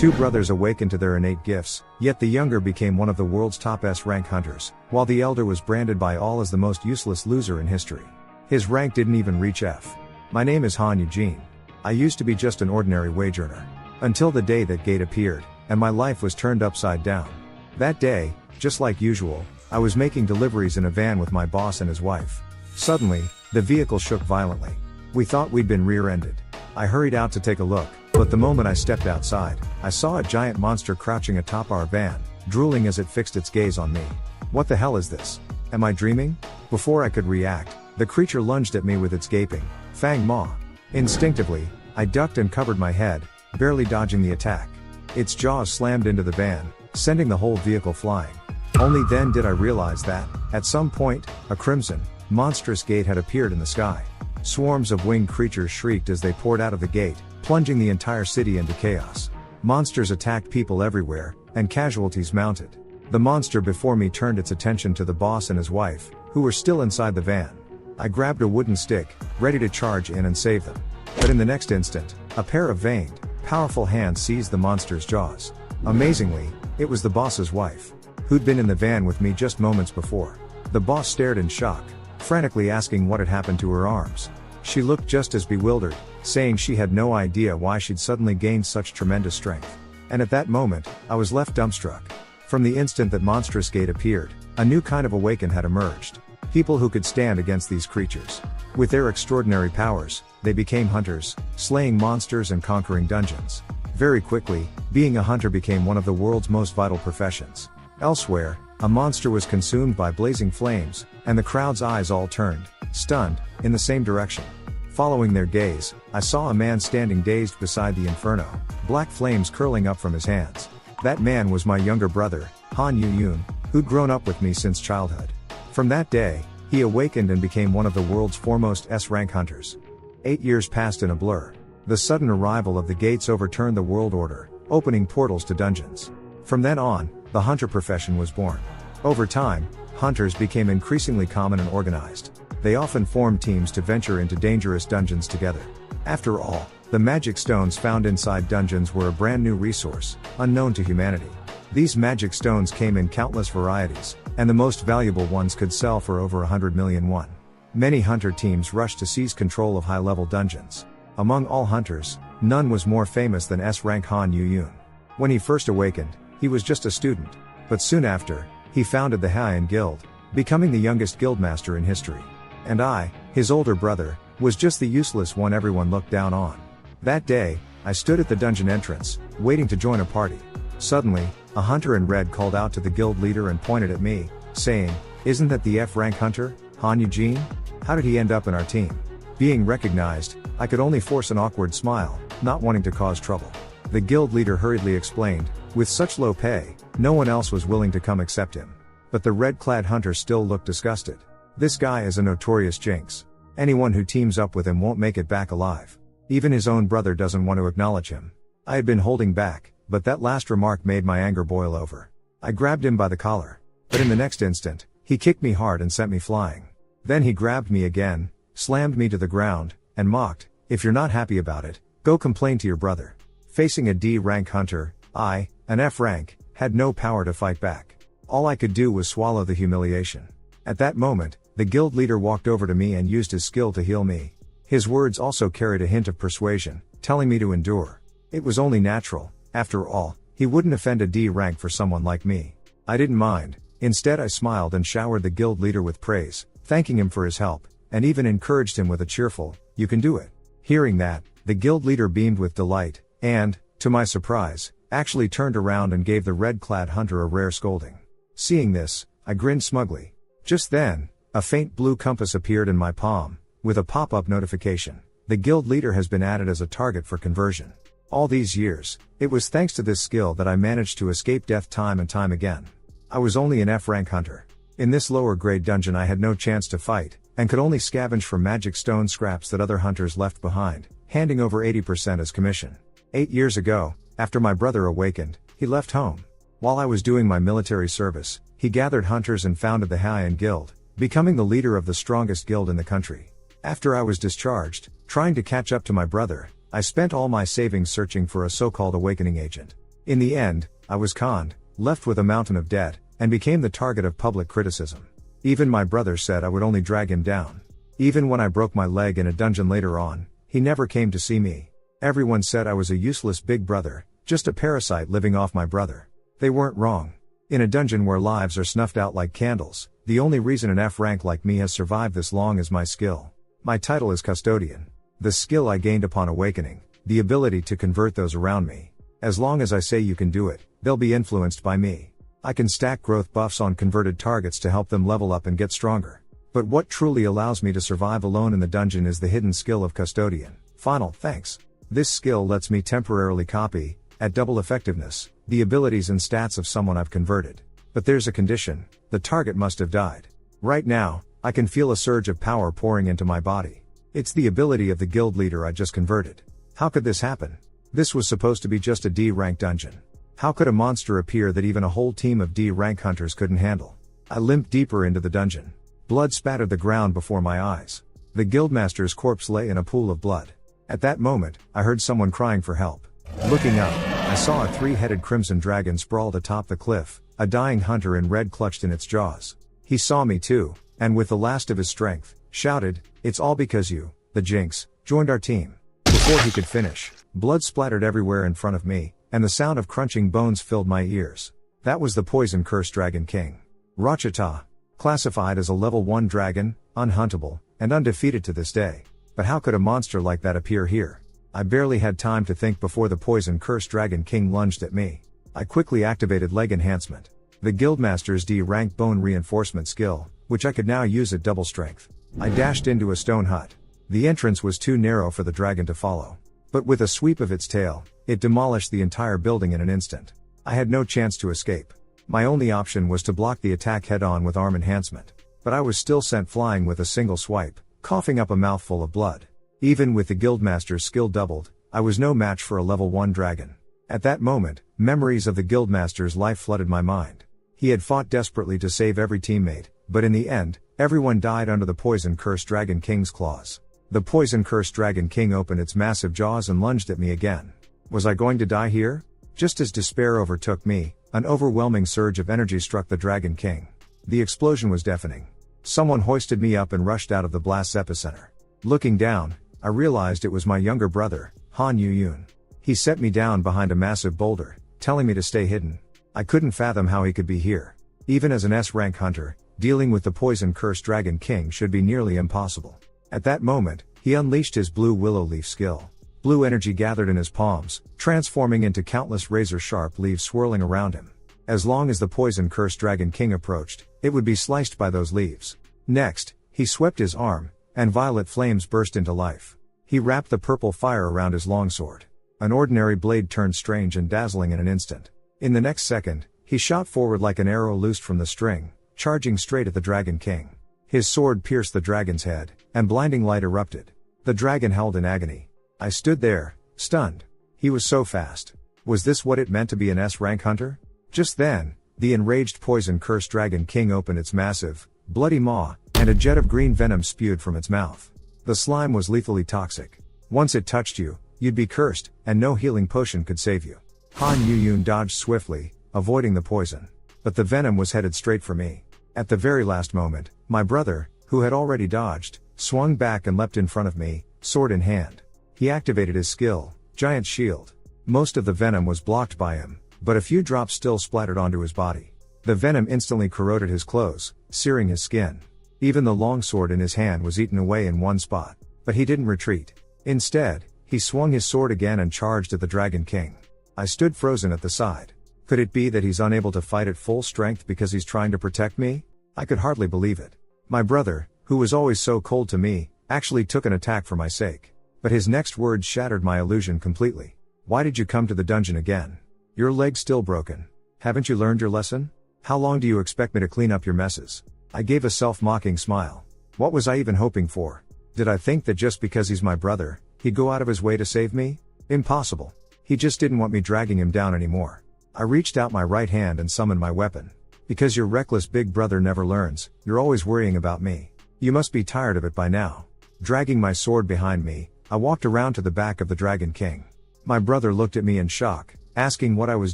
Two brothers awakened to their innate gifts, yet the younger became one of the world's top S-rank hunters, while the elder was branded by all as the most useless loser in history. His rank didn't even reach F. My name is Han Eugene. I used to be just an ordinary wage earner. Until the day that gate appeared, and my life was turned upside down. That day, just like usual, I was making deliveries in a van with my boss and his wife. Suddenly, the vehicle shook violently. We thought we'd been rear-ended. I hurried out to take a look, but the moment I stepped outside, I saw a giant monster crouching atop our van, drooling as it fixed its gaze on me. What the hell is this? Am I dreaming? Before I could react, the creature lunged at me with its gaping, fang maw. Instinctively, I ducked and covered my head, barely dodging the attack. Its jaws slammed into the van, sending the whole vehicle flying. Only then did I realize that, at some point, a crimson, monstrous gate had appeared in the sky. Swarms of winged creatures shrieked as they poured out of the gate, plunging the entire city into chaos. Monsters attacked people everywhere, and casualties mounted. The monster before me turned its attention to the boss and his wife, who were still inside the van. I grabbed a wooden stick, ready to charge in and save them. But in the next instant, a pair of veined, powerful hands seized the monster's jaws. Amazingly, it was the boss's wife, who'd been in the van with me just moments before. The boss stared in shock, frantically asking what had happened to her arms. She looked just as bewildered, saying she had no idea why she'd suddenly gained such tremendous strength. And at that moment, I was left dumbstruck. From the instant that monstrous gate appeared, a new kind of awakened had emerged. People who could stand against these creatures. With their extraordinary powers, they became hunters, slaying monsters and conquering dungeons. Very quickly, being a hunter became one of the world's most vital professions. Elsewhere, a monster was consumed by blazing flames, and the crowd's eyes all turned, stunned, in the same direction. Following their gaze, I saw a man standing dazed beside the inferno, black flames curling up from his hands. That man was my younger brother, Han Yu-yoon, who'd grown up with me since childhood. From that day, he awakened and became one of the world's foremost S-rank hunters. 8 years passed in a blur. The sudden arrival of the gates overturned the world order, opening portals to dungeons. From then on, the hunter profession was born. Over time, hunters became increasingly common and organized. They often formed teams to venture into dangerous dungeons together. After all, the magic stones found inside dungeons were a brand new resource, unknown to humanity. These magic stones came in countless varieties, and the most valuable ones could sell for over 100 million won. Many hunter teams rushed to seize control of high-level dungeons. Among all hunters, none was more famous than S-rank Han Yu-yoon. When he first awakened, he was just a student. But soon after, he founded the Heian Guild, becoming the youngest guildmaster in history. And I, his older brother, was just the useless one everyone looked down on. That day, I stood at the dungeon entrance, waiting to join a party. Suddenly, a hunter in red called out to the guild leader and pointed at me, saying, "Isn't that the F-rank hunter, Han Eugene? How did he end up in our team?" Being recognized, I could only force an awkward smile, not wanting to cause trouble. The guild leader hurriedly explained, with such low pay, no one else was willing to come accept him. But the red-clad hunter still looked disgusted. This guy is a notorious jinx. Anyone who teams up with him won't make it back alive. Even his own brother doesn't want to acknowledge him. I had been holding back, but that last remark made my anger boil over. I grabbed him by the collar. But in the next instant, he kicked me hard and sent me flying. Then he grabbed me again, slammed me to the ground, and mocked, "If you're not happy about it, go complain to your brother." Facing a D-rank hunter, I, an F-rank, had no power to fight back. All I could do was swallow the humiliation. At that moment, the guild leader walked over to me and used his skill to heal me. His words also carried a hint of persuasion, telling me to endure. It was only natural. After all, he wouldn't offend a D rank for someone like me. I didn't mind. Instead, I smiled and showered the guild leader with praise, thanking him for his help, and even encouraged him with a cheerful, "You can do it." Hearing that, the guild leader beamed with delight, and, to my surprise, actually turned around and gave the red-clad hunter a rare scolding. Seeing this, I grinned smugly. Just then, a faint blue compass appeared in my palm, with a pop-up notification. The guild leader has been added as a target for conversion. All these years, it was thanks to this skill that I managed to escape death time and time again. I was only an F-rank hunter. In this lower grade dungeon I had no chance to fight, and could only scavenge for magic stone scraps that other hunters left behind, handing over 80% as commission. 8 years ago, after my brother awakened, he left home. While I was doing my military service, he gathered hunters and founded the Heian Guild, becoming the leader of the strongest guild in the country. After I was discharged, trying to catch up to my brother, I spent all my savings searching for a so-called awakening agent. In the end, I was conned, left with a mountain of debt, and became the target of public criticism. Even my brother said I would only drag him down. Even when I broke my leg in a dungeon later on, he never came to see me. Everyone said I was a useless big brother, just a parasite living off my brother. They weren't wrong. In a dungeon where lives are snuffed out like candles, the only reason an F rank like me has survived this long is my skill. My title is Custodian. The skill I gained upon awakening, the ability to convert those around me. As long as I say you can do it, they'll be influenced by me. I can stack growth buffs on converted targets to help them level up and get stronger. But what truly allows me to survive alone in the dungeon is the hidden skill of Custodian. Final thanks. This skill lets me temporarily copy, at double effectiveness, the abilities and stats of someone I've converted. But there's a condition: the target must have died. Right now, I can feel a surge of power pouring into my body. It's the ability of the guild leader I just converted. How could this happen? This was supposed to be just a D rank dungeon. How could a monster appear that even a whole team of D rank hunters couldn't handle? I limped deeper into the dungeon. Blood spattered the ground before my eyes. The guildmaster's corpse lay in a pool of blood. At that moment, I heard someone crying for help. Looking up, I saw a three-headed crimson dragon sprawled atop the cliff, a dying hunter in red clutched in its jaws. He saw me too, and with the last of his strength, shouted, "It's all because you, the Jinx, joined our team." Before he could finish, blood splattered everywhere in front of me, and the sound of crunching bones filled my ears. That was the poison cursed Dragon King. Rachata. Classified as a level 1 dragon, unhuntable, and undefeated to this day. But how could a monster like that appear here? I barely had time to think before the poison cursed Dragon King lunged at me. I quickly activated leg enhancement. The guildmaster's D rank bone reinforcement skill, which I could now use at double strength. I dashed into a stone hut. The entrance was too narrow for the dragon to follow. But with a sweep of its tail, it demolished the entire building in an instant. I had no chance to escape. My only option was to block the attack head-on with arm enhancement. But I was still sent flying with a single swipe, coughing up a mouthful of blood. Even with the guildmaster's skill doubled, I was no match for a level 1 dragon. At that moment, memories of the guildmaster's life flooded my mind. He had fought desperately to save every teammate, but in the end, everyone died under the poison-cursed Dragon King's claws. The poison-cursed Dragon King opened its massive jaws and lunged at me again. Was I going to die here? Just as despair overtook me, an overwhelming surge of energy struck the Dragon King. The explosion was deafening. Someone hoisted me up and rushed out of the blast's epicenter. Looking down, I realized it was my younger brother, Han Yu-Yun. He set me down behind a massive boulder, telling me to stay hidden. I couldn't fathom how he could be here. Even as an S-rank hunter, dealing with the poison-cursed Dragon King should be nearly impossible. At that moment, he unleashed his blue willow leaf skill. Blue energy gathered in his palms, transforming into countless razor-sharp leaves swirling around him. As long as the poison-cursed Dragon King approached, it would be sliced by those leaves. Next, he swept his arm, and violet flames burst into life. He wrapped the purple fire around his longsword. An ordinary blade turned strange and dazzling in an instant. In the next second, he shot forward like an arrow loosed from the string, charging straight at the Dragon King. His sword pierced the dragon's head, and blinding light erupted. The dragon howled in agony. I stood there, stunned. He was so fast. Was this what it meant to be an S-rank hunter? Just then, the enraged poison-cursed Dragon King opened its massive, bloody maw, and a jet of green venom spewed from its mouth. The slime was lethally toxic. Once it touched you, you'd be cursed, and no healing potion could save you. Han Yu-Yun dodged swiftly, avoiding the poison. But the venom was headed straight for me. At the very last moment, my brother, who had already dodged, swung back and leapt in front of me, sword in hand. He activated his skill, Giant Shield. Most of the venom was blocked by him, but a few drops still splattered onto his body. The venom instantly corroded his clothes, searing his skin. Even the longsword in his hand was eaten away in one spot. But he didn't retreat. Instead, he swung his sword again and charged at the Dragon King. I stood frozen at the side. Could it be that he's unable to fight at full strength because he's trying to protect me? I could hardly believe it. My brother, who was always so cold to me, actually took an attack for my sake. But his next words shattered my illusion completely. Why did you come to the dungeon again? Your leg's still broken. Haven't you learned your lesson? How long do you expect me to clean up your messes? I gave a self-mocking smile. What was I even hoping for? Did I think that just because he's my brother, he'd go out of his way to save me? Impossible. He just didn't want me dragging him down anymore. I reached out my right hand and summoned my weapon. Because your reckless big brother never learns, you're always worrying about me. You must be tired of it by now. Dragging my sword behind me, I walked around to the back of the Dragon King. My brother looked at me in shock, asking what I was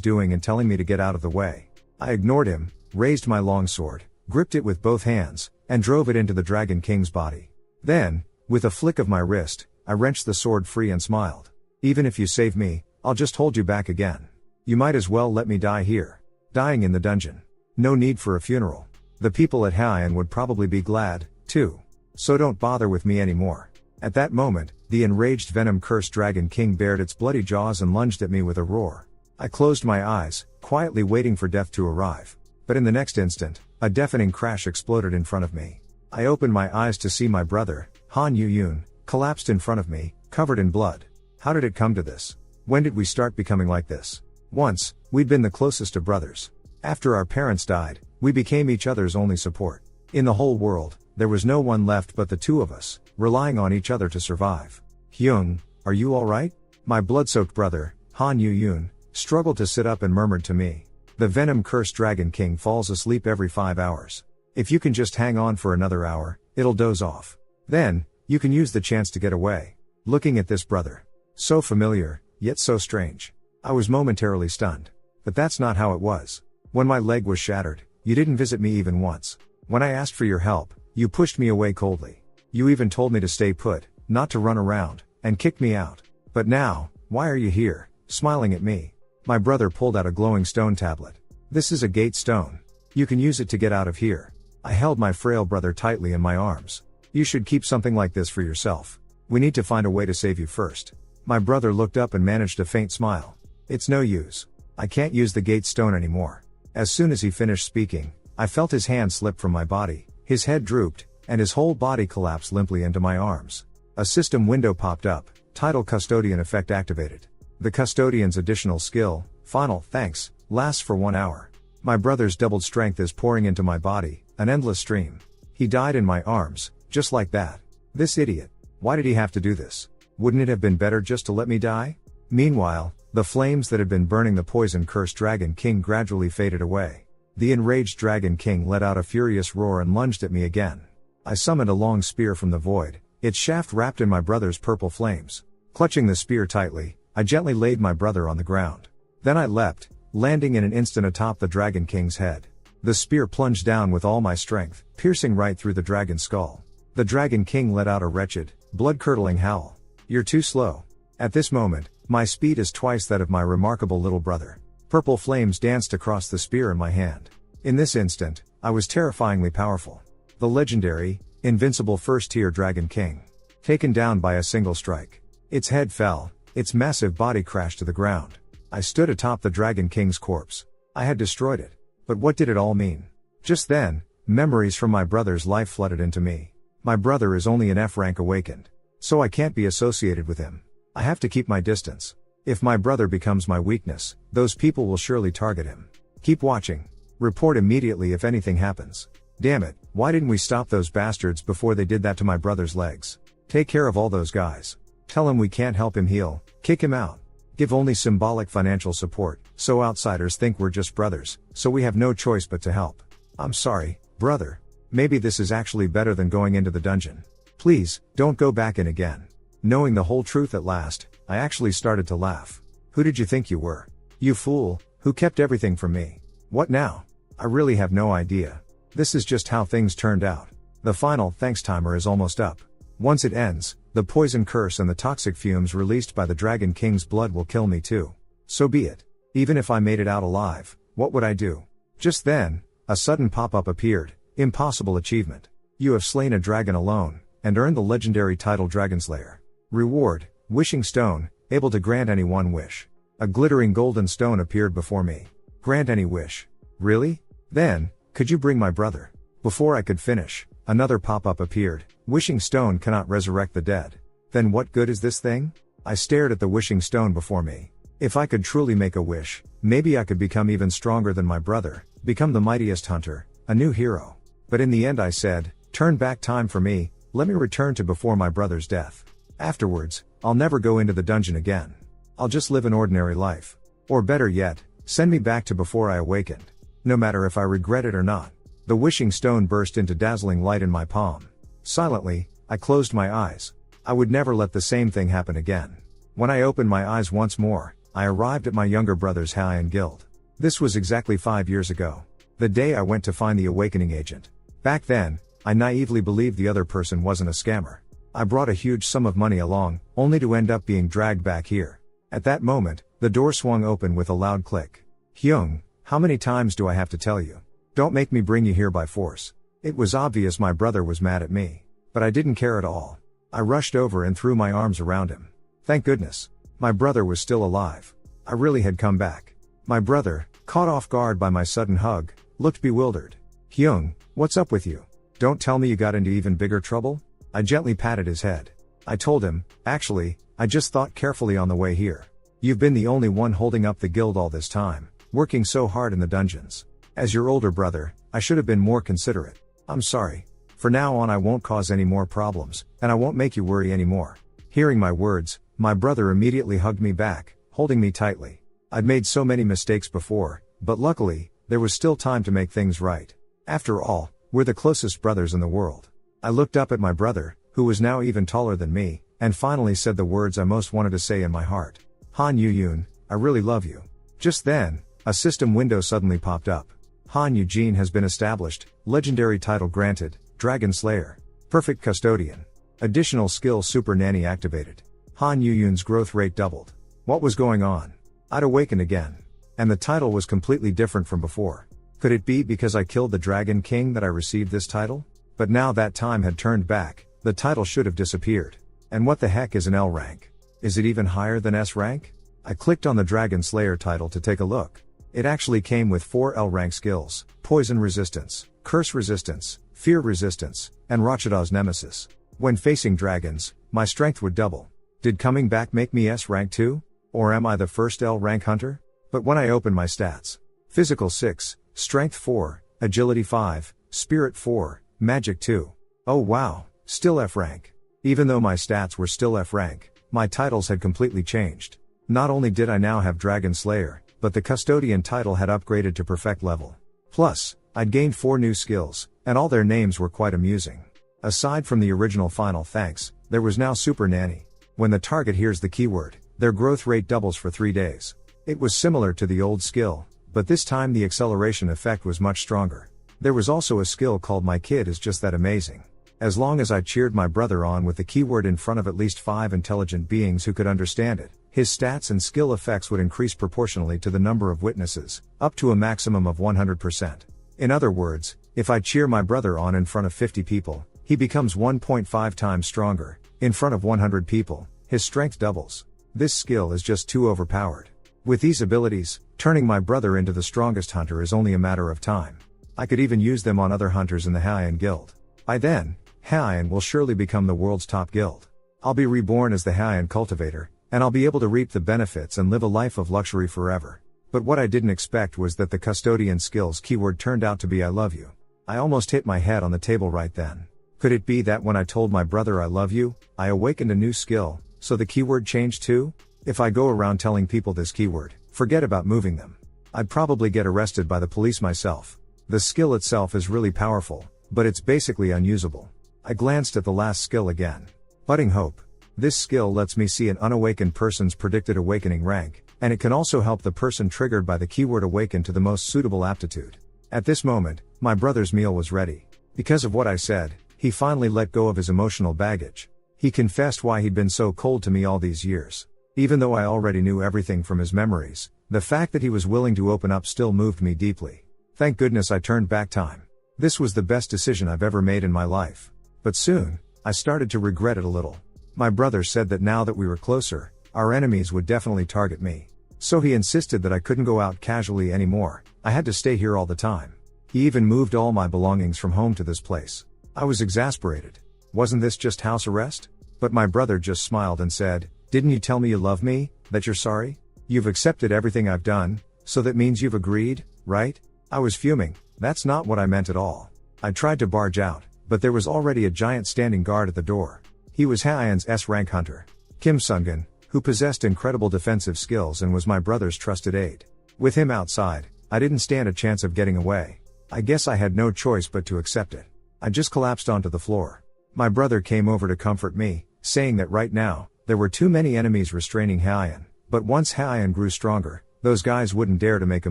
doing and telling me to get out of the way. I ignored him, raised my longsword, gripped it with both hands, and drove it into the Dragon King's body. Then, with a flick of my wrist, I wrenched the sword free and smiled. Even if you save me, I'll just hold you back again. You might as well let me die here. Dying in the dungeon. No need for a funeral. The people at Haiyan would probably be glad, too. So don't bother with me anymore. At that moment, the enraged venom-cursed Dragon King bared its bloody jaws and lunged at me with a roar. I closed my eyes, quietly waiting for death to arrive. But in the next instant, a deafening crash exploded in front of me. I opened my eyes to see my brother, Han Yu-yun, collapsed in front of me, covered in blood. How did it come to this? When did we start becoming like this? Once, we'd been the closest of brothers. After our parents died, we became each other's only support. In the whole world, there was no one left but the two of us, relying on each other to survive. Hyung, are you alright? My blood-soaked brother, Han Yu-yun, struggled to sit up and murmured to me. The venom-cursed Dragon King falls asleep every 5 hours. If you can just hang on for another hour, it'll doze off. Then, you can use the chance to get away. Looking at this brother. So familiar, yet so strange. I was momentarily stunned. But that's not how it was. When my leg was shattered, you didn't visit me even once. When I asked for your help, you pushed me away coldly. You even told me to stay put, not to run around, and kicked me out. But now, why are you here, smiling at me? My brother pulled out a glowing stone tablet. This is a gate stone. You can use it to get out of here. I held my frail brother tightly in my arms. You should keep something like this for yourself. We need to find a way to save you first. My brother looked up and managed a faint smile. It's no use. I can't use the gate stone anymore. As soon as he finished speaking, I felt his hand slip from my body, his head drooped, and his whole body collapsed limply into my arms. A system window popped up, Title Custodian effect activated. The Custodian's additional skill, Final Thanks, lasts for 1 hour. My brother's doubled strength is pouring into my body, an endless stream. He died in my arms, just like that. This idiot. Why did he have to do this? Wouldn't it have been better just to let me die? Meanwhile, the flames that had been burning the poison-cursed Dragon King gradually faded away. The enraged Dragon King let out a furious roar and lunged at me again. I summoned a long spear from the void, its shaft wrapped in my brother's purple flames. Clutching the spear tightly, I gently laid my brother on the ground. Then I leapt, landing in an instant atop the Dragon King's head. The spear plunged down with all my strength, piercing right through the dragon's skull. The Dragon King let out a wretched, blood-curdling howl. You're too slow. At this moment, my speed is twice that of my remarkable little brother. Purple flames danced across the spear in my hand. In this instant, I was terrifyingly powerful. The legendary, invincible first-tier Dragon King. Taken down by a single strike. Its head fell, its massive body crashed to the ground. I stood atop the Dragon King's corpse. I had destroyed it. But what did it all mean? Just then, memories from my brother's life flooded into me. My brother is only an F rank awakened. So I can't be associated with him. I have to keep my distance. If my brother becomes my weakness, those people will surely target him. Keep watching. Report immediately if anything happens. Damn it, why didn't we stop those bastards before they did that to my brother's legs? Take care of all those guys. Tell him we can't help him heal, kick him out. Give only symbolic financial support, so outsiders think we're just brothers, so we have no choice but to help. I'm sorry, brother. Maybe this is actually better than going into the dungeon. Please, don't go back in again. Knowing the whole truth at last, I actually started to laugh. Who did you think you were? You fool, who kept everything from me. What now? I really have no idea. This is just how things turned out. The final thanks timer is almost up. Once it ends, the poison curse and the toxic fumes released by the Dragon King's blood will kill me too. So be it. Even if I made it out alive, what would I do? Just then, a sudden pop-up appeared. Impossible achievement. You have slain a dragon alone, and earned the legendary title Dragonslayer. Reward, Wishing Stone, able to grant any one wish. A glittering golden stone appeared before me. Grant any wish. Really? Then, could you bring my brother? Before I could finish, another pop-up appeared. Wishing Stone cannot resurrect the dead. Then what good is this thing? I stared at the wishing stone before me. If I could truly make a wish, maybe I could become even stronger than my brother, become the mightiest hunter, a new hero. But in the end I said, turn back time for me, let me return to before my brother's death. Afterwards, I'll never go into the dungeon again. I'll just live an ordinary life. Or better yet, send me back to before I awakened. No matter if I regret it or not. The wishing stone burst into dazzling light in my palm. Silently, I closed my eyes. I would never let the same thing happen again. When I opened my eyes once more, I arrived at my younger brother's Haiyan guild. This was exactly 5 years ago. The day I went to find the awakening agent. Back then, I naively believed the other person wasn't a scammer. I brought a huge sum of money along, only to end up being dragged back here. At that moment, the door swung open with a loud click. Hyung, how many times do I have to tell you? Don't make me bring you here by force. It was obvious my brother was mad at me. But I didn't care at all. I rushed over and threw my arms around him. Thank goodness. My brother was still alive. I really had come back. My brother, caught off guard by my sudden hug, looked bewildered. Hyung, what's up with you? Don't tell me you got into even bigger trouble? I gently patted his head. I told him, actually, I just thought carefully on the way here. You've been the only one holding up the guild all this time, working so hard in the dungeons. As your older brother, I should have been more considerate. I'm sorry. For now on I won't cause any more problems, and I won't make you worry anymore. Hearing my words, my brother immediately hugged me back, holding me tightly. I'd made so many mistakes before, but luckily, there was still time to make things right. After all, we're the closest brothers in the world. I looked up at my brother, who was now even taller than me, and finally said the words I most wanted to say in my heart. Han Yu-yoon, I really love you. Just then, a system window suddenly popped up. Han Eugene has been established, legendary title granted, Dragon Slayer. Perfect custodian. Additional skill Super Nanny activated. Han Yu-yoon's growth rate doubled. What was going on? I'd awakened again. And the title was completely different from before. Could it be because I killed the Dragon King that I received this title? But now that time had turned back, the title should have disappeared. And what the heck is an L rank? Is it even higher than S rank? I clicked on the Dragon Slayer title to take a look. It actually came with 4 L rank skills: Poison Resistance, Curse Resistance, Fear Resistance, and Rachada's Nemesis. When facing dragons, my strength would double. Did coming back make me S rank too? Or am I the first L rank hunter? But when I opened my stats, Physical 6, Strength 4, Agility 5, Spirit 4, Magic 2. Oh wow, still F rank. Even though my stats were still F rank, my titles had completely changed. Not only did I now have Dragon Slayer, but the Custodian title had upgraded to Perfect level. Plus, I'd gained 4 new skills, and all their names were quite amusing. Aside from the original Final Thanks, there was now Super Nanny. When the target hears the keyword, their growth rate doubles for 3 days. It was similar to the old skill, but this time the acceleration effect was much stronger. There was also a skill called My Kid is Just That Amazing. As long as I cheered my brother on with the keyword in front of at least 5 intelligent beings who could understand it, his stats and skill effects would increase proportionally to the number of witnesses, up to a maximum of 100%. In other words, if I cheer my brother on in front of 50 people, he becomes 1.5 times stronger. In front of 100 people, his strength doubles. This skill is just too overpowered. With these abilities, turning my brother into the strongest hunter is only a matter of time. I could even use them on other hunters in the Haiyan guild. By then, Haiyan will surely become the world's top guild. I'll be reborn as the Haiyan cultivator, and I'll be able to reap the benefits and live a life of luxury forever. But what I didn't expect was that the custodian skills keyword turned out to be I love you. I almost hit my head on the table right then. Could it be that when I told my brother I love you, I awakened a new skill, so the keyword changed too? If I go around telling people this keyword, forget about moving them. I'd probably get arrested by the police myself. The skill itself is really powerful, but it's basically unusable. I glanced at the last skill again. Budding Hope. This skill lets me see an unawakened person's predicted awakening rank, and it can also help the person triggered by the keyword awaken to the most suitable aptitude. At this moment, my brother's meal was ready. Because of what I said, he finally let go of his emotional baggage. He confessed why he'd been so cold to me all these years. Even though I already knew everything from his memories, the fact that he was willing to open up still moved me deeply. Thank goodness I turned back time. This was the best decision I've ever made in my life. But soon, I started to regret it a little. My brother said that now that we were closer, our enemies would definitely target me. So he insisted that I couldn't go out casually anymore, I had to stay here all the time. He even moved all my belongings from home to this place. I was exasperated. Wasn't this just house arrest? But my brother just smiled and said, "Didn't you tell me you love me, that you're sorry? You've accepted everything I've done, so that means you've agreed, right?" I was fuming. That's not what I meant at all. I tried to barge out, but there was already a giant standing guard at the door. He was Haiyan's S-rank hunter, Kim Sungun, who possessed incredible defensive skills and was my brother's trusted aide. With him outside, I didn't stand a chance of getting away. I guess I had no choice but to accept it. I just collapsed onto the floor. My brother came over to comfort me, saying that right now, there were too many enemies restraining Haiyan, But once Haiyan grew stronger, those guys wouldn't dare to make a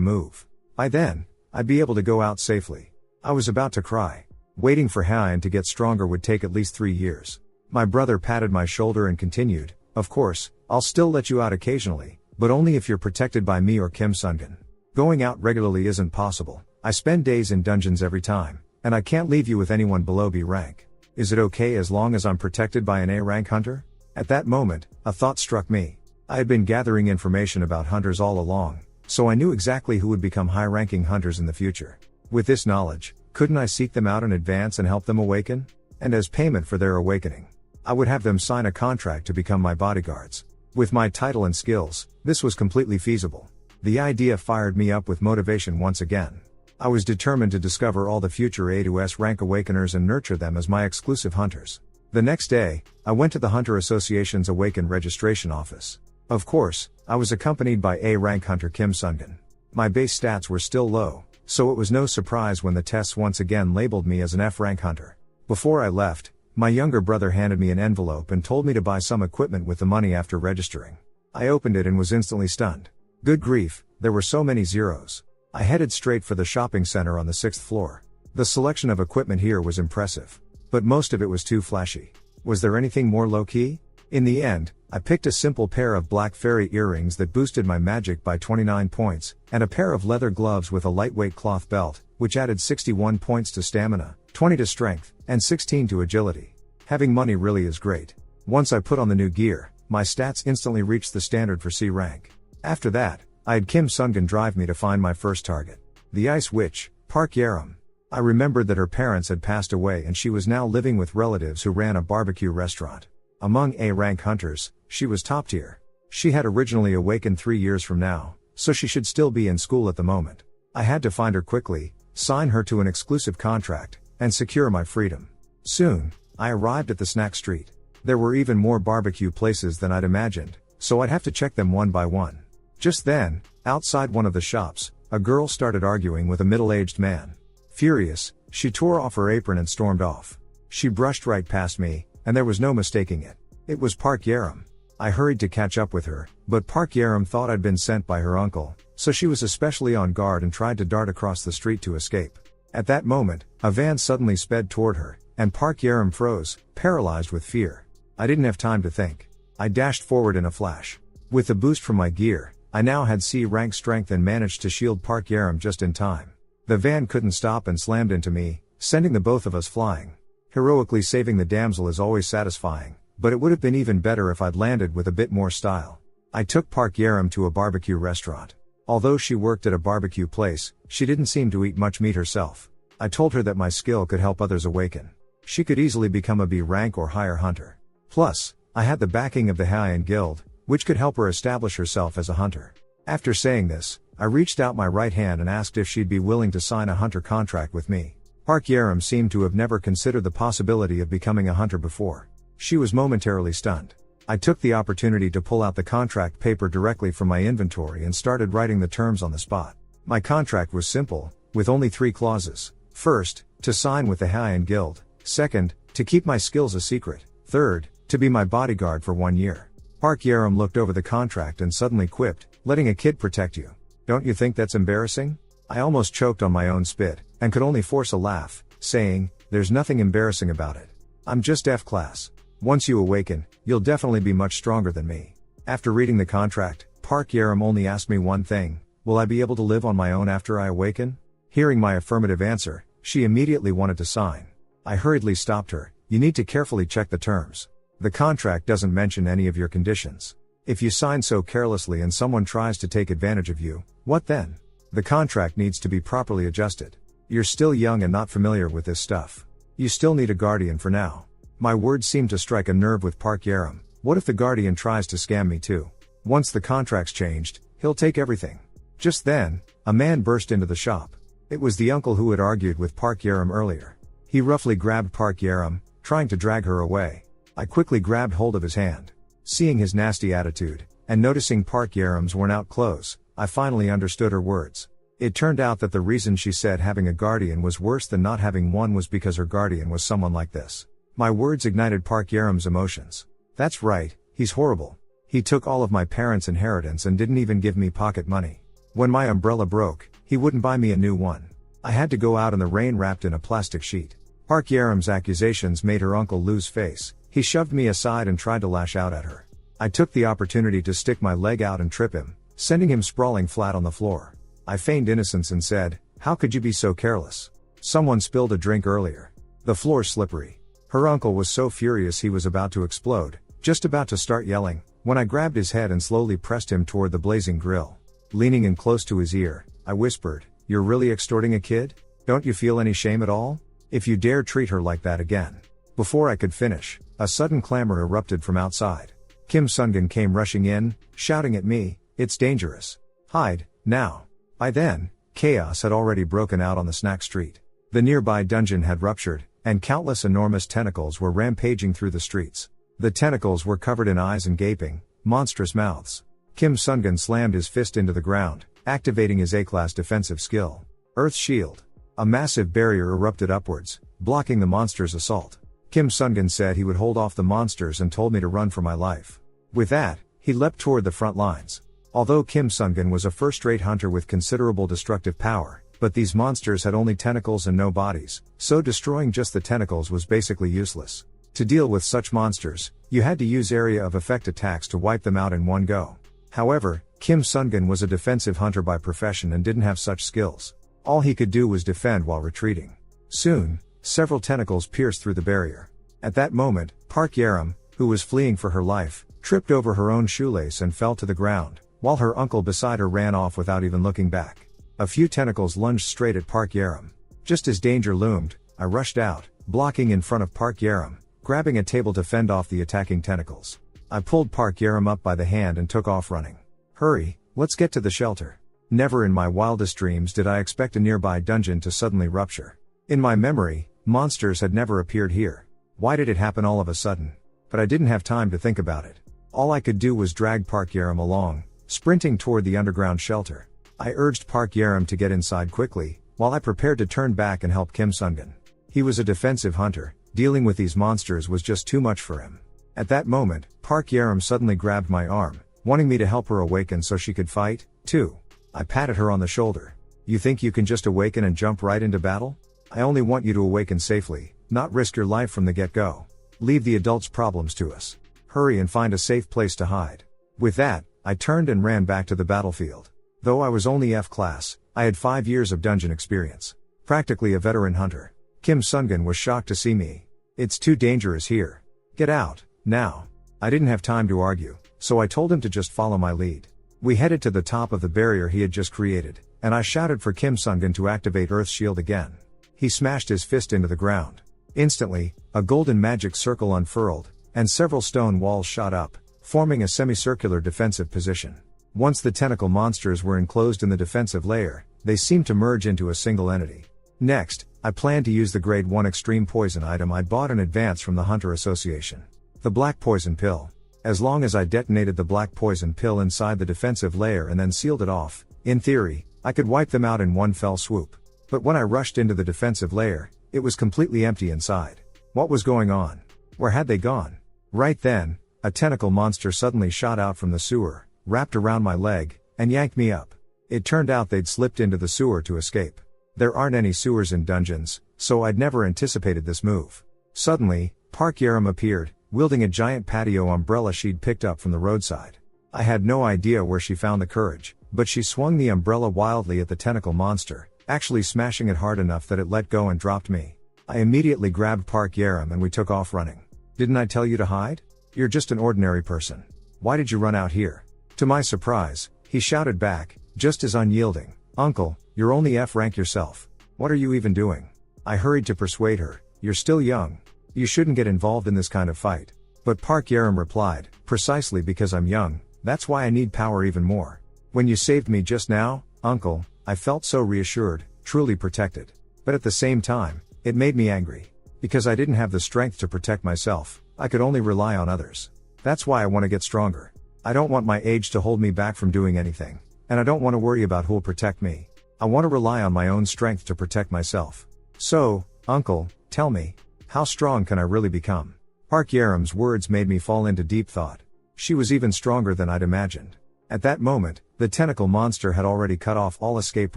move. By then, I'd be able to go out safely. I was about to cry. Waiting for Haiyan to get stronger would take at least 3 years. My brother patted my shoulder and continued, "Of course, I'll still let you out occasionally, but only if you're protected by me or Kim Sungun. Going out regularly isn't possible. I spend days in dungeons every time, and I can't leave you with anyone below B rank. Is it okay as long as I'm protected by an A rank hunter?" At that moment, a thought struck me. I had been gathering information about hunters all along, so I knew exactly who would become high-ranking hunters in the future. With this knowledge, couldn't I seek them out in advance and help them awaken? And as payment for their awakening, I would have them sign a contract to become my bodyguards. With my title and skills, this was completely feasible. The idea fired me up with motivation once again. I was determined to discover all the future A to S rank awakeners and nurture them as my exclusive hunters. The next day, I went to the Hunter Association's Awaken registration office. Of course, I was accompanied by A rank hunter Kim Sungun. My base stats were still low, so it was no surprise when the tests once again labeled me as an F rank hunter. Before I left, my younger brother handed me an envelope and told me to buy some equipment with the money after registering. I opened it and was instantly stunned. Good grief, there were so many zeros. I headed straight for the shopping center on the 6th floor. The selection of equipment here was impressive, but most of it was too flashy. Was there anything more low-key? In the end, I picked a simple pair of black fairy earrings that boosted my magic by 29 points, and a pair of leather gloves with a lightweight cloth belt, which added 61 points to stamina, 20 to strength, and 16 to agility. Having money really is great. Once I put on the new gear, my stats instantly reached the standard for C rank. After that, I had Kim Sungun drive me to find my first target. The Ice Witch, Park Yaram. I remembered that her parents had passed away and she was now living with relatives who ran a barbecue restaurant. Among A-rank hunters, she was top tier. She had originally awakened 3 years from now, so she should still be in school at the moment. I had to find her quickly, sign her to an exclusive contract, and secure my freedom. Soon, I arrived at the snack street. There were even more barbecue places than I'd imagined, so I'd have to check them one by one. Just then, outside one of the shops, a girl started arguing with a middle-aged man. Furious, she tore off her apron and stormed off. She brushed right past me, and there was no mistaking it. It was Park Yaram. I hurried to catch up with her, but Park Yaram thought I'd been sent by her uncle, so she was especially on guard and tried to dart across the street to escape. At that moment, a van suddenly sped toward her, and Park Yaram froze, paralyzed with fear. I didn't have time to think. I dashed forward in a flash. With the boost from my gear, I now had C-rank strength and managed to shield Park Yaram just in time. The van couldn't stop and slammed into me, sending the both of us flying. Heroically saving the damsel is always satisfying, but it would have been even better if I'd landed with a bit more style. I took Park Yaram to a barbecue restaurant. Although she worked at a barbecue place, she didn't seem to eat much meat herself. I told her that my skill could help others awaken. She could easily become a B rank or higher hunter. Plus, I had the backing of the Haiyan Guild, which could help her establish herself as a hunter. After saying this, I reached out my right hand and asked if she'd be willing to sign a hunter contract with me. Park Yaram seemed to have never considered the possibility of becoming a hunter before. She was momentarily stunned. I took the opportunity to pull out the contract paper directly from my inventory and started writing the terms on the spot. My contract was simple, with only 3 clauses. First, to sign with the Haiyan Guild. Second, to keep my skills a secret. Third, to be my bodyguard for 1 year. Park Yaram looked over the contract and suddenly quipped, "Letting a kid protect you. Don't you think that's embarrassing?" I almost choked on my own spit, and could only force a laugh, saying, "There's nothing embarrassing about it. I'm just F-class. Once you awaken, you'll definitely be much stronger than me." After reading the contract, Park Yaram only asked me one thing: will I be able to live on my own after I awaken? Hearing my affirmative answer, she immediately wanted to sign. I hurriedly stopped her. "You need to carefully check the terms. The contract doesn't mention any of your conditions. If you sign so carelessly and someone tries to take advantage of you, what then? The contract needs to be properly adjusted. You're still young and not familiar with this stuff. You still need a guardian for now." My words seemed to strike a nerve with Park Yaram. What if the guardian tries to scam me too? Once the contract's changed, he'll take everything. Just then, a man burst into the shop. It was the uncle who had argued with Park Yaram earlier. He roughly grabbed Park Yaram, trying to drag her away. I quickly grabbed hold of his hand. Seeing his nasty attitude, and noticing Park Yaram's worn out clothes, I finally understood her words. It turned out that the reason she said having a guardian was worse than not having one was because her guardian was someone like this. My words ignited Park Yaram's emotions. "That's right, he's horrible. He took all of my parents' inheritance and didn't even give me pocket money. When my umbrella broke, he wouldn't buy me a new one. I had to go out in the rain wrapped in a plastic sheet. Park Yaram's accusations made her uncle lose face. He shoved me aside and tried to lash out at her. I took the opportunity to stick my leg out and trip him, sending him sprawling flat on the floor. I feigned innocence and said, "How could you be so careless? Someone spilled a drink earlier. The floor's slippery." Her uncle was so furious he was about to explode, just about to start yelling, when I grabbed his head and slowly pressed him toward the blazing grill. Leaning in close to his ear, I whispered, "You're really extorting a kid? Don't you feel any shame at all? If you dare treat her like that again." Before I could finish, a sudden clamor erupted from outside. Kim Sungun came rushing in, shouting at me, "It's dangerous. Hide, now." By then, chaos had already broken out on the snack street. The nearby dungeon had ruptured, and countless enormous tentacles were rampaging through the streets. The tentacles were covered in eyes and gaping, monstrous mouths. Kim Sungun slammed his fist into the ground, activating his A-class defensive skill. Earth Shield. A massive barrier erupted upwards, blocking the monster's assault. Kim Sungun said he would hold off the monsters and told me to run for my life. With that, he leapt toward the front lines. Although Kim Sungun was a first-rate hunter with considerable destructive power, but these monsters had only tentacles and no bodies, so destroying just the tentacles was basically useless. To deal with such monsters, you had to use area of effect attacks to wipe them out in one go. However, Kim Sungun was a defensive hunter by profession and didn't have such skills. All he could do was defend while retreating. Soon, several tentacles pierced through the barrier. At that moment, Park Yaram, who was fleeing for her life, tripped over her own shoelace and fell to the ground, while her uncle beside her ran off without even looking back. A few tentacles lunged straight at Park Yaram. Just as danger loomed, I rushed out, blocking in front of Park Yaram, grabbing a table to fend off the attacking tentacles. I pulled Park Yaram up by the hand and took off running. "Hurry, let's get to the shelter." Never in my wildest dreams did I expect a nearby dungeon to suddenly rupture. In my memory, monsters had never appeared here. Why did it happen all of a sudden? But I didn't have time to think about it. All I could do was drag Park Yaram along, sprinting toward the underground shelter. I urged Park Yaram to get inside quickly, while I prepared to turn back and help Kim Sungun. He was a defensive hunter. Dealing with these monsters was just too much for him. At that moment, Park Yaram suddenly grabbed my arm, wanting me to help her awaken so she could fight, too. I patted her on the shoulder. "You think you can just awaken and jump right into battle? I only want you to awaken safely, not risk your life from the get-go. Leave the adults' problems to us. Hurry and find a safe place to hide." With that, I turned and ran back to the battlefield. Though I was only F-class, I had 5 years of dungeon experience. Practically a veteran hunter. Kim Sungun was shocked to see me. "It's too dangerous here. Get out, now." I didn't have time to argue, so I told him to just follow my lead. We headed to the top of the barrier he had just created, and I shouted for Kim Sungun to activate Earth Shield again. He smashed his fist into the ground. Instantly, a golden magic circle unfurled, and several stone walls shot up, forming a semicircular defensive position. Once the tentacle monsters were enclosed in the defensive layer, they seemed to merge into a single entity. Next, I planned to use the grade 1 extreme poison item I'd bought in advance from the Hunter Association. The black poison pill. As long as I detonated the black poison pill inside the defensive layer and then sealed it off, in theory, I could wipe them out in one fell swoop. But when I rushed into the defensive layer, it was completely empty inside. What was going on? Where had they gone? Right then, a tentacle monster suddenly shot out from the sewer, wrapped around my leg, and yanked me up. It turned out they'd slipped into the sewer to escape. There aren't any sewers in dungeons, so I'd never anticipated this move. Suddenly, Park Yaram appeared, wielding a giant patio umbrella she'd picked up from the roadside. I had no idea where she found the courage, but she swung the umbrella wildly at the tentacle monster, actually smashing it hard enough that it let go and dropped me. I immediately grabbed Park Yaram and we took off running. "Didn't I tell you to hide? You're just an ordinary person. Why did you run out here?" To my surprise, he shouted back, just as unyielding, "Uncle, you're only F-rank yourself. What are you even doing?" I hurried to persuade her, "You're still young. You shouldn't get involved in this kind of fight." But Park Yaram replied, "Precisely because I'm young, that's why I need power even more. When you saved me just now, Uncle, I felt so reassured, truly protected. But at the same time, it made me angry. Because I didn't have the strength to protect myself, I could only rely on others. That's why I want to get stronger. I don't want my age to hold me back from doing anything, and I don't want to worry about who'll protect me. I want to rely on my own strength to protect myself. So, Uncle, tell me, how strong can I really become?" Park Yaram's words made me fall into deep thought. She was even stronger than I'd imagined. At that moment, the tentacle monster had already cut off all escape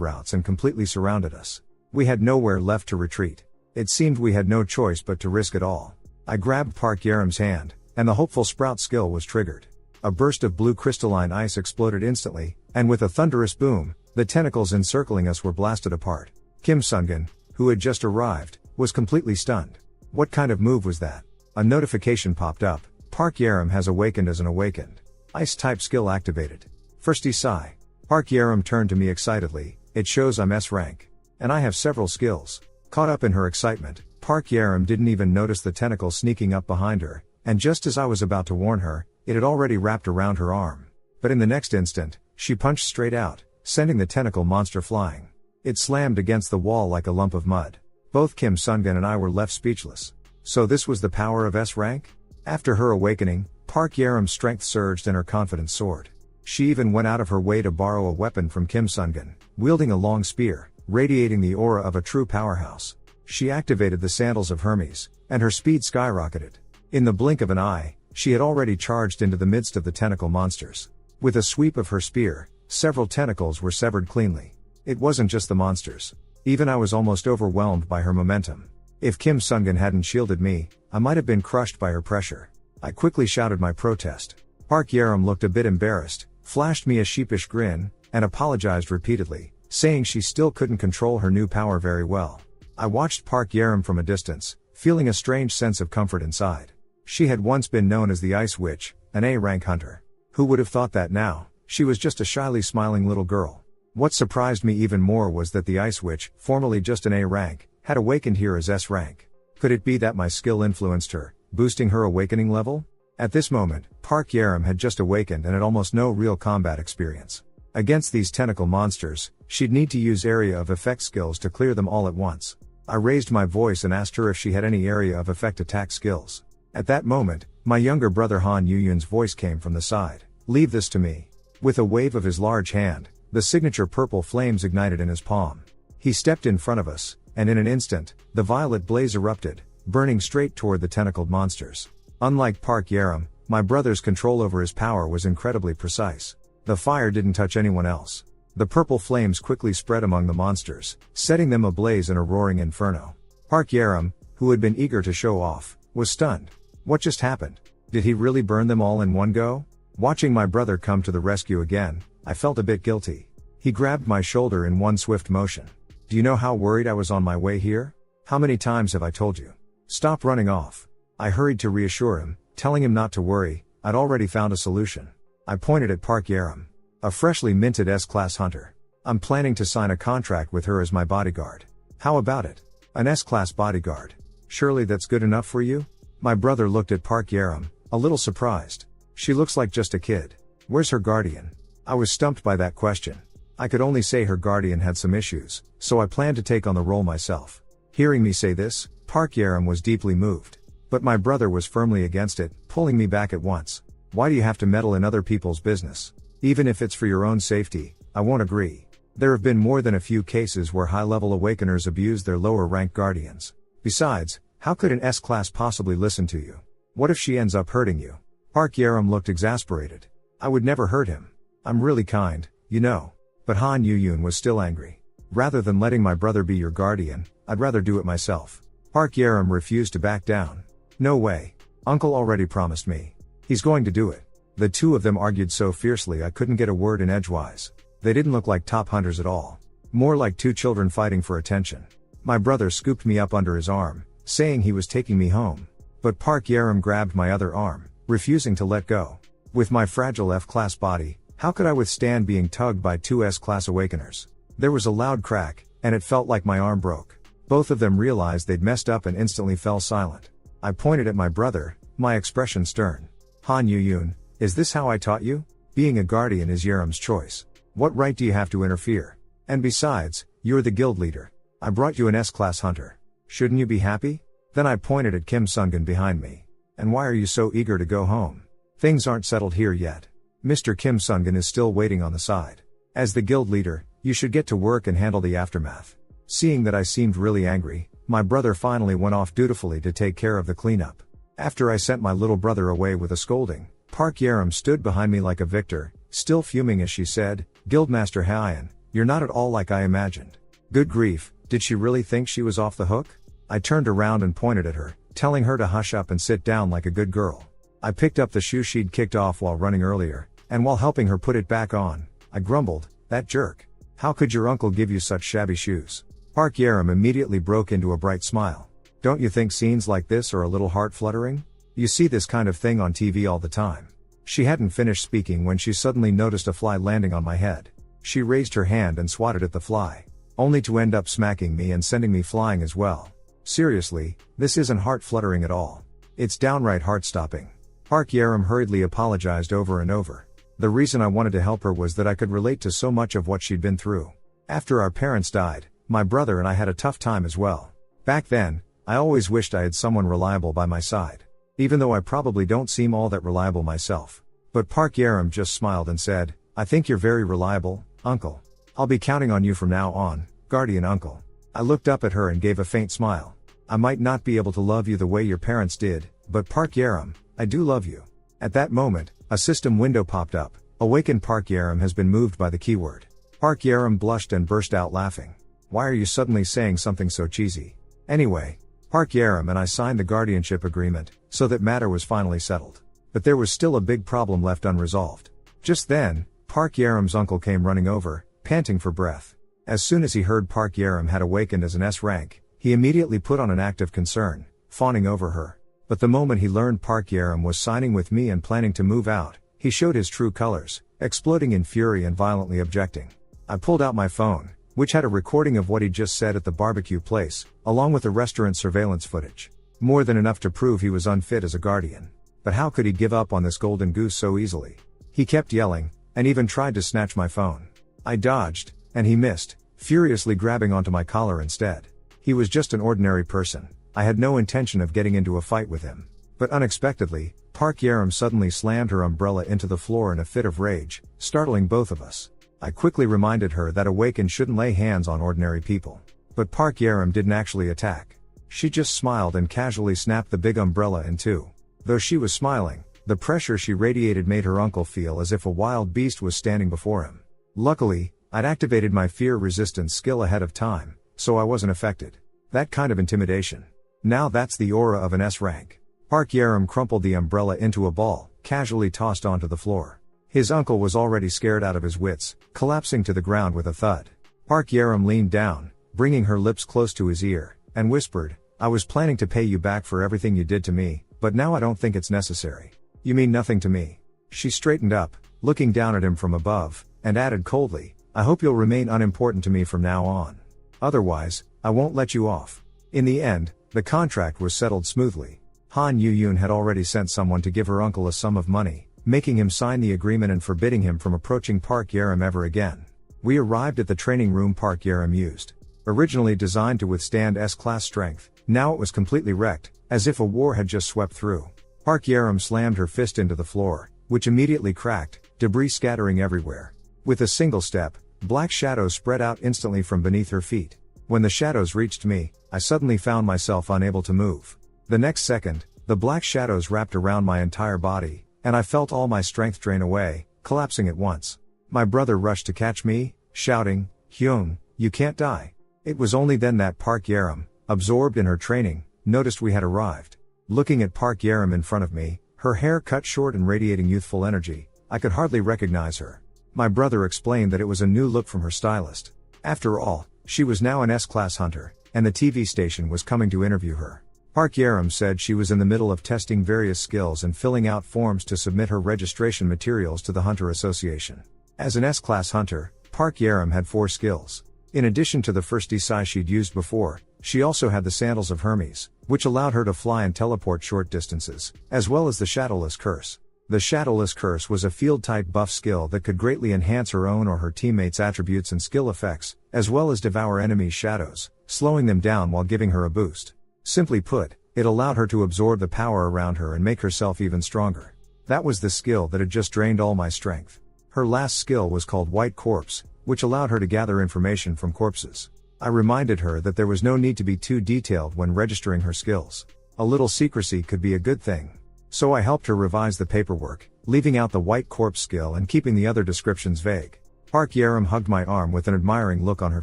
routes and completely surrounded us. We had nowhere left to retreat. It seemed we had no choice but to risk it all. I grabbed Park Yaram's hand, and the hopeful sprout skill was triggered. A burst of blue crystalline ice exploded instantly, and with a thunderous boom, the tentacles encircling us were blasted apart. Kim Sungun, who had just arrived, was completely stunned. What kind of move was that? A notification popped up. Park Yaram has awakened as an awakened. Ice-type skill activated. Firsty sigh. Park Yaram turned to me excitedly. It shows I'm S-rank. And I have several skills. Caught up in her excitement, Park Yaram didn't even notice the tentacle sneaking up behind her, and just as I was about to warn her, it had already wrapped around her arm. But in the next instant, she punched straight out, sending the tentacle monster flying. It slammed against the wall like a lump of mud. Both Kim Sungun and I were left speechless. So this was the power of S-rank? After her awakening, Park Yaram's strength surged and her confidence soared. She even went out of her way to borrow a weapon from Kim Sungun, wielding a long spear, radiating the aura of a true powerhouse. She activated the Sandals of Hermes, and her speed skyrocketed. In the blink of an eye, she had already charged into the midst of the tentacle monsters. With a sweep of her spear, several tentacles were severed cleanly. It wasn't just the monsters. Even I was almost overwhelmed by her momentum. If Kim Sungun hadn't shielded me, I might have been crushed by her pressure. I quickly shouted my protest. Park Yaram looked a bit embarrassed, flashed me a sheepish grin, and apologized repeatedly, saying she still couldn't control her new power very well. I watched Park Yaram from a distance, feeling a strange sense of comfort inside. She had once been known as the Ice Witch, an A-rank hunter. Who would have thought that now? She was just a shyly smiling little girl. What surprised me even more was that the Ice Witch, formerly just an A-rank, had awakened here as S-rank. Could it be that my skill influenced her, boosting her awakening level? At this moment, Park Yaram had just awakened and had almost no real combat experience. Against these tentacle monsters, she'd need to use area of effect skills to clear them all at once. I raised my voice and asked her if she had any area of effect attack skills. At that moment, my younger brother Han Yuyun's voice came from the side. Leave this to me. With a wave of his large hand, the signature purple flames ignited in his palm. He stepped in front of us, and in an instant, the violet blaze erupted, burning straight toward the tentacled monsters. Unlike Park Yaram, my brother's control over his power was incredibly precise. The fire didn't touch anyone else. The purple flames quickly spread among the monsters, setting them ablaze in a roaring inferno. Park Yaram, who had been eager to show off, was stunned. What just happened? Did he really burn them all in one go? Watching my brother come to the rescue again, I felt a bit guilty. He grabbed my shoulder in one swift motion. Do you know how worried I was on my way here? How many times have I told you? Stop running off. I hurried to reassure him, telling him not to worry, I'd already found a solution. I pointed at Park Yaram. A freshly minted S-class hunter. I'm planning to sign a contract with her as my bodyguard. How about it? An S-class bodyguard. Surely that's good enough for you? My brother looked at Park Yaram, a little surprised. She looks like just a kid. Where's her guardian? I was stumped by that question. I could only say her guardian had some issues, so I planned to take on the role myself. Hearing me say this, Park Yaram was deeply moved. But my brother was firmly against it, pulling me back at once. Why do you have to meddle in other people's business? Even if it's for your own safety, I won't agree. There have been more than a few cases where high-level awakeners abuse their lower-ranked guardians. Besides, how could an S-class possibly listen to you? What if she ends up hurting you? Park Yaram looked exasperated. I would never hurt him. I'm really kind, you know. But Han Yuyun was still angry. Rather than letting my brother be your guardian, I'd rather do it myself. Park Yaram refused to back down. No way. Uncle already promised me. He's going to do it. The two of them argued so fiercely I couldn't get a word in edgewise. They didn't look like top hunters at all. More like two children fighting for attention. My brother scooped me up under his arm, saying he was taking me home. But Park Yaram grabbed my other arm, refusing to let go. With my fragile F-class body, how could I withstand being tugged by two S-class awakeners? There was a loud crack, and it felt like my arm broke. Both of them realized they'd messed up and instantly fell silent. I pointed at my brother, my expression stern. Han Yuyun, is this how I taught you? Being a guardian is Yaram's choice. What right do you have to interfere? And besides, you're the guild leader. I brought you an S-class hunter. Shouldn't you be happy? Then I pointed at Kim Sungun behind me. And why are you so eager to go home? Things aren't settled here yet. Mr. Kim Sungun is still waiting on the side. As the guild leader, you should get to work and handle the aftermath. Seeing that I seemed really angry, my brother finally went off dutifully to take care of the cleanup. After I sent my little brother away with a scolding, Park Yerim stood behind me like a victor, still fuming as she said, "Guildmaster Haiyan, you're not at all like I imagined." Good grief, did she really think she was off the hook? I turned around and pointed at her, telling her to hush up and sit down like a good girl. I picked up the shoe she'd kicked off while running earlier, and while helping her put it back on, I grumbled, "That jerk. How could your uncle give you such shabby shoes?" Park Yerim immediately broke into a bright smile. "Don't you think scenes like this are a little heart-fluttering? You see this kind of thing on TV all the time." She hadn't finished speaking when she suddenly noticed a fly landing on my head. She raised her hand and swatted at the fly, only to end up smacking me and sending me flying as well. Seriously, this isn't heart-fluttering at all. It's downright heart-stopping. Park Yerim hurriedly apologized over and over. The reason I wanted to help her was that I could relate to so much of what she'd been through. After our parents died, my brother and I had a tough time as well. Back then, I always wished I had someone reliable by my side. Even though I probably don't seem all that reliable myself. But Park Yerim just smiled and said, "I think you're very reliable, uncle. I'll be counting on you from now on, guardian uncle." I looked up at her and gave a faint smile. "I might not be able to love you the way your parents did, but Park Yerim, I do love you." At that moment, a system window popped up. "Awakened Park Yerim has been moved by the keyword." Park Yerim blushed and burst out laughing. "Why are you suddenly saying something so cheesy?" Anyway, Park Yerim and I signed the guardianship agreement, so that matter was finally settled. But there was still a big problem left unresolved. Just then, Park Yerim's uncle came running over, panting for breath. As soon as he heard Park Yerim had awakened as an S rank, he immediately put on an act of concern, fawning over her. But the moment he learned Park Yerim was signing with me and planning to move out, he showed his true colors, exploding in fury and violently objecting. I pulled out my phone, which had a recording of what he'd just said at the barbecue place, along with the restaurant surveillance footage. More than enough to prove he was unfit as a guardian. But how could he give up on this golden goose so easily? He kept yelling, and even tried to snatch my phone. I dodged, and he missed, furiously grabbing onto my collar instead. He was just an ordinary person. I had no intention of getting into a fight with him. But unexpectedly, Park Yerim suddenly slammed her umbrella into the floor in a fit of rage, startling both of us. I quickly reminded her that awakened shouldn't lay hands on ordinary people. But Park Yerim didn't actually attack. She just smiled and casually snapped the big umbrella in two. Though she was smiling, the pressure she radiated made her uncle feel as if a wild beast was standing before him. Luckily, I'd activated my fear resistance skill ahead of time, so I wasn't affected. That kind of intimidation. Now that's the aura of an S rank. Park Yerim crumpled the umbrella into a ball, casually tossed onto the floor. His uncle was already scared out of his wits, collapsing to the ground with a thud. Park Yerim leaned down, bringing her lips close to his ear, and whispered, "I was planning to pay you back for everything you did to me, but now I don't think it's necessary." "You mean nothing to me." She straightened up, looking down at him from above, and added coldly, "I hope you'll remain unimportant to me from now on. Otherwise, I won't let you off." In the end, the contract was settled smoothly. Han Yu-yoon had already sent someone to give her uncle a sum of money, making him sign the agreement and forbidding him from approaching Park Yerim ever again. We arrived at the training room Park Yerim used. Originally designed to withstand S-class strength, now it was completely wrecked, as if a war had just swept through. Park Yerim slammed her fist into the floor, which immediately cracked, debris scattering everywhere. With a single step, black shadows spread out instantly from beneath her feet. When the shadows reached me, I suddenly found myself unable to move. The next second, the black shadows wrapped around my entire body, and I felt all my strength drain away, collapsing at once. My brother rushed to catch me, shouting, "Hyung, you can't die." It was only then that Park Yerim, absorbed in her training, noticed we had arrived. Looking at Park Yerim in front of me, her hair cut short and radiating youthful energy, I could hardly recognize her. My brother explained that it was a new look from her stylist. After all, she was now an S-class hunter, and the TV station was coming to interview her. Park Yerim said she was in the middle of testing various skills and filling out forms to submit her registration materials to the Hunter Association. As an S-class hunter, Park Yerim had 4 skills. In addition to the first Isai she'd used before, she also had the Sandals of Hermes, which allowed her to fly and teleport short distances, as well as the Shadowless Curse. The Shadowless Curse was a field-type buff skill that could greatly enhance her own or her teammates' attributes and skill effects, as well as devour enemies' shadows, slowing them down while giving her a boost. Simply put, it allowed her to absorb the power around her and make herself even stronger. That was the skill that had just drained all my strength. Her last skill was called White Corpse, which allowed her to gather information from corpses. I reminded her that there was no need to be too detailed when registering her skills. A little secrecy could be a good thing. So I helped her revise the paperwork, leaving out the white corpse skill and keeping the other descriptions vague. Park Yerim hugged my arm with an admiring look on her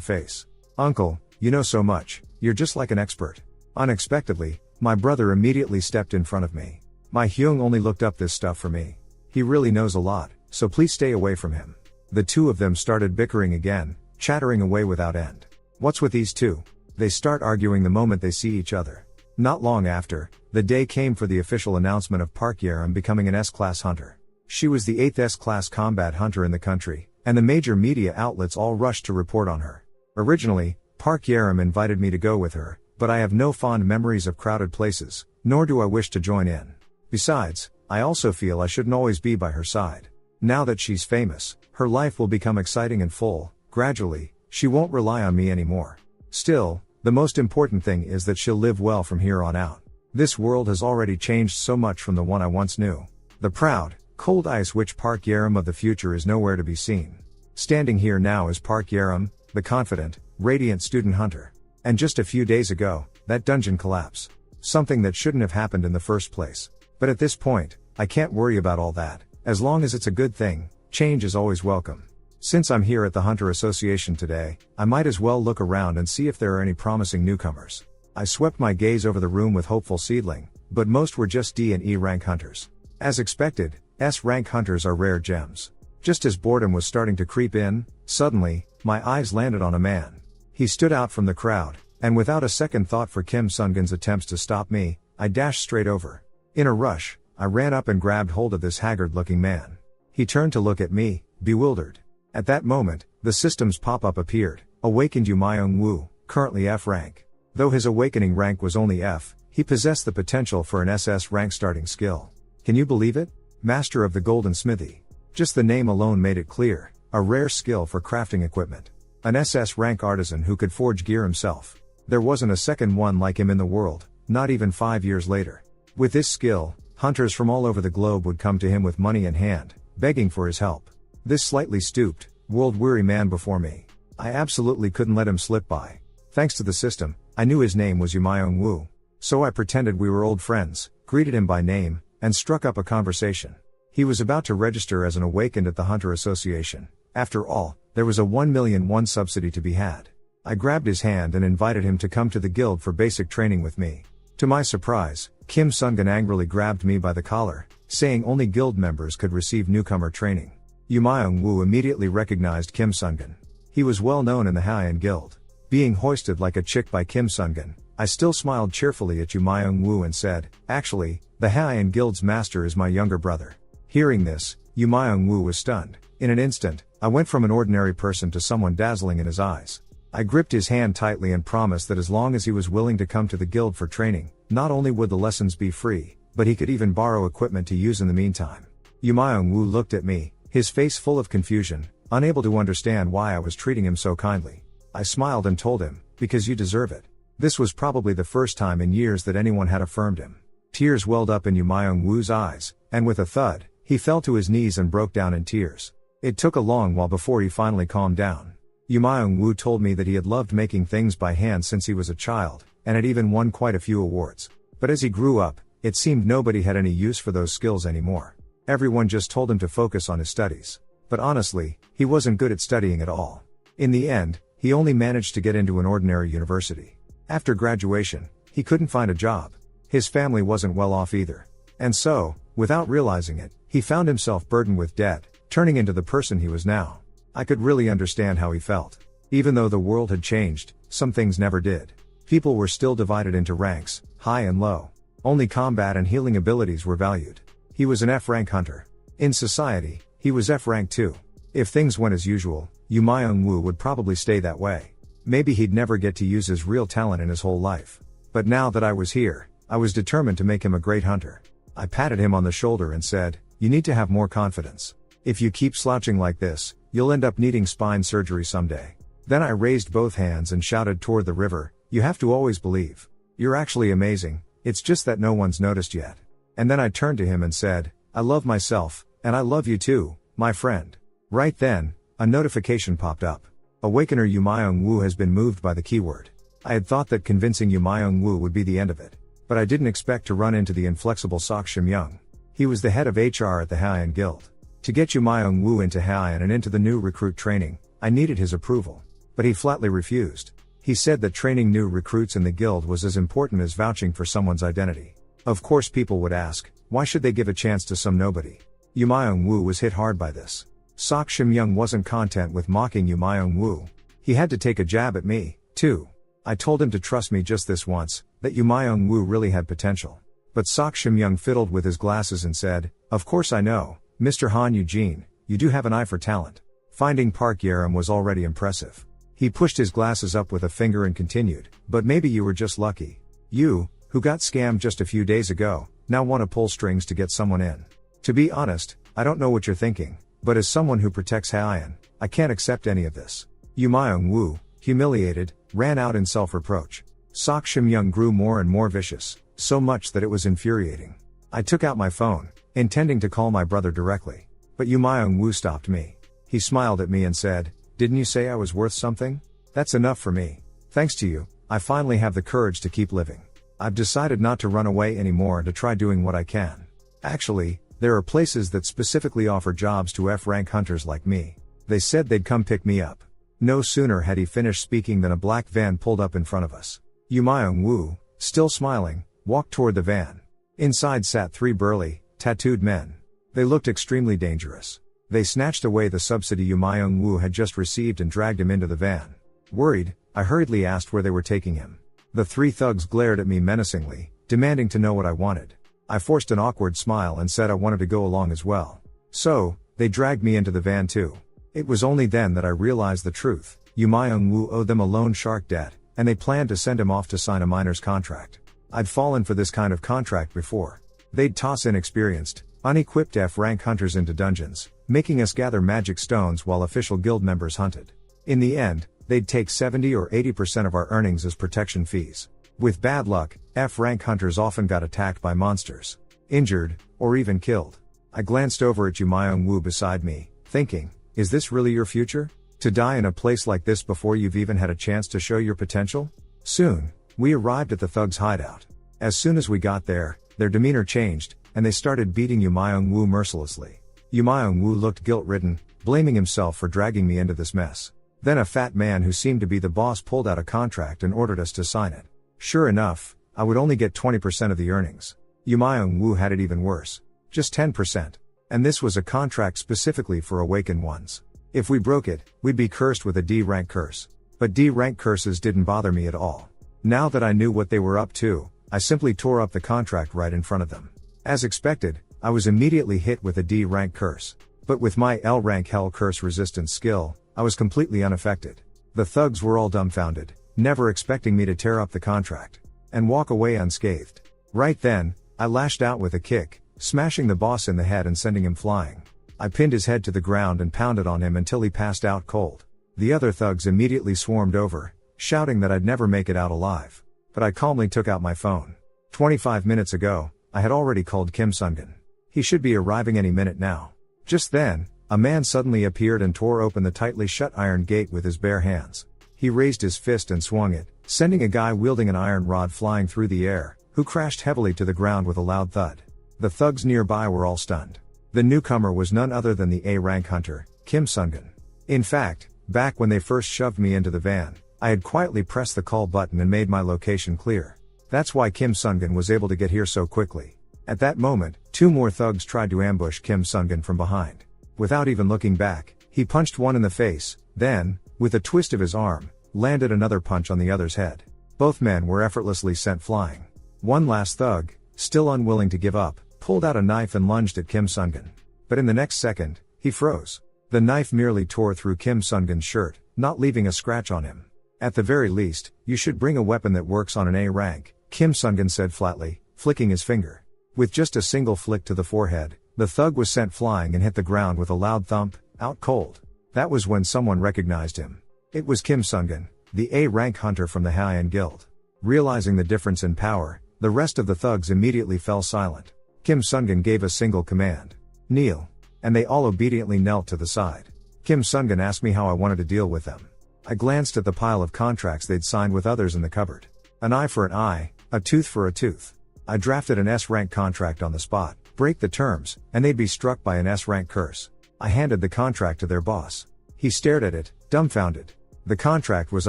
face. "Uncle, you know so much, you're just like an expert." Unexpectedly, my brother immediately stepped in front of me. "My Hyung only looked up this stuff for me. He really knows a lot, so please stay away from him." The two of them started bickering again, chattering away without end. What's with these two? They start arguing the moment they see each other. Not long after, the day came for the official announcement of Park Yerim becoming an S-Class hunter. She was the 8th S-Class combat hunter in the country, and the major media outlets all rushed to report on her. Originally, Park Yerim invited me to go with her, but I have no fond memories of crowded places, nor do I wish to join in. Besides, I also feel I shouldn't always be by her side. Now that she's famous, her life will become exciting and full. Gradually, she won't rely on me anymore. Still, the most important thing is that she'll live well from here on out. This world has already changed so much from the one I once knew. The proud, cold ice witch Park Yerim of the future is nowhere to be seen. Standing here now is Park Yerim, the confident, radiant student hunter. And just a few days ago, that dungeon collapse. Something that shouldn't have happened in the first place. But at this point, I can't worry about all that. As long as it's a good thing, change is always welcome. Since I'm here at the Hunter Association today, I might as well look around and see if there are any promising newcomers. I swept my gaze over the room with hopeful seedling, but most were just D and E rank hunters. As expected, S rank hunters are rare gems. Just as boredom was starting to creep in, suddenly, my eyes landed on a man. He stood out from the crowd, and without a second thought for Kim Sungun's attempts to stop me, I dashed straight over. In a rush, I ran up and grabbed hold of this haggard-looking man. He turned to look at me, bewildered. At that moment, the system's pop-up appeared. Awakened Yu Myung-woo, currently F rank. Though his awakening rank was only F, he possessed the potential for an SS rank starting skill. Can you believe it? Master of the Golden Smithy. Just the name alone made it clear, a rare skill for crafting equipment. An SS rank artisan who could forge gear himself. There wasn't a second one like him in the world, not even 5 years later. With this skill, hunters from all over the globe would come to him with money in hand, begging for his help. This slightly stooped, world-weary man before me. I absolutely couldn't let him slip by. Thanks to the system, I knew his name was Yu Myung-woo. So I pretended we were old friends, greeted him by name, and struck up a conversation. He was about to register as an awakened at the Hunter Association. After all, there was a 1,000,001 subsidy to be had. I grabbed his hand and invited him to come to the guild for basic training with me. To my surprise, Kim Sungun angrily grabbed me by the collar, saying only guild members could receive newcomer training. Yu Myung-woo immediately recognized Kim Sungun. He was well known in the Haiyan Guild. Being hoisted like a chick by Kim Sungun, I still smiled cheerfully at Yu Myung-woo and said, "Actually, the Haiyan Guild's master is my younger brother." Hearing this, Yu Myung-woo was stunned. In an instant, I went from an ordinary person to someone dazzling in his eyes. I gripped his hand tightly and promised that as long as he was willing to come to the guild for training, not only would the lessons be free, but he could even borrow equipment to use in the meantime. Yu Myung-woo looked at me, his face full of confusion, unable to understand why I was treating him so kindly. I smiled and told him, "Because you deserve it." This was probably the first time in years that anyone had affirmed him. Tears welled up in Yu Myung-woo's eyes, and with a thud, he fell to his knees and broke down in tears. It took a long while before he finally calmed down. Yu Myung-woo told me that he had loved making things by hand since he was a child, and had even won quite a few awards. But as he grew up, it seemed nobody had any use for those skills anymore. Everyone just told him to focus on his studies. But honestly, he wasn't good at studying at all. In the end, he only managed to get into an ordinary university. After graduation, he couldn't find a job. His family wasn't well off either. And so, without realizing it, he found himself burdened with debt, turning into the person he was now. I could really understand how he felt. Even though the world had changed, some things never did. People were still divided into ranks, high and low. Only combat and healing abilities were valued. He was an F-rank hunter. In society, he was F-rank too. If things went as usual, Yu Myung-woo would probably stay that way. Maybe he'd never get to use his real talent in his whole life. But now that I was here, I was determined to make him a great hunter. I patted him on the shoulder and said, "You need to have more confidence. If you keep slouching like this, you'll end up needing spine surgery someday." Then I raised both hands and shouted toward the river, "You have to always believe. You're actually amazing, it's just that no one's noticed yet." And then I turned to him and said, "I love myself, and I love you too, my friend." Right then, a notification popped up. Awakener Yu Myung-woo has been moved by the keyword. I had thought that convincing Yu Myung-woo would be the end of it. But I didn't expect to run into the inflexible Sok Shim-young. He was the head of HR at the Haiyan Guild. To get Yu Myung-woo into Haiyan and into the new recruit training, I needed his approval. But he flatly refused. He said that training new recruits in the guild was as important as vouching for someone's identity. Of course people would ask, why should they give a chance to some nobody? Yu Myung-woo was hit hard by this. Sok Shim-young wasn't content with mocking Yu Myung-woo. He had to take a jab at me, too. I told him to trust me just this once, that Yu Myung-woo really had potential. But Sok Shim-young fiddled with his glasses and said, of course I know, Mr. Han Eugene, you do have an eye for talent. Finding Park Yerim was already impressive. He pushed his glasses up with a finger and continued, but maybe you were just lucky. You, who got scammed just a few days ago, now want to pull strings to get someone in. To be honest, I don't know what you're thinking, but as someone who protects Haiyan, I can't accept any of this. Yu Myung-woo, humiliated, ran out in self-reproach. Sok Shim-young grew more and more vicious, so much that it was infuriating. I took out my phone, intending to call my brother directly. But Yu Myung-woo stopped me. He smiled at me and said, didn't you say I was worth something? That's enough for me. Thanks to you, I finally have the courage to keep living. I've decided not to run away anymore and to try doing what I can. Actually, there are places that specifically offer jobs to F-rank hunters like me. They said they'd come pick me up. No sooner had he finished speaking than a black van pulled up in front of us. Yu Myung-woo, still smiling, walked toward the van. Inside sat 3 burly, tattooed men. They looked extremely dangerous. They snatched away the subsidy Yu Myung-woo had just received and dragged him into the van. Worried, I hurriedly asked where they were taking him. The 3 thugs glared at me menacingly, demanding to know what I wanted. I forced an awkward smile and said I wanted to go along as well. So, they dragged me into the van too. It was only then that I realized the truth. Yu Myung-woo owed them a loan shark debt, and they planned to send him off to sign a miner's contract. I'd fallen for this kind of contract before. They'd toss inexperienced, unequipped F-rank hunters into dungeons, making us gather magic stones while official guild members hunted. In the end, they'd take 70 or 80% of our earnings as protection fees. With bad luck, F-rank hunters often got attacked by monsters, injured, or even killed. I glanced over at Yu Myung-woo beside me, thinking, is this really your future? To die in a place like this before you've even had a chance to show your potential? Soon, we arrived at the thugs' hideout. As soon as we got there, their demeanor changed, and they started beating Yu Myung-woo mercilessly. Yu Myung-woo looked guilt-ridden, blaming himself for dragging me into this mess. Then a fat man who seemed to be the boss pulled out a contract and ordered us to sign it. Sure enough, I would only get 20% of the earnings. Yu Myung-woo had it even worse. Just 10%. And this was a contract specifically for awakened ones. If we broke it, we'd be cursed with a D-rank curse. But D-rank curses didn't bother me at all. Now that I knew what they were up to, I simply tore up the contract right in front of them. As expected, I was immediately hit with a D-rank curse. But with my L-rank hell curse resistance skill, I was completely unaffected. The thugs were all dumbfounded, never expecting me to tear up the contract and walk away unscathed. Right then, I lashed out with a kick, smashing the boss in the head and sending him flying. I pinned his head to the ground and pounded on him until he passed out cold. The other thugs immediately swarmed over, shouting that I'd never make it out alive. But I calmly took out my phone. 25 minutes ago, I had already called Kim Sungun. He should be arriving any minute now. Just then, a man suddenly appeared and tore open the tightly shut iron gate with his bare hands. He raised his fist and swung it, sending a guy wielding an iron rod flying through the air, who crashed heavily to the ground with a loud thud. The thugs nearby were all stunned. The newcomer was none other than the A-rank hunter, Kim Sungun. In fact, back when they first shoved me into the van, I had quietly pressed the call button and made my location clear. That's why Kim Sungun was able to get here so quickly. At that moment, 2 more thugs tried to ambush Kim Sungun from behind. Without even looking back, he punched one in the face, then, with a twist of his arm, landed another punch on the other's head. Both men were effortlessly sent flying. One last thug, still unwilling to give up, pulled out a knife and lunged at Kim Sungun. But in the next second, he froze. The knife merely tore through Kim Sungun's shirt, not leaving a scratch on him. At the very least, you should bring a weapon that works on an A rank, Kim Sungun said flatly, flicking his finger. With just a single flick to the forehead, the thug was sent flying and hit the ground with a loud thump, out cold. That was when someone recognized him. It was Kim Sungun, the A-rank hunter from the Haiyan Guild. Realizing the difference in power, the rest of the thugs immediately fell silent. Kim Sungun gave a single command. Kneel. And they all obediently knelt to the side. Kim Sungun asked me how I wanted to deal with them. I glanced at the pile of contracts they'd signed with others in the cupboard. An eye for an eye, a tooth for a tooth. I drafted an S-rank contract on the spot, break the terms, and they'd be struck by an S-rank curse. I handed the contract to their boss. He stared at it, dumbfounded. The contract was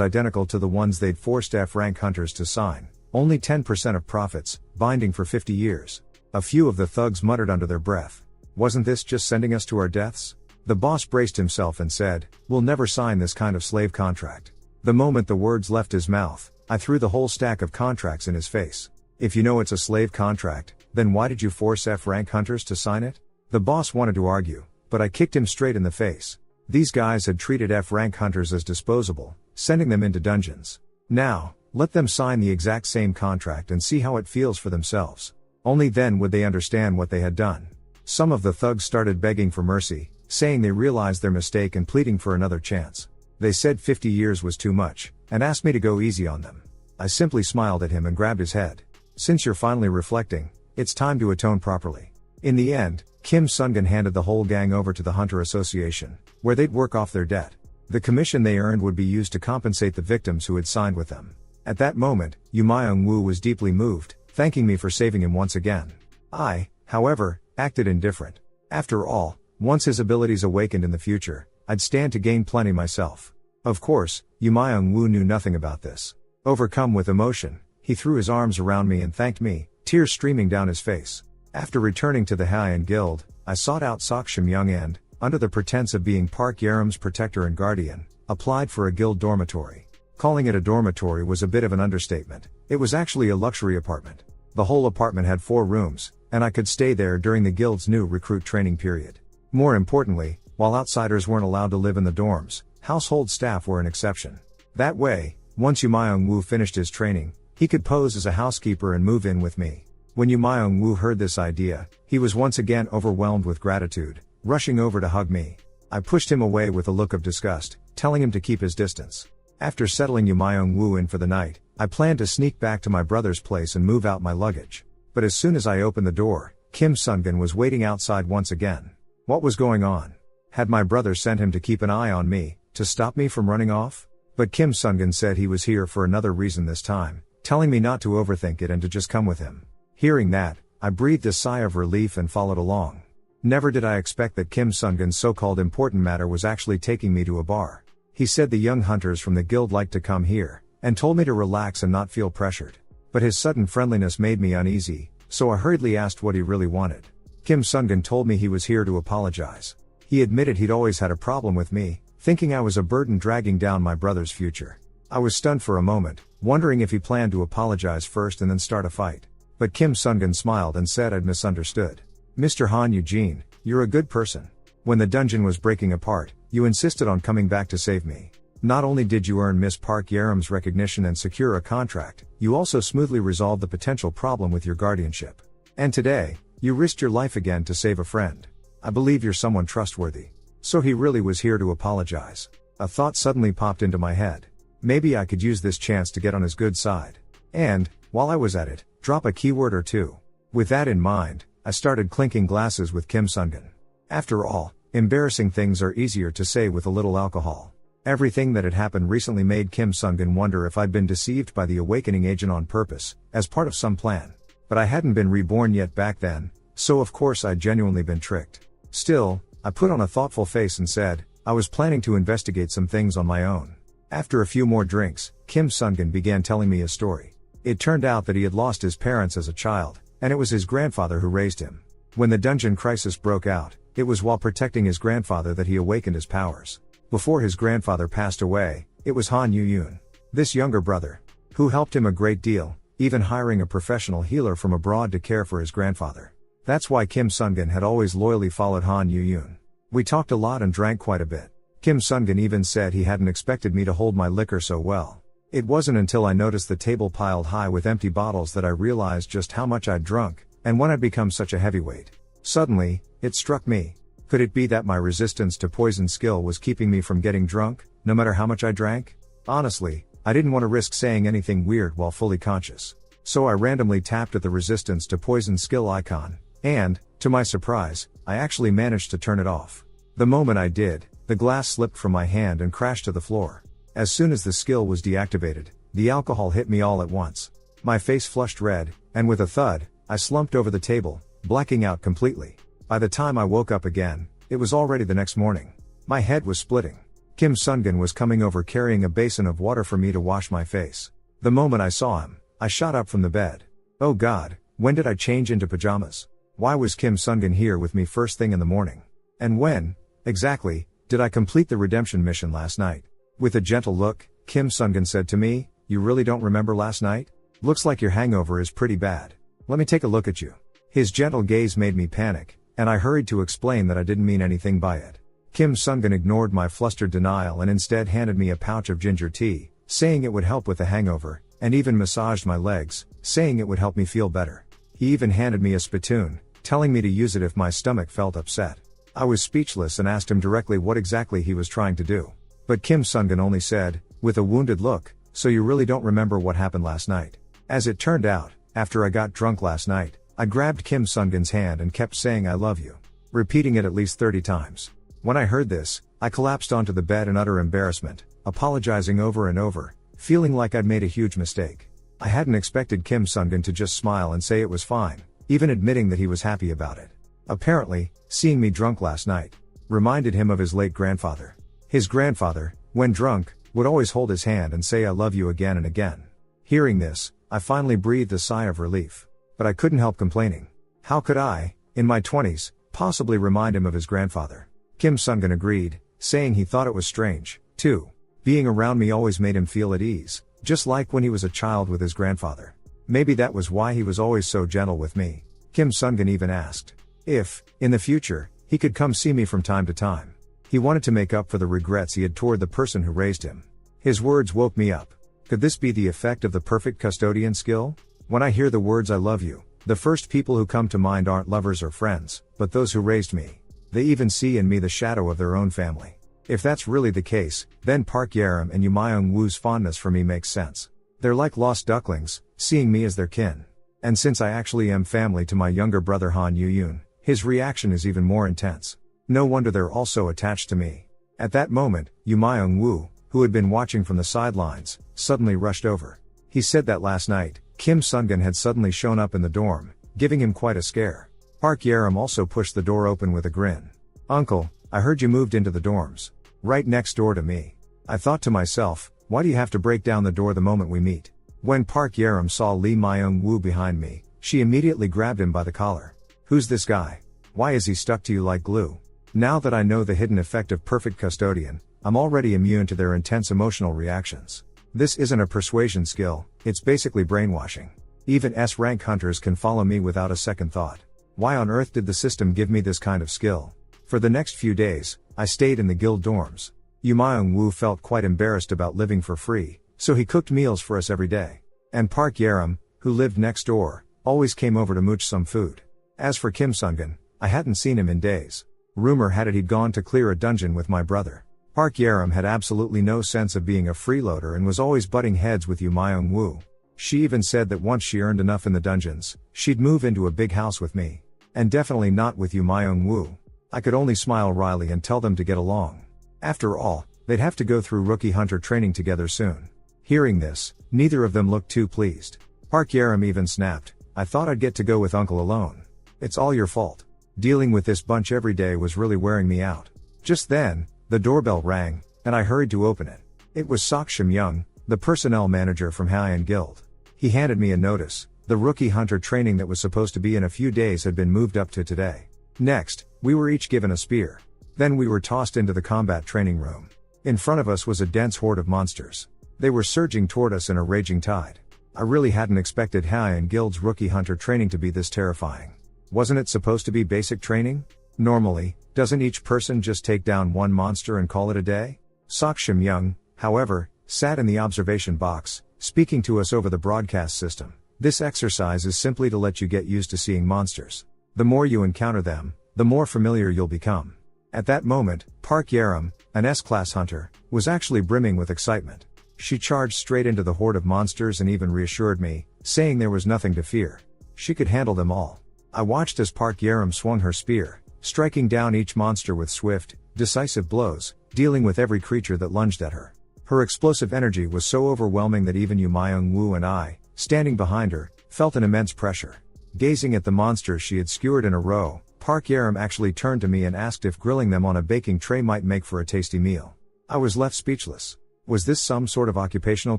identical to the ones they'd forced F-rank hunters to sign, only 10% of profits, binding for 50 years. A few of the thugs muttered under their breath. Wasn't this just sending us to our deaths? The boss braced himself and said, "We'll never sign this kind of slave contract." The moment the words left his mouth, I threw the whole stack of contracts in his face. If you know it's a slave contract, then why did you force F-rank hunters to sign it? The boss wanted to argue, but I kicked him straight in the face. These guys had treated F-rank hunters as disposable, sending them into dungeons. Now, let them sign the exact same contract and see how it feels for themselves. Only then would they understand what they had done. Some of the thugs started begging for mercy, saying they realized their mistake and pleading for another chance. They said 50 years was too much, and asked me to go easy on them. I simply smiled at him and grabbed his head. Since you're finally reflecting, it's time to atone properly. In the end, Kim Sungun handed the whole gang over to the Hunter Association, where they'd work off their debt. The commission they earned would be used to compensate the victims who had signed with them. At that moment, Yu Myung-woo was deeply moved, thanking me for saving him once again. I, however, acted indifferent. After all, once his abilities awakened in the future, I'd stand to gain plenty myself. Of course, Yu Myung-woo knew nothing about this. Overcome with emotion, he threw his arms around me and thanked me, tears streaming down his face. After returning to the Haiyan Guild, I sought out Sok Shim-young and, under the pretense of being Park Yerim's protector and guardian, applied for a guild dormitory. Calling it a dormitory was a bit of an understatement. It was actually a luxury apartment. The whole apartment had 4 rooms, and I could stay there during the guild's new recruit training period. More importantly, while outsiders weren't allowed to live in the dorms, household staff were an exception. That way, once Yu Myung-woo finished his training, he could pose as a housekeeper and move in with me. When Yu Myung-woo heard this idea, he was once again overwhelmed with gratitude, rushing over to hug me. I pushed him away with a look of disgust, telling him to keep his distance. After settling Yu Myung-woo in for the night, I planned to sneak back to my brother's place and move out my luggage. But as soon as I opened the door, Kim Sungun was waiting outside once again. What was going on? Had my brother sent him to keep an eye on me, to stop me from running off? But Kim Sungun said he was here for another reason this time, telling me not to overthink it and to just come with him. Hearing that, I breathed a sigh of relief and followed along. Never did I expect that Kim Sungun's so-called important matter was actually taking me to a bar. He said the young hunters from the guild liked to come here, and told me to relax and not feel pressured. But his sudden friendliness made me uneasy, so I hurriedly asked what he really wanted. Kim Sungun told me he was here to apologize. He admitted he'd always had a problem with me, thinking I was a burden dragging down my brother's future. I was stunned for a moment, wondering if he planned to apologize first and then start a fight. But Kim Sungun smiled and said I'd misunderstood. "Mr. Han Eugene, you're a good person. When the dungeon was breaking apart, you insisted on coming back to save me. Not only did you earn Miss Park Yerim's recognition and secure a contract, you also smoothly resolved the potential problem with your guardianship. And today, you risked your life again to save a friend. I believe you're someone trustworthy." So he really was here to apologize. A thought suddenly popped into my head. Maybe I could use this chance to get on his good side. And, while I was at it, drop a keyword or two. With that in mind, I started clinking glasses with Kim Sungun. After all, embarrassing things are easier to say with a little alcohol. Everything that had happened recently made Kim Sungun wonder if I'd been deceived by the awakening agent on purpose, as part of some plan. But I hadn't been reborn yet back then, so of course I'd genuinely been tricked. Still, I put on a thoughtful face and said, I was planning to investigate some things on my own. After a few more drinks, Kim Sungun began telling me a story. It turned out that he had lost his parents as a child, and it was his grandfather who raised him. When the dungeon crisis broke out, it was while protecting his grandfather that he awakened his powers. Before his grandfather passed away, it was Han Yu-yoon, this younger brother, who helped him a great deal, even hiring a professional healer from abroad to care for his grandfather. That's why Kim Sungun had always loyally followed Han Yu-yoon. We talked a lot and drank quite a bit. Kim Sungun even said he hadn't expected me to hold my liquor so well. It wasn't until I noticed the table piled high with empty bottles that I realized just how much I'd drunk, and when I'd become such a heavyweight. Suddenly, it struck me. Could it be that my resistance to poison skill was keeping me from getting drunk, no matter how much I drank? Honestly, I didn't want to risk saying anything weird while fully conscious. So I randomly tapped at the resistance to poison skill icon, and, to my surprise, I actually managed to turn it off. The moment I did, the glass slipped from my hand and crashed to the floor. As soon as the skill was deactivated, the alcohol hit me all at once. My face flushed red, and with a thud, I slumped over the table, blacking out completely. By the time I woke up again, it was already the next morning. My head was splitting. Kim Sungun was coming over carrying a basin of water for me to wash my face. The moment I saw him, I shot up from the bed. Oh God, when did I change into pajamas? Why was Kim Sungun here with me first thing in the morning? And when, exactly, did I complete the redemption mission last night? With a gentle look, Kim Sungun said to me, "You really don't remember last night? Looks like your hangover is pretty bad. Let me take a look at you." His gentle gaze made me panic, and I hurried to explain that I didn't mean anything by it. Kim Sungun ignored my flustered denial and instead handed me a pouch of ginger tea, saying it would help with the hangover, and even massaged my legs, saying it would help me feel better. He even handed me a spittoon, telling me to use it if my stomach felt upset. I was speechless and asked him directly what exactly he was trying to do. But Kim Sungun only said, with a wounded look, "So you really don't remember what happened last night?" As it turned out, after I got drunk last night, I grabbed Kim Sungun's hand and kept saying "I love you," repeating it at least 30 times. When I heard this, I collapsed onto the bed in utter embarrassment, apologizing over and over, feeling like I'd made a huge mistake. I hadn't expected Kim Sungun to just smile and say it was fine, even admitting that he was happy about it. Apparently, seeing me drunk last night reminded him of his late grandfather. His grandfather, when drunk, would always hold his hand and say "I love you" again and again. Hearing this, I finally breathed a sigh of relief. But I couldn't help complaining. How could I, in my 20s, possibly remind him of his grandfather? Kim Sungun agreed, saying he thought it was strange, too. Being around me always made him feel at ease, just like when he was a child with his grandfather. Maybe that was why he was always so gentle with me. Kim Sungun even asked if, in the future, he could come see me from time to time. He wanted to make up for the regrets he had toward the person who raised him. His words woke me up. Could this be the effect of the perfect custodian skill? When I hear the words "I love you," the first people who come to mind aren't lovers or friends, but those who raised me. They even see in me the shadow of their own family. If that's really the case, then Park Yaram and Myung Woo's fondness for me makes sense. They're like lost ducklings, seeing me as their kin. And since I actually am family to my younger brother Han Yu-yoon, his reaction is even more intense. No wonder they're also attached to me. At that moment, Myung Woo, who had been watching from the sidelines, suddenly rushed over. He said that last night, Kim Sungun had suddenly shown up in the dorm, giving him quite a scare. Park Yaram also pushed the door open with a grin. "Uncle, I heard you moved into the dorms. Right next door to me." I thought to myself, why do you have to break down the door the moment we meet? When Park Yaram saw Lee Myung Woo behind me, she immediately grabbed him by the collar. "Who's this guy? Why is he stuck to you like glue?" Now that I know the hidden effect of perfect custodian, I'm already immune to their intense emotional reactions. This isn't a persuasion skill, it's basically brainwashing. Even S-rank hunters can follow me without a second thought. Why on earth did the system give me this kind of skill? For the next few days, I stayed in the guild dorms. Myung Woo felt quite embarrassed about living for free, so he cooked meals for us every day. And Park Yaram, who lived next door, always came over to mooch some food. As for Kim Sungun, I hadn't seen him in days. Rumor had it he'd gone to clear a dungeon with my brother. Park Yaram had absolutely no sense of being a freeloader and was always butting heads with Myung Woo. She even said that once she earned enough in the dungeons, she'd move into a big house with me. And definitely not with Myung Woo. I could only smile wryly and tell them to get along. After all, they'd have to go through rookie hunter training together soon. Hearing this, neither of them looked too pleased. Park Yaram even snapped, "I thought I'd get to go with Uncle alone. It's all your fault. Dealing with this bunch every day was really wearing me out." Just then, the doorbell rang, and I hurried to open it. It was Sok Shim-young, the personnel manager from Haiyan Guild. He handed me a notice. The rookie hunter training that was supposed to be in a few days had been moved up to today. Next, we were each given a spear. Then we were tossed into the combat training room. In front of us was a dense horde of monsters. They were surging toward us in a raging tide. I really hadn't expected Haiyan Guild's rookie hunter training to be this terrifying. Wasn't it supposed to be basic training? Normally, doesn't each person just take down one monster and call it a day? Sok Shim-young, however, sat in the observation box, speaking to us over the broadcast system. "This exercise is simply to let you get used to seeing monsters. The more you encounter them, the more familiar you'll become." At that moment, Park Yaram, an S-class hunter, was actually brimming with excitement. She charged straight into the horde of monsters and even reassured me, saying there was nothing to fear. She could handle them all. I watched as Park Yaram swung her spear, striking down each monster with swift, decisive blows, dealing with every creature that lunged at her. Her explosive energy was so overwhelming that even Myung Woo and I, standing behind her, felt an immense pressure. Gazing at the monsters she had skewered in a row, Park Yaram actually turned to me and asked if grilling them on a baking tray might make for a tasty meal. I was left speechless. Was this some sort of occupational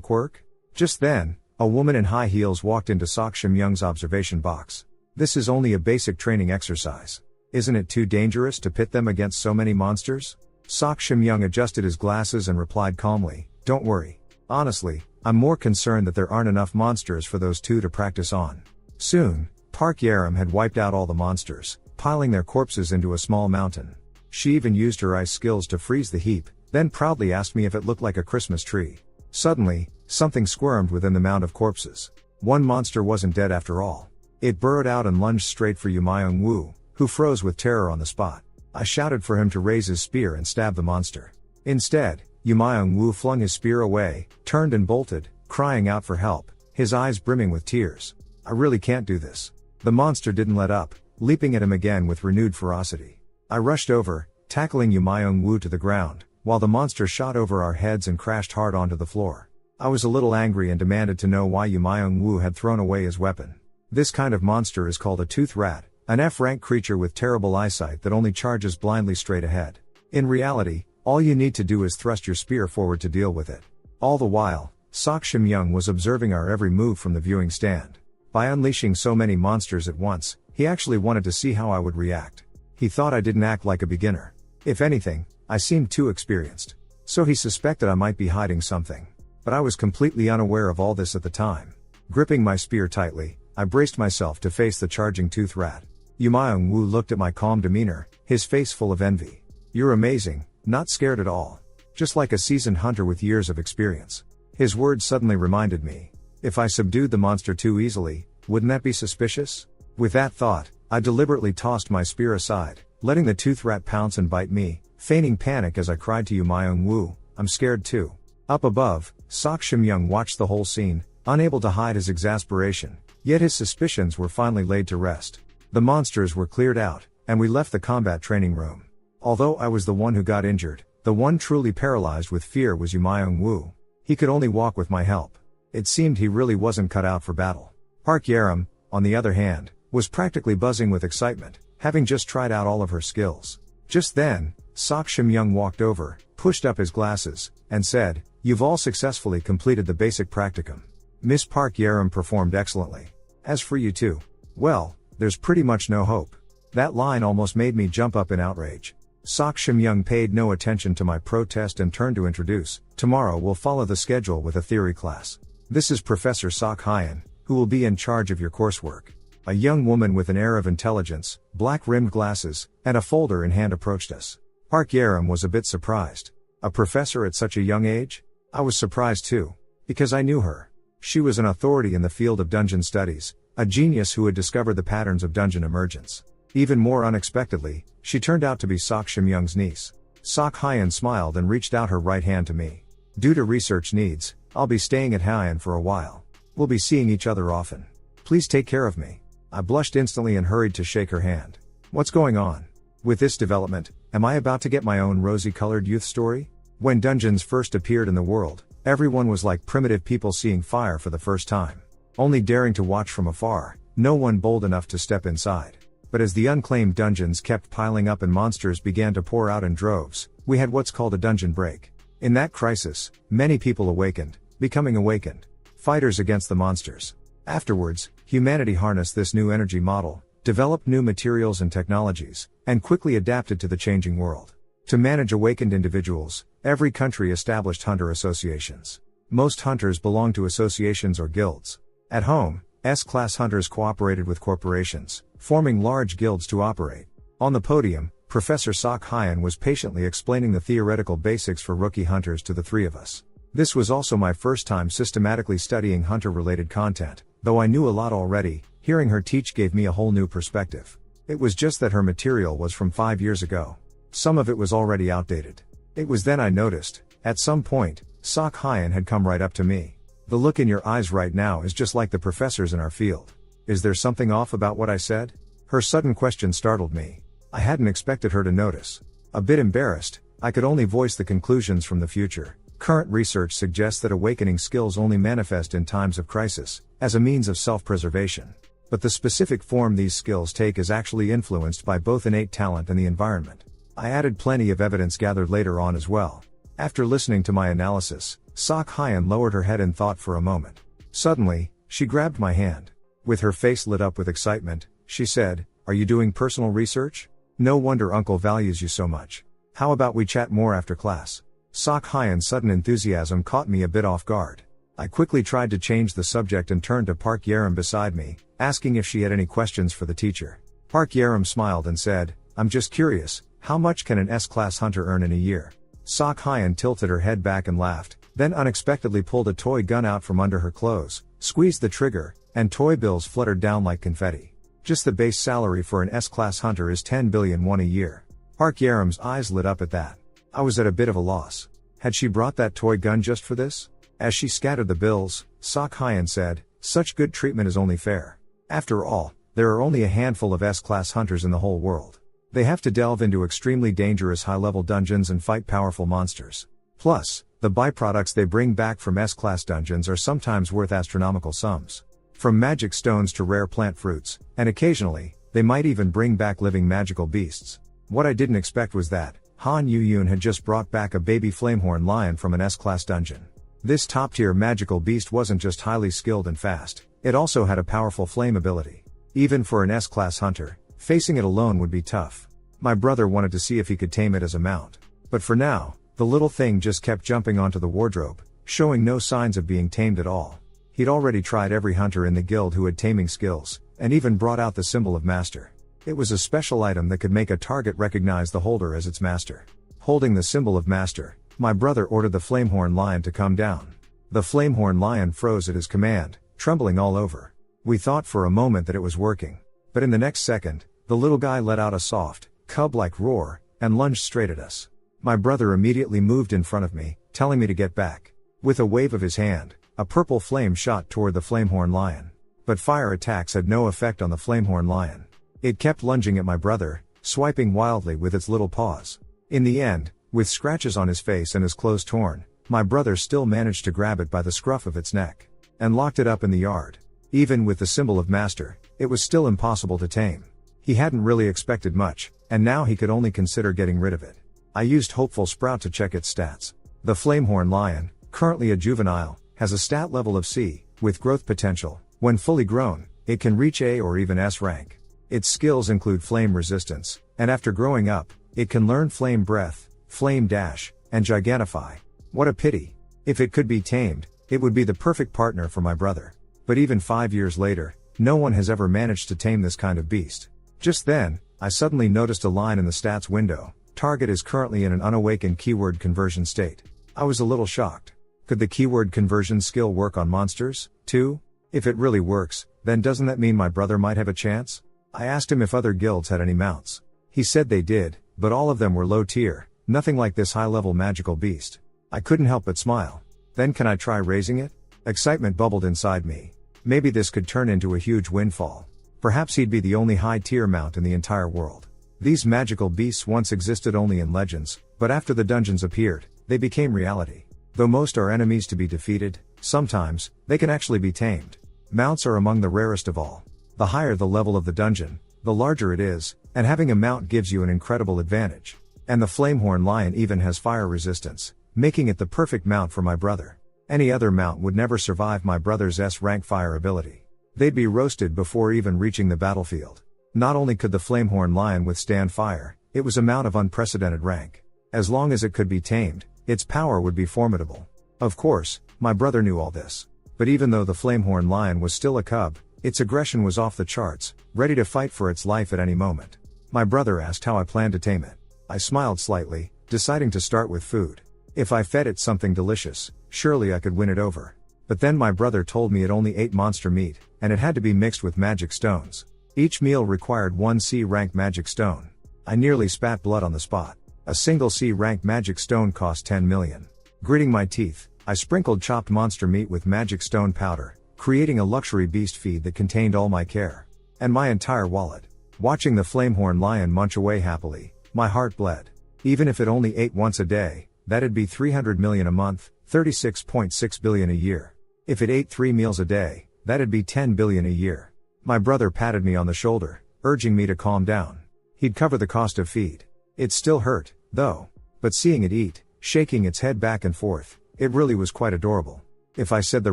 quirk? Just then, a woman in high heels walked into Sok Shim-young's observation box. This is only a basic training exercise. Isn't it too dangerous to pit them against so many monsters? Sok Shim-young adjusted his glasses and replied calmly, "Don't worry. Honestly, I'm more concerned that there aren't enough monsters for those two to practice on." Soon, Park Yaram had wiped out all the monsters, piling their corpses into a small mountain. She even used her ice skills to freeze the heap, then proudly asked me if it looked like a Christmas tree. Suddenly, something squirmed within the mound of corpses. One monster wasn't dead after all. It burrowed out and lunged straight for Yumayong-woo, who froze with terror on the spot. I shouted for him to raise his spear and stab the monster. Instead, Yumayong-woo flung his spear away, turned and bolted, crying out for help, his eyes brimming with tears. "I really can't do this." The monster didn't let up, leaping at him again with renewed ferocity. I rushed over, tackling Yumayong-woo to the ground, while the monster shot over our heads and crashed hard onto the floor. I was a little angry and demanded to know why Yumayong-woo had thrown away his weapon. This kind of monster is called a tooth rat, an F-rank creature with terrible eyesight that only charges blindly straight ahead. In reality, all you need to do is thrust your spear forward to deal with it. All the while, Sok Shim-young was observing our every move from the viewing stand. By unleashing so many monsters at once, he actually wanted to see how I would react. He thought I didn't act like a beginner. If anything, I seemed too experienced. So he suspected I might be hiding something. But I was completely unaware of all this at the time. Gripping my spear tightly, I braced myself to face the charging tooth rat. Yumayong-woo looked at my calm demeanor, his face full of envy. "You're amazing, not scared at all. Just like a seasoned hunter with years of experience." His words suddenly reminded me. If I subdued the monster too easily, wouldn't that be suspicious? With that thought, I deliberately tossed my spear aside, letting the tooth rat pounce and bite me, feigning panic as I cried to Yumayong-woo, "I'm scared too." Up above, Sok Shim-young watched the whole scene, unable to hide his exasperation, yet his suspicions were finally laid to rest. The monsters were cleared out, and we left the combat training room. Although I was the one who got injured, the one truly paralyzed with fear was Yumayong-woo. He could only walk with my help. It seemed he really wasn't cut out for battle. Park Yaram, on the other hand, was practically buzzing with excitement, having just tried out all of her skills. Just then, Sok Shim-young walked over, pushed up his glasses, and said, "You've all successfully completed the basic practicum. Miss Park Yaram performed excellently. As for you two, well, there's pretty much no hope." That line almost made me jump up in outrage. Sok Shim-young paid no attention to my protest and turned to introduce, "Tomorrow we'll follow the schedule with a theory class. This is Professor Sok Hyun, who will be in charge of your coursework." A young woman with an air of intelligence, black-rimmed glasses, and a folder in hand approached us. Park Yaram was a bit surprised. A professor at such a young age? I was surprised too. Because I knew her. She was an authority in the field of dungeon studies, a genius who had discovered the patterns of dungeon emergence. Even more unexpectedly, she turned out to be Sok Shim-young's niece. Sok Hyun smiled and reached out her right hand to me. "Due to research needs, I'll be staying at Hyun for a while. We'll be seeing each other often. Please take care of me." I blushed instantly and hurried to shake her hand. What's going on? With this development, am I about to get my own rosy-colored youth story? When dungeons first appeared in the world, everyone was like primitive people seeing fire for the first time. Only daring to watch from afar, no one bold enough to step inside. But as the unclaimed dungeons kept piling up and monsters began to pour out in droves, we had what's called a dungeon break. In that crisis, many people awakened, becoming awakened. Fighters against the monsters. Afterwards, humanity harnessed this new energy model, developed new materials and technologies, and quickly adapted to the changing world. To manage awakened individuals, every country established hunter associations. Most hunters belonged to associations or guilds. At home, S-class hunters cooperated with corporations, forming large guilds to operate. On the podium, Professor Sok Hyun was patiently explaining the theoretical basics for rookie hunters to the three of us. This was also my first time systematically studying hunter-related content, though I knew a lot already. Hearing her teach gave me a whole new perspective. It was just that her material was from 5 years ago. Some of it was already outdated. It was then I noticed, at some point, Sok Hyun had come right up to me. "The look in your eyes right now is just like the professors in our field. Is there something off about what I said?" Her sudden question startled me. I hadn't expected her to notice. A bit embarrassed, I could only voice the conclusions from the future. Current research suggests that awakening skills only manifest in times of crisis, as a means of self-preservation. But the specific form these skills take is actually influenced by both innate talent and the environment. I added plenty of evidence gathered later on as well. After listening to my analysis, Sok Hyun lowered her head in thought for a moment. Suddenly, she grabbed my hand. With her face lit up with excitement, she said, "Are you doing personal research? No wonder Uncle values you so much. How about we chat more after class?" Sok Hyun's sudden enthusiasm caught me a bit off guard. I quickly tried to change the subject and turned to Park Yerim beside me, asking if she had any questions for the teacher. Park Yerim smiled and said, "I'm just curious, how much can an S-class hunter earn in a year?" Sok Hyun tilted her head back and laughed, then unexpectedly pulled a toy gun out from under her clothes, squeezed the trigger, and toy bills fluttered down like confetti. "Just the base salary for an S-class hunter is 10 billion won a year." Park Yerim's eyes lit up at that. I was at a bit of a loss. Had she brought that toy gun just for this? As she scattered the bills, Sok Hyun said, "Such good treatment is only fair. After all, there are only a handful of S-class hunters in the whole world. They have to delve into extremely dangerous high-level dungeons and fight powerful monsters. Plus, the byproducts they bring back from S-class dungeons are sometimes worth astronomical sums. From magic stones to rare plant fruits, and occasionally, they might even bring back living magical beasts." What I didn't expect was that Han Yu-yoon had just brought back a baby flamehorn lion from an S-class dungeon. This top-tier magical beast wasn't just highly skilled and fast, it also had a powerful flame ability. Even for an S-class hunter, facing it alone would be tough. My brother wanted to see if he could tame it as a mount. But for now, the little thing just kept jumping onto the wardrobe, showing no signs of being tamed at all. He'd already tried every hunter in the guild who had taming skills, and even brought out the symbol of master. It was a special item that could make a target recognize the holder as its master. Holding the symbol of master, my brother ordered the flamehorn lion to come down. The flamehorn lion froze at his command, trembling all over. We thought for a moment that it was working. But in the next second, the little guy let out a soft, cub-like roar, and lunged straight at us. My brother immediately moved in front of me, telling me to get back. With a wave of his hand, a purple flame shot toward the flamehorn lion. But fire attacks had no effect on the flamehorn lion. It kept lunging at my brother, swiping wildly with its little paws. In the end, with scratches on his face and his clothes torn, my brother still managed to grab it by the scruff of its neck, and locked it up in the yard. Even with the symbol of master, it was still impossible to tame. He hadn't really expected much, and now he could only consider getting rid of it. I used Hopeful Sprout to check its stats. The flamehorn lion, currently a juvenile, has a stat level of C, with growth potential. When fully grown, it can reach A or even S rank. Its skills include flame resistance, and after growing up, it can learn flame breath, flame dash, and gigantify. What a pity. If it could be tamed, it would be the perfect partner for my brother. But even 5 years later, no one has ever managed to tame this kind of beast. Just then, I suddenly noticed a line in the stats window. Target is currently in an unawakened keyword conversion state. I was a little shocked. Could the keyword conversion skill work on monsters, too? If it really works, then doesn't that mean my brother might have a chance? I asked him if other guilds had any mounts. He said they did, but all of them were low tier, nothing like this high-level magical beast. I couldn't help but smile. Then can I try raising it? Excitement bubbled inside me. Maybe this could turn into a huge windfall. Perhaps he'd be the only high-tier mount in the entire world. These magical beasts once existed only in legends, but after the dungeons appeared, they became reality. Though most are enemies to be defeated, sometimes, they can actually be tamed. Mounts are among the rarest of all. The higher the level of the dungeon, the larger it is, and having a mount gives you an incredible advantage. And the flamehorn lion even has fire resistance, making it the perfect mount for my brother. Any other mount would never survive my brother's S-rank fire ability. They'd be roasted before even reaching the battlefield. Not only could the flamehorn lion withstand fire, it was a mount of unprecedented rank. As long as it could be tamed, its power would be formidable. Of course, my brother knew all this. But even though the flamehorn lion was still a cub, its aggression was off the charts, ready to fight for its life at any moment. My brother asked how I planned to tame it. I smiled slightly, deciding to start with food. If I fed it something delicious, surely I could win it over. But then my brother told me it only ate monster meat, and it had to be mixed with magic stones. Each meal required 1 C-rank magic stone. I nearly spat blood on the spot. A single C-rank magic stone cost 10 million. Gritting my teeth, I sprinkled chopped monster meat with magic stone powder, creating a luxury beast feed that contained all my care. And my entire wallet. Watching the flamehorn lion munch away happily, my heart bled. Even if it only ate once a day, that'd be 300 million a month, 36.6 billion a year. If it ate 3 meals a day, that'd be 10 billion a year. My brother patted me on the shoulder, urging me to calm down. He'd cover the cost of feed. It still hurt, though. But seeing it eat, shaking its head back and forth, it really was quite adorable. If I said the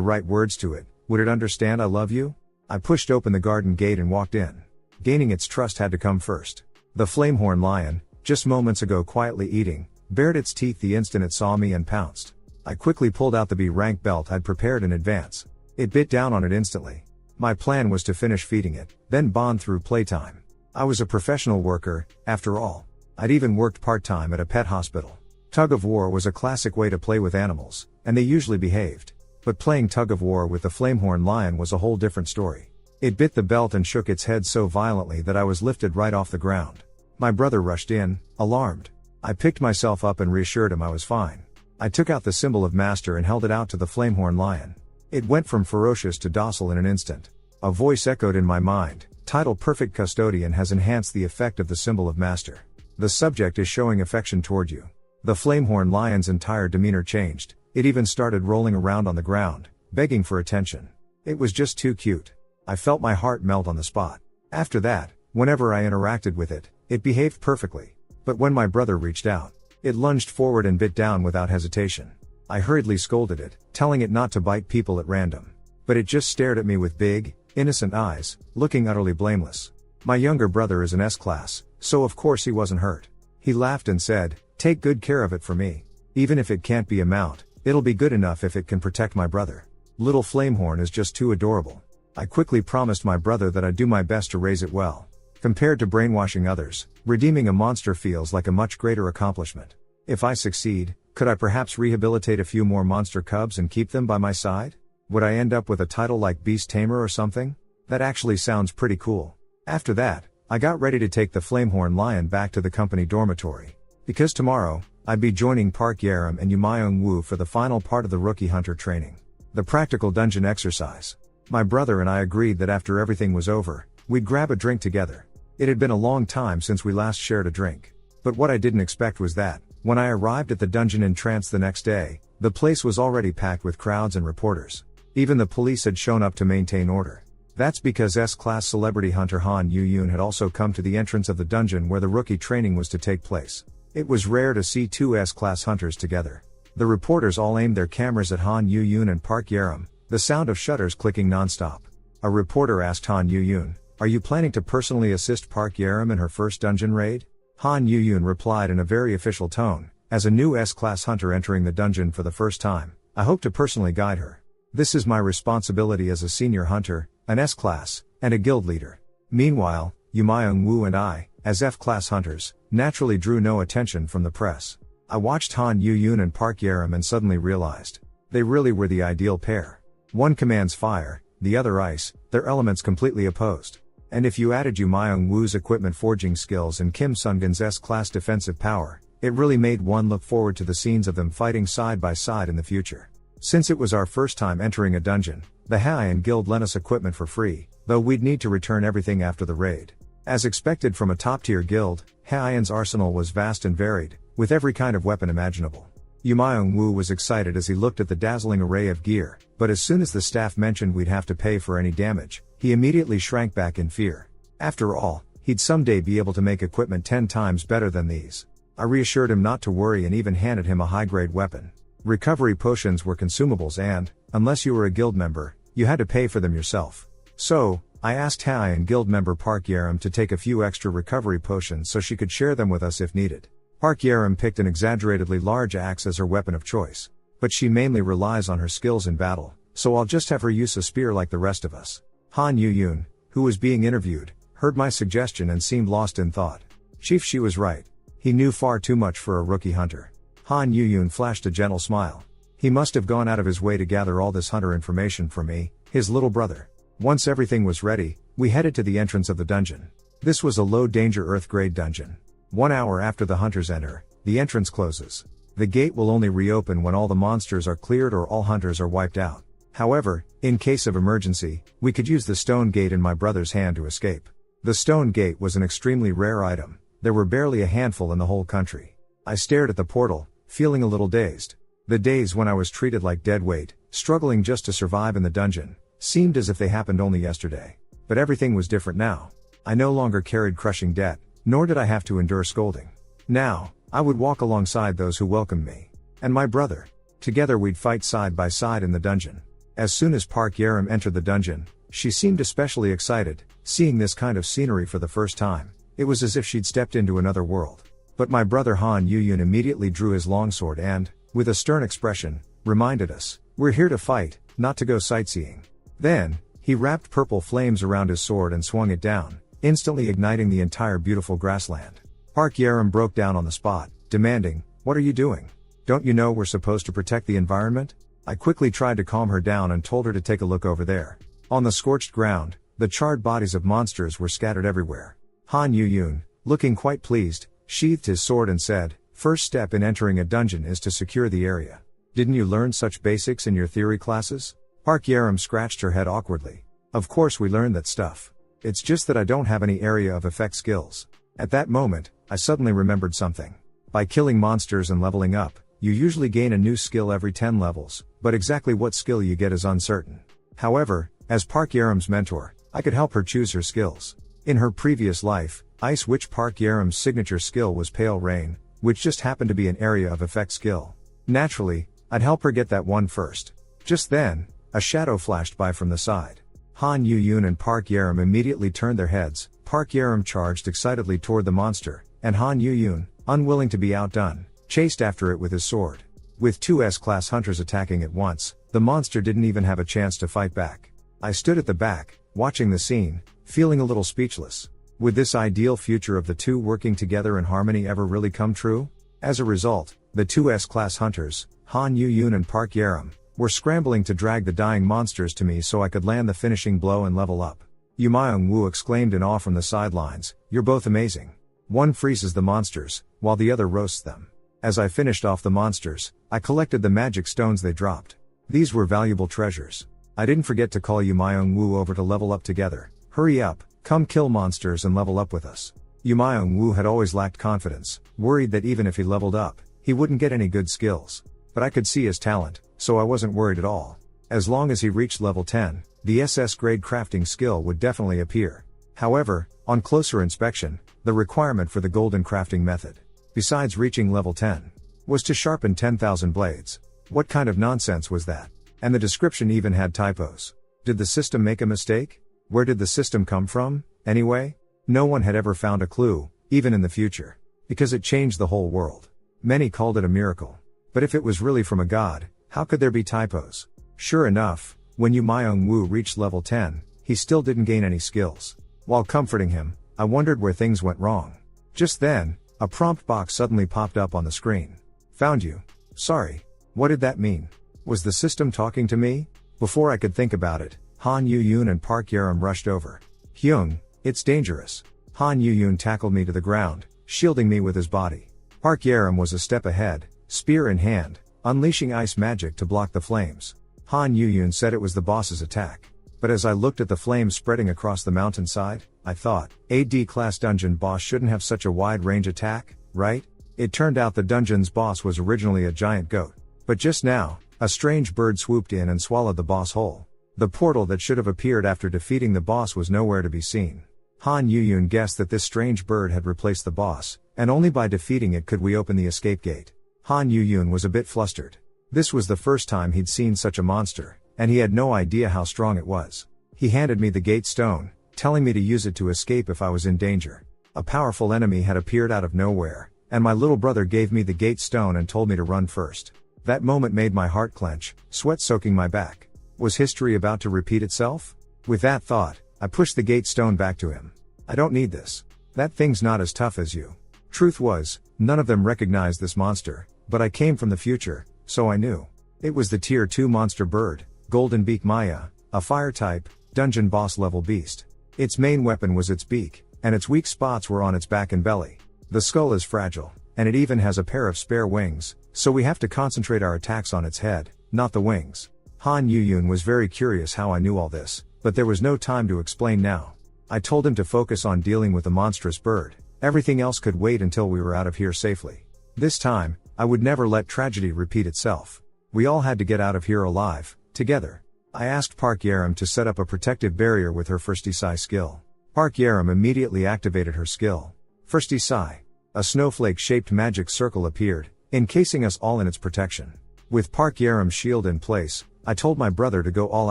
right words to it, would it understand "I love you"? I pushed open the garden gate and walked in. Gaining its trust had to come first. The flamehorn lion, just moments ago quietly eating, bared its teeth the instant it saw me and pounced. I quickly pulled out the B-rank belt I'd prepared in advance. It bit down on it instantly. My plan was to finish feeding it, then bond through playtime. I was a professional worker, after all. I'd even worked part-time at a pet hospital. Tug of war was a classic way to play with animals, and they usually behaved. But playing tug of war with the flamehorn lion was a whole different story. It bit the belt and shook its head so violently that I was lifted right off the ground. My brother rushed in, alarmed. I picked myself up and reassured him I was fine. I took out the symbol of master and held it out to the flamehorn lion. It went from ferocious to docile in an instant. A voice echoed in my mind, "Title Perfect Custodian has enhanced the effect of the symbol of master. The subject is showing affection toward you." The flamehorn lion's entire demeanor changed. It even started rolling around on the ground, begging for attention. It was just too cute. I felt my heart melt on the spot. After that, whenever I interacted with it, it behaved perfectly. But when my brother reached out, it lunged forward and bit down without hesitation. I hurriedly scolded it, telling it not to bite people at random. But it just stared at me with big, innocent eyes, looking utterly blameless. My younger brother is an S-class, so of course he wasn't hurt. He laughed and said, "Take good care of it for me. Even if it can't be a mount, it'll be good enough if it can protect my brother. Little Flamehorn is just too adorable." I quickly promised my brother that I'd do my best to raise it well. Compared to brainwashing others, redeeming a monster feels like a much greater accomplishment. If I succeed, could I perhaps rehabilitate a few more monster cubs and keep them by my side? Would I end up with a title like Beast Tamer or something? That actually sounds pretty cool. After that, I got ready to take the Flamehorn lion back to the company dormitory. Because tomorrow, I'd be joining Park Yaram and Yumayung Woo for the final part of the rookie hunter training. The practical dungeon exercise. My brother and I agreed that after everything was over, we'd grab a drink together. It had been a long time since we last shared a drink. But what I didn't expect was that, when I arrived at the dungeon in trance the next day, the place was already packed with crowds and reporters. Even the police had shown up to maintain order. That's because S-class celebrity hunter Han Yu-yoon had also come to the entrance of the dungeon where the rookie training was to take place. It was rare to see two S-class hunters together. The reporters all aimed their cameras at Han Yu-yoon and Park Yaram, the sound of shutters clicking non-stop. A reporter asked Han Yu-yoon, "Are you planning to personally assist Park Yaram in her first dungeon raid?" Han Yu-yoon replied in a very official tone, "As a new S-class hunter entering the dungeon for the first time, I hope to personally guide her. This is my responsibility as a senior hunter, an S-class, and a guild leader." Meanwhile, Yumayung Woo and I, as F-class hunters, naturally drew no attention from the press. I watched Han Yu-yoon and Park Yaram and suddenly realized, they really were the ideal pair. One commands fire, the other ice, their elements completely opposed. And if you added Yumayung Woo's equipment forging skills and Kim Sungun's S-class defensive power, it really made one look forward to the scenes of them fighting side by side in the future. Since it was our first time entering a dungeon, the Haiyan Guild lent us equipment for free, though we'd need to return everything after the raid. As expected from a top-tier guild, Haiyan's arsenal was vast and varied, with every kind of weapon imaginable. Yumayung Woo was excited as he looked at the dazzling array of gear, but as soon as the staff mentioned we'd have to pay for any damage, he immediately shrank back in fear. After all, he'd someday be able to make equipment 10 times better than these. I reassured him not to worry and even handed him a high-grade weapon. Recovery potions were consumables and, unless you were a guild member, you had to pay for them yourself. So, I asked Haiyan Guild member Park Yaram to take a few extra recovery potions so she could share them with us if needed. Park Yaram picked an exaggeratedly large axe as her weapon of choice. But she mainly relies on her skills in battle, so I'll just have her use a spear like the rest of us. Han Yu-yoon, who was being interviewed, heard my suggestion and seemed lost in thought. Chief, she was right. He knew far too much for a rookie hunter. Han Yu-yoon flashed a gentle smile. He must have gone out of his way to gather all this hunter information for me, his little brother. Once everything was ready, we headed to the entrance of the dungeon. This was a low-danger Earth-grade dungeon. 1 hour after the hunters enter, the entrance closes. The gate will only reopen when all the monsters are cleared or all hunters are wiped out. However, in case of emergency, we could use the stone gate in my brother's hand to escape. The stone gate was an extremely rare item. There were barely a handful in the whole country. I stared at the portal, feeling a little dazed. The days when I was treated like dead weight, struggling just to survive in the dungeon, seemed as if they happened only yesterday. But everything was different now. I no longer carried crushing debt, nor did I have to endure scolding. Now, I would walk alongside those who welcomed me. And my brother. Together we'd fight side by side in the dungeon. As soon as Park Yerim entered the dungeon, she seemed especially excited, seeing this kind of scenery for the first time. It was as if she'd stepped into another world. But my brother Han Yuyun immediately drew his longsword and, with a stern expression, reminded us, "We're here to fight, not to go sightseeing." Then, he wrapped purple flames around his sword and swung it down, instantly igniting the entire beautiful grassland. Park Yerim broke down on the spot, demanding, "What are you doing? Don't you know we're supposed to protect the environment?" I quickly tried to calm her down and told her to take a look over there. On the scorched ground, the charred bodies of monsters were scattered everywhere. Han Yuyun, looking quite pleased, sheathed his sword and said, "First step in entering a dungeon is to secure the area. Didn't you learn such basics in your theory classes?" Park Yerim scratched her head awkwardly. "Of course we learned that stuff. It's just that I don't have any area of effect skills." At that moment, I suddenly remembered something. By killing monsters and leveling up, you usually gain a new skill every 10 levels, but exactly what skill you get is uncertain. However, as Park Yerim's mentor, I could help her choose her skills. In her previous life, Ice Witch Park Yerim's signature skill was Pale Rain, which just happened to be an area of effect skill. Naturally, I'd help her get that one first. Just then, a shadow flashed by from the side. Han Yuyun and Park Yerim immediately turned their heads. Park Yerim charged excitedly toward the monster, and Han Yuyun, unwilling to be outdone, chased after it with his sword. With two S-class hunters attacking at once, the monster didn't even have a chance to fight back. I stood at the back, watching the scene, feeling a little speechless. Would this ideal future of the two working together in harmony ever really come true? As a result, the two S-class hunters, Han Yuyun and Park Yerim, were scrambling to drag the dying monsters to me so I could land the finishing blow and level up. Yu Myung-woo exclaimed in awe from the sidelines, "You're both amazing." One freezes the monsters, while the other roasts them. As I finished off the monsters, I collected the magic stones they dropped. These were valuable treasures. I didn't forget to call Yu Myung-woo over to level up together. "Hurry up, come kill monsters and level up with us." Yu Myung-woo had always lacked confidence, worried that even if he leveled up, he wouldn't get any good skills. But I could see his talent, so I wasn't worried at all. As long as he reached level 10, the SS grade crafting skill would definitely appear. However, on closer inspection, the requirement for the golden crafting method, besides reaching level 10, was to sharpen 10,000 blades. What kind of nonsense was that? And the description even had typos. Did the system make a mistake? Where did the system come from, anyway? No one had ever found a clue, even in the future. Because it changed the whole world. Many called it a miracle. But if it was really from a god, how could there be typos? Sure enough, when Yu Myung-woo reached level 10, he still didn't gain any skills. While comforting him, I wondered where things went wrong. Just then, a prompt box suddenly popped up on the screen. "Found you." Sorry. What did that mean? Was the system talking to me? Before I could think about it, Han Yuyun and Park Yerim rushed over. "Hyung, it's dangerous." Han Yuyun tackled me to the ground, shielding me with his body. Park Yerim was a step ahead, spear in hand, unleashing ice magic to block the flames. Han Yuyun said it was the boss's attack. But as I looked at the flames spreading across the mountainside, I thought, a D-class dungeon boss shouldn't have such a wide range attack, right? It turned out the dungeon's boss was originally a giant goat. But just now, a strange bird swooped in and swallowed the boss whole. The portal that should have appeared after defeating the boss was nowhere to be seen. Han Yuyun guessed that this strange bird had replaced the boss, and only by defeating it could we open the escape gate. Han Yuyun was a bit flustered. This was the first time he'd seen such a monster, and he had no idea how strong it was. He handed me the gate stone, telling me to use it to escape if I was in danger. A powerful enemy had appeared out of nowhere, and my little brother gave me the gate stone and told me to run first. That moment made my heart clench, sweat soaking my back. Was history about to repeat itself? With that thought, I pushed the gate stone back to him. "I don't need this. That thing's not as tough as you." Truth was, none of them recognized this monster, but I came from the future, so I knew. It was the tier 2 monster bird, Golden Beak Maya, a fire type, dungeon boss level beast. Its main weapon was its beak, and its weak spots were on its back and belly. The skull is fragile, and it even has a pair of spare wings, so we have to concentrate our attacks on its head, not the wings. Han Yuyun was very curious how I knew all this, but there was no time to explain now. I told him to focus on dealing with the monstrous bird. Everything else could wait until we were out of here safely. This time, I would never let tragedy repeat itself. We all had to get out of here alive, together. I asked Park Yaram to set up a protective barrier with her First Isai skill. Park Yaram immediately activated her skill. First Isai. A snowflake-shaped magic circle appeared, encasing us all in its protection. With Park Yaram's shield in place, I told my brother to go all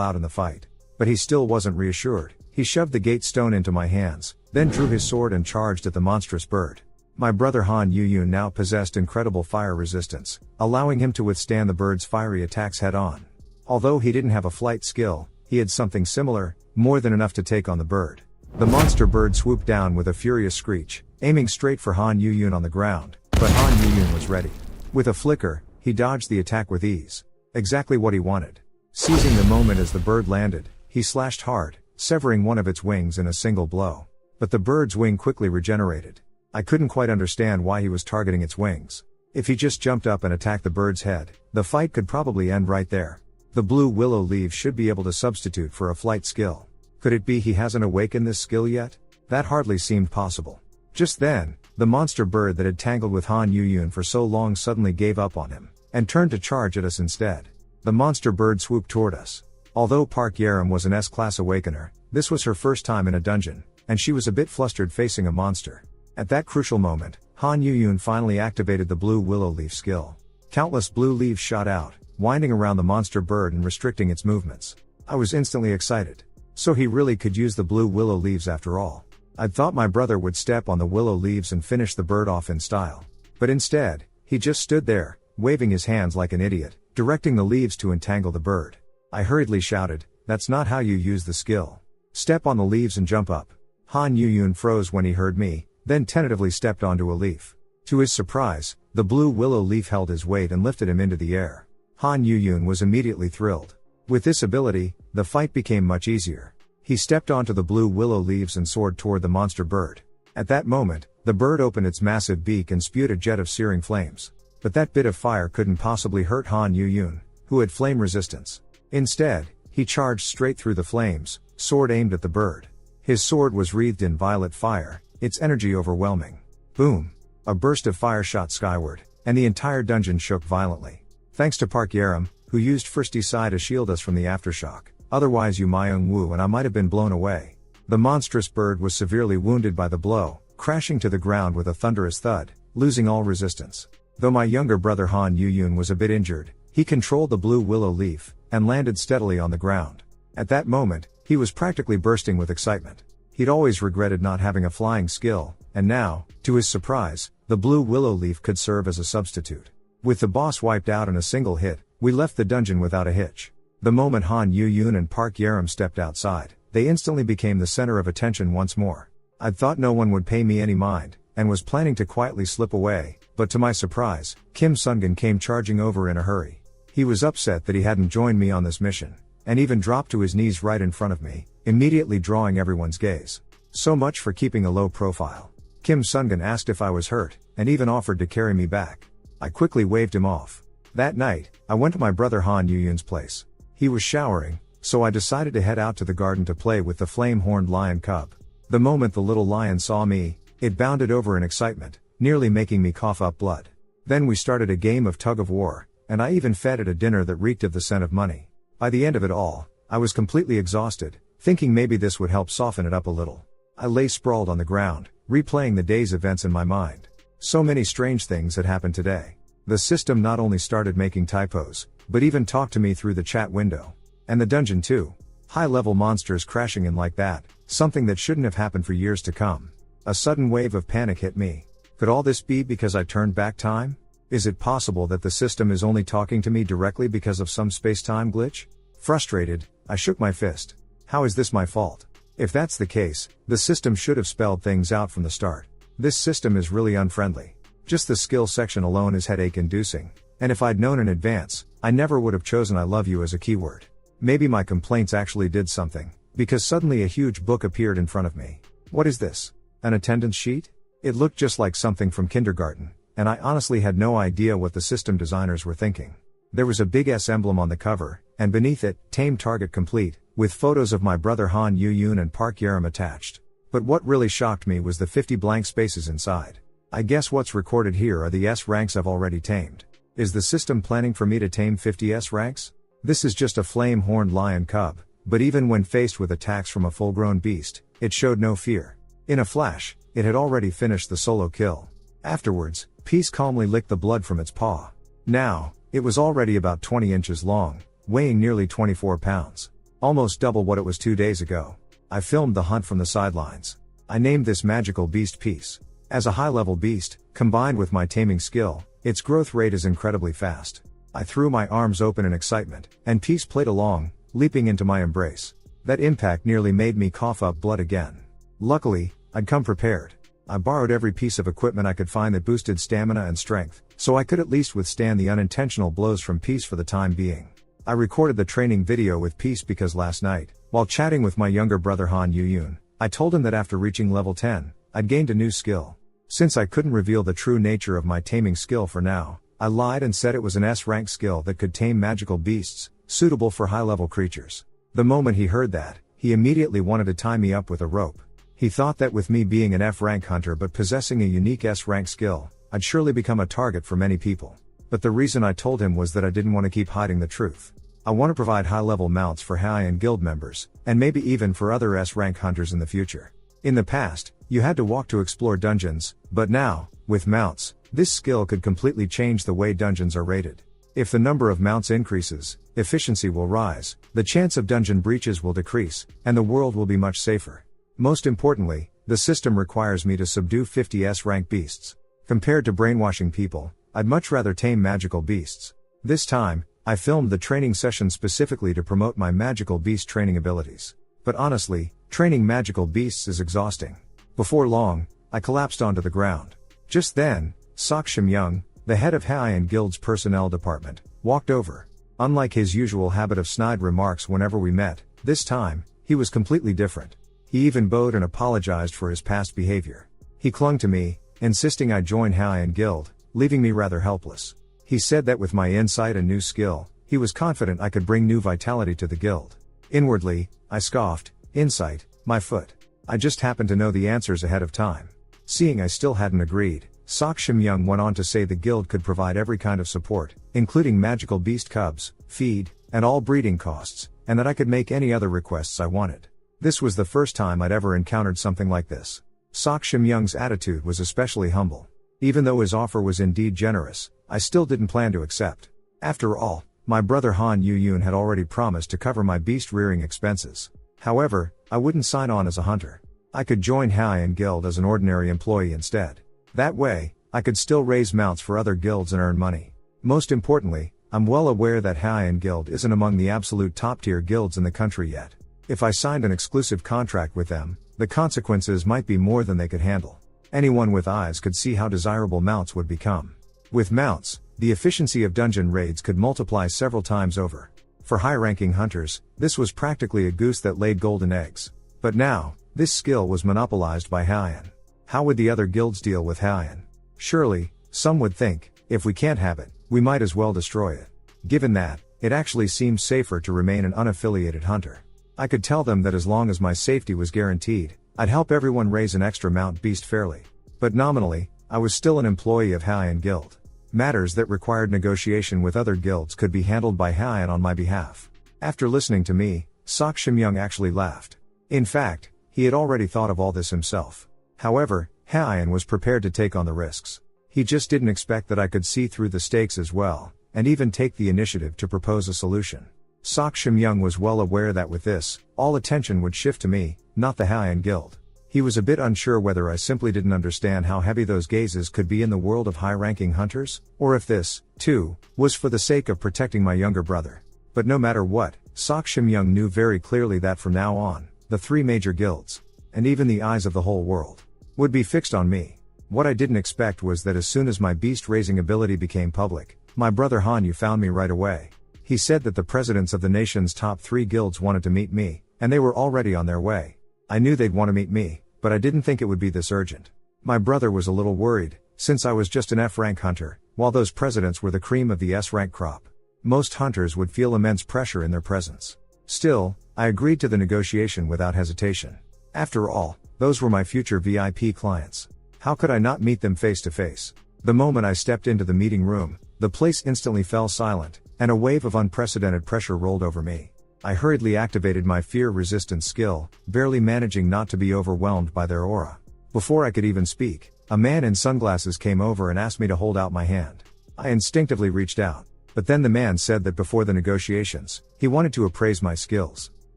out in the fight. But he still wasn't reassured. He shoved the gate stone into my hands, then drew his sword and charged at the monstrous bird. My brother Han Yuyun now possessed incredible fire resistance, allowing him to withstand the bird's fiery attacks head-on. Although he didn't have a flight skill, he had something similar, more than enough to take on the bird. The monster bird swooped down with a furious screech, aiming straight for Han Yuyun on the ground, but Han Yuyun was ready. With a flicker, he dodged the attack with ease. Exactly what he wanted. Seizing the moment as the bird landed, he slashed hard, severing one of its wings in a single blow. But the bird's wing quickly regenerated. I couldn't quite understand why he was targeting its wings. If he just jumped up and attacked the bird's head, the fight could probably end right there. The blue willow leaves should be able to substitute for a flight skill. Could it be he hasn't awakened this skill yet? That hardly seemed possible. Just then, the monster bird that had tangled with Han Yuyun for so long suddenly gave up on him, and turned to charge at us instead. The monster bird swooped toward us. Although Park Yaram was an S-class awakener, this was her first time in a dungeon, and she was a bit flustered facing a monster. At that crucial moment, Han Yuyun finally activated the blue willow leaf skill. Countless blue leaves shot out, winding around the monster bird and restricting its movements. I was instantly excited. So he really could use the blue willow leaves after all. I'd thought my brother would step on the willow leaves and finish the bird off in style. But instead, he just stood there, waving his hands like an idiot, directing the leaves to entangle the bird. I hurriedly shouted, "That's not how you use the skill. Step on the leaves and jump up." Han Yuyun froze when he heard me, then tentatively stepped onto a leaf. To his surprise, the blue willow leaf held his weight and lifted him into the air. Han Yuyun was immediately thrilled. With this ability, the fight became much easier. He stepped onto the blue willow leaves and soared toward the monster bird. At that moment, the bird opened its massive beak and spewed a jet of searing flames. But that bit of fire couldn't possibly hurt Han Yuyun, who had flame resistance. Instead, he charged straight through the flames, sword aimed at the bird. His sword was wreathed in violet fire, its energy overwhelming. Boom! A burst of fire shot skyward, and the entire dungeon shook violently. Thanks to Park Yaram, who used First Isai to shield us from the aftershock. Otherwise Yu Myung Woo and I might have been blown away. The monstrous bird was severely wounded by the blow, crashing to the ground with a thunderous thud, losing all resistance. Though my younger brother Han Yuyun was a bit injured, he controlled the blue willow leaf, and landed steadily on the ground. At that moment, he was practically bursting with excitement. He'd always regretted not having a flying skill, and now, to his surprise, the blue willow leaf could serve as a substitute. With the boss wiped out in a single hit, we left the dungeon without a hitch. The moment Han Yuyun and Park Yaram stepped outside, they instantly became the center of attention once more. I'd thought no one would pay me any mind, and was planning to quietly slip away, but to my surprise, Kim Sungun came charging over in a hurry. He was upset that he hadn't joined me on this mission, and even dropped to his knees right in front of me, immediately drawing everyone's gaze. So much for keeping a low profile. Kim Sungun asked if I was hurt, and even offered to carry me back. I quickly waved him off. That night, I went to my brother Han Yuyun's place. He was showering, so I decided to head out to the garden to play with the flame-horned lion cub. The moment the little lion saw me, it bounded over in excitement, nearly making me cough up blood. Then we started a game of tug-of-war, and I even fed it a dinner that reeked of the scent of money. By the end of it all, I was completely exhausted, thinking maybe this would help soften it up a little. I lay sprawled on the ground, replaying the day's events in my mind. So many strange things had happened today. The system not only started making typos, but even talked to me through the chat window. And the dungeon too. High-level monsters crashing in like that, something that shouldn't have happened for years to come. A sudden wave of panic hit me. Could all this be because I turned back time? Is it possible that the system is only talking to me directly because of some space-time glitch? Frustrated, I shook my fist. How is this my fault? If that's the case, the system should have spelled things out from the start. This system is really unfriendly. Just the skill section alone is headache-inducing, and if I'd known in advance, I never would have chosen "I love you" as a keyword. Maybe my complaints actually did something, because suddenly a huge book appeared in front of me. What is this? An attendance sheet? It looked just like something from kindergarten, and I honestly had no idea what the system designers were thinking. There was a big S emblem on the cover, and beneath it, "Tame Target Complete," with photos of my brother Han Yuyun and Park Yaram attached. But what really shocked me was the 50 blank spaces inside. I guess what's recorded here are the S ranks I've already tamed. Is the system planning for me to tame 50 S ranks? This is just a flame-horned lion cub, but even when faced with attacks from a full-grown beast, it showed no fear. In a flash, it had already finished the solo kill. Afterwards, Peace calmly licked the blood from its paw. Now, it was already about 20 inches long, weighing nearly 24 pounds. Almost double what it was 2 days ago. I filmed the hunt from the sidelines. I named this magical beast Peace. As a high-level beast, combined with my taming skill, its growth rate is incredibly fast. I threw my arms open in excitement, and Peace played along, leaping into my embrace. That impact nearly made me cough up blood again. Luckily, I'd come prepared. I borrowed every piece of equipment I could find that boosted stamina and strength, so I could at least withstand the unintentional blows from Peace for the time being. I recorded the training video with Peace because last night, while chatting with my younger brother Han Yu-yoon, I told him that after reaching level 10, I'd gained a new skill. Since I couldn't reveal the true nature of my taming skill for now, I lied and said it was an S-rank skill that could tame magical beasts, suitable for high-level creatures. The moment he heard that, he immediately wanted to tie me up with a rope. He thought that with me being an F-rank hunter but possessing a unique S-rank skill, I'd surely become a target for many people. But the reason I told him was that I didn't want to keep hiding the truth. I want to provide high-level mounts for Haiyan Guild members, and maybe even for other S-rank hunters in the future. In the past, you had to walk to explore dungeons, but now, with mounts, this skill could completely change the way dungeons are rated. If the number of mounts increases, efficiency will rise, the chance of dungeon breaches will decrease, and the world will be much safer. Most importantly, the system requires me to subdue 50 S-rank beasts. Compared to brainwashing people, I'd much rather tame magical beasts. This time, I filmed the training session specifically to promote my magical beast training abilities. But honestly, training magical beasts is exhausting. Before long, I collapsed onto the ground. Just then, Sok Shim-young, the head of Haiyan Guild's personnel department, walked over. Unlike his usual habit of snide remarks whenever we met, this time, he was completely different. He even bowed and apologized for his past behavior. He clung to me, insisting I join Haiyan Guild, leaving me rather helpless. He said that with my insight and new skill, he was confident I could bring new vitality to the guild. Inwardly, I scoffed, insight, my foot. I just happened to know the answers ahead of time. Seeing I still hadn't agreed, Sok Shim-young went on to say the guild could provide every kind of support, including magical beast cubs, feed, and all breeding costs, and that I could make any other requests I wanted. This was the first time I'd ever encountered something like this. Sok Shim-young's attitude was especially humble. Even though his offer was indeed generous, I still didn't plan to accept. After all, my brother Han Yu-yoon had already promised to cover my beast rearing expenses. However, I wouldn't sign on as a hunter. I could join Haiyan Guild as an ordinary employee instead. That way, I could still raise mounts for other guilds and earn money. Most importantly, I'm well aware that Haiyan Guild isn't among the absolute top-tier guilds in the country yet. If I signed an exclusive contract with them, the consequences might be more than they could handle. Anyone with eyes could see how desirable mounts would become. With mounts, the efficiency of dungeon raids could multiply several times over. For high-ranking hunters, this was practically a goose that laid golden eggs. But now, this skill was monopolized by Haiyan. How would the other guilds deal with Haiyan? Surely, some would think, if we can't have it, we might as well destroy it. Given that, it actually seems safer to remain an unaffiliated hunter. I could tell them that as long as my safety was guaranteed, I'd help everyone raise an extra mount beast fairly. But nominally, I was still an employee of Haiyan Guild. Matters that required negotiation with other guilds could be handled by Haiyan on my behalf. After listening to me, Sok Shim-young actually laughed. In fact, he had already thought of all this himself. However, Haiyan was prepared to take on the risks. He just didn't expect that I could see through the stakes as well, and even take the initiative to propose a solution. Sok Shim-young was well aware that with this, all attention would shift to me, not the Haiyan Guild. He was a bit unsure whether I simply didn't understand how heavy those gazes could be in the world of high-ranking hunters, or if this, too, was for the sake of protecting my younger brother. But no matter what, Sok Shim-young knew very clearly that from now on, the three major guilds, and even the eyes of the whole world, would be fixed on me. What I didn't expect was that as soon as my beast-raising ability became public, my brother Han Yu found me right away. He said that the presidents of the nation's top 3 guilds wanted to meet me, and they were already on their way. I knew they'd want to meet me, but I didn't think it would be this urgent. My brother was a little worried, since I was just an F-rank hunter, while those presidents were the cream of the S-rank crop. Most hunters would feel immense pressure in their presence. Still, I agreed to the negotiation without hesitation. After all, those were my future VIP clients. How could I not meet them face to face? The moment I stepped into the meeting room, the place instantly fell silent, and a wave of unprecedented pressure rolled over me. I hurriedly activated my fear-resistance skill, barely managing not to be overwhelmed by their aura. Before I could even speak, a man in sunglasses came over and asked me to hold out my hand. I instinctively reached out. But then the man said that before the negotiations, he wanted to appraise my skills.